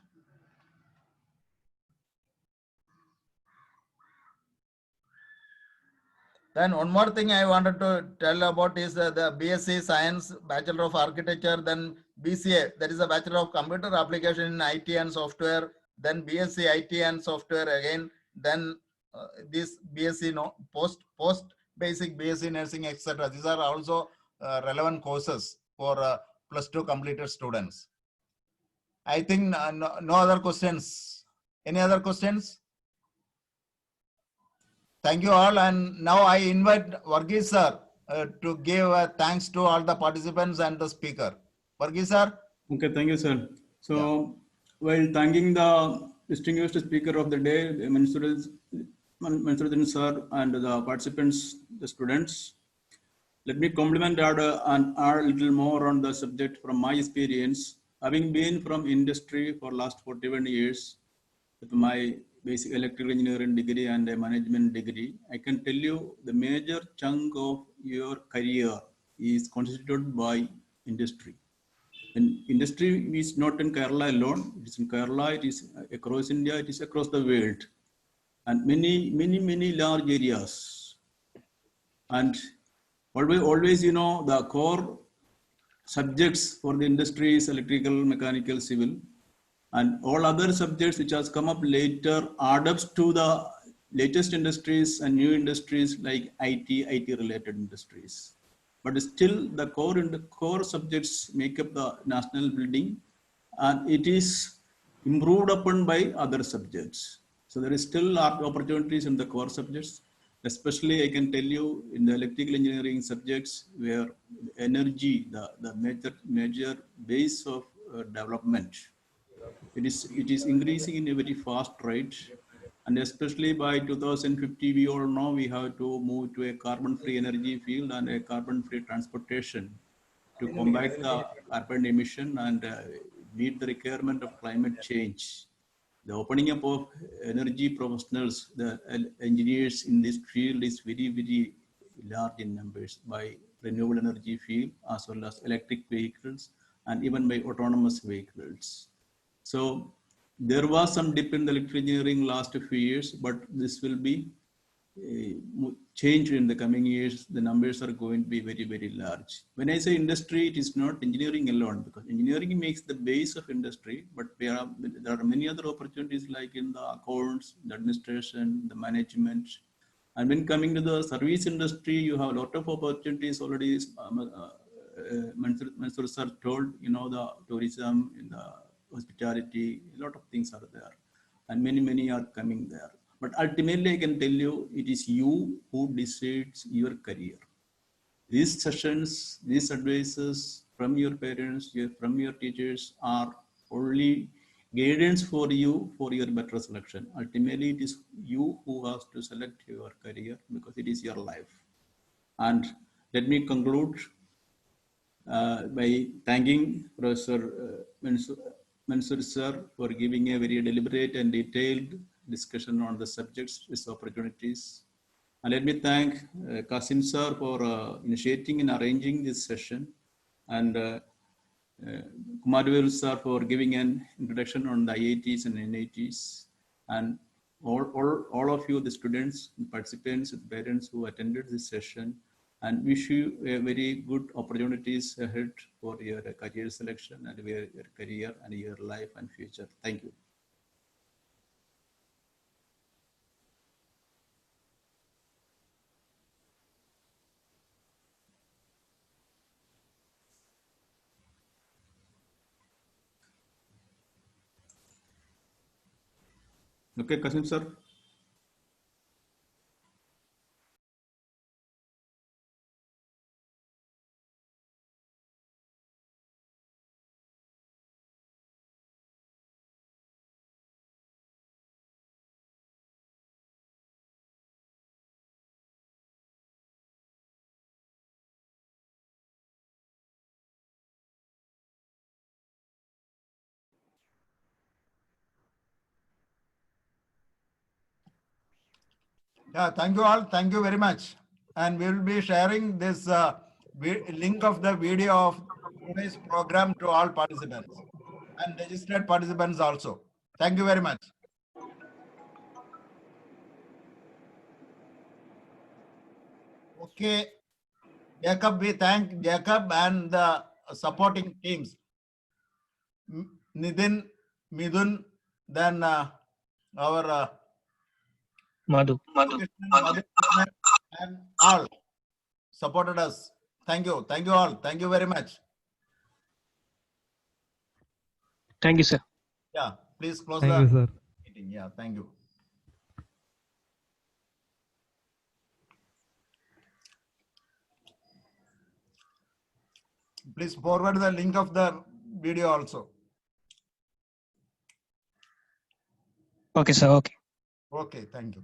Then one more thing I wanted to tell about is the BSc Science, Bachelor of Architecture, then BCA, that is a Bachelor of Computer Application in IT and Software, then BSc IT and Software again, then this BSc post basic BSc Nursing, etc. These are also relevant courses for +2 completed students. I think no other questions. Any other questions? Thank you all, and now I invite Varghese sir to give thanks to all the participants and the speaker. Varghese sir. Okay, thank you, sir. So, while thanking the distinguished speaker of the day, Mansuruddin sir, and the participants, the students. Let me compliment and add a little more on the subject from my experience. Having been from industry for last 41 years, with my basic electrical engineering degree and a management degree, I can tell you the major chunk of your career is constituted by industry. And industry is not in Kerala alone. It is in Kerala, it is across India, it is across the world. And many large areas. And always, you know, the core subjects for the industry is electrical, mechanical, civil. And all other subjects which has come up later adapts to the latest industries and new industries like IT related industries. But still the core subjects make up the national building, and it is improved upon by other subjects. So there is still opportunities in the core subjects. Especially I can tell you in the electrical engineering subjects where energy, the major base of development, it is increasing in a very fast rate. And especially by 2050, we all know we have to move to a carbon-free energy field and a carbon-free transportation to combat the carbon emission and meet the requirement of climate change. The opening up of energy professionals, the engineers in this field is very large in numbers by renewable energy field as well as electric vehicles and even by autonomous vehicles. So there was some dip in the electrical engineering last few years, but this will be changed in the coming years. The numbers are going to be very large. When I say industry, it is not engineering alone, because engineering makes the base of industry, but there are many other opportunities like in the accounts, the administration, the management. And when coming to the service industry, you have a lot of opportunities already. Mansur sir told, you know, the tourism, in the hospitality, a lot of things are there, and many are coming there. But ultimately, I can tell you, it is you who decides your career. These sessions, these advices from your parents, from your teachers are only guidance for you for your better selection. Ultimately, it is you who has to select your career because it is your life. And let me conclude by thanking Professor Mansur sir for giving a very deliberate and detailed discussion on the subjects, its opportunities. And let me thank Kasim sir for initiating and arranging this session, and Kumarvel sir for giving an introduction on the IITs and NITs, and all of you, the students, the participants, the parents who attended this session, and wish you a very good opportunities ahead for your career selection and your career and your life and future. Thank you. Okay, Kasim sir. Yeah, thank you all. Thank you very much. And we will be sharing this link of the video of today's program to all participants and registered participants also. Thank you very much. Okay, Jacob, we thank Jacob and the supporting teams. Nidin, Midun, then our Madhu, and all supported us. Thank you. Thank you all. Thank you very much. thank you, sir. Yeah, please close Thank the you, sir. meeting. Yeah, thank you. Please forward the link of the video also. Okay, sir. Okay. Okay, thank you.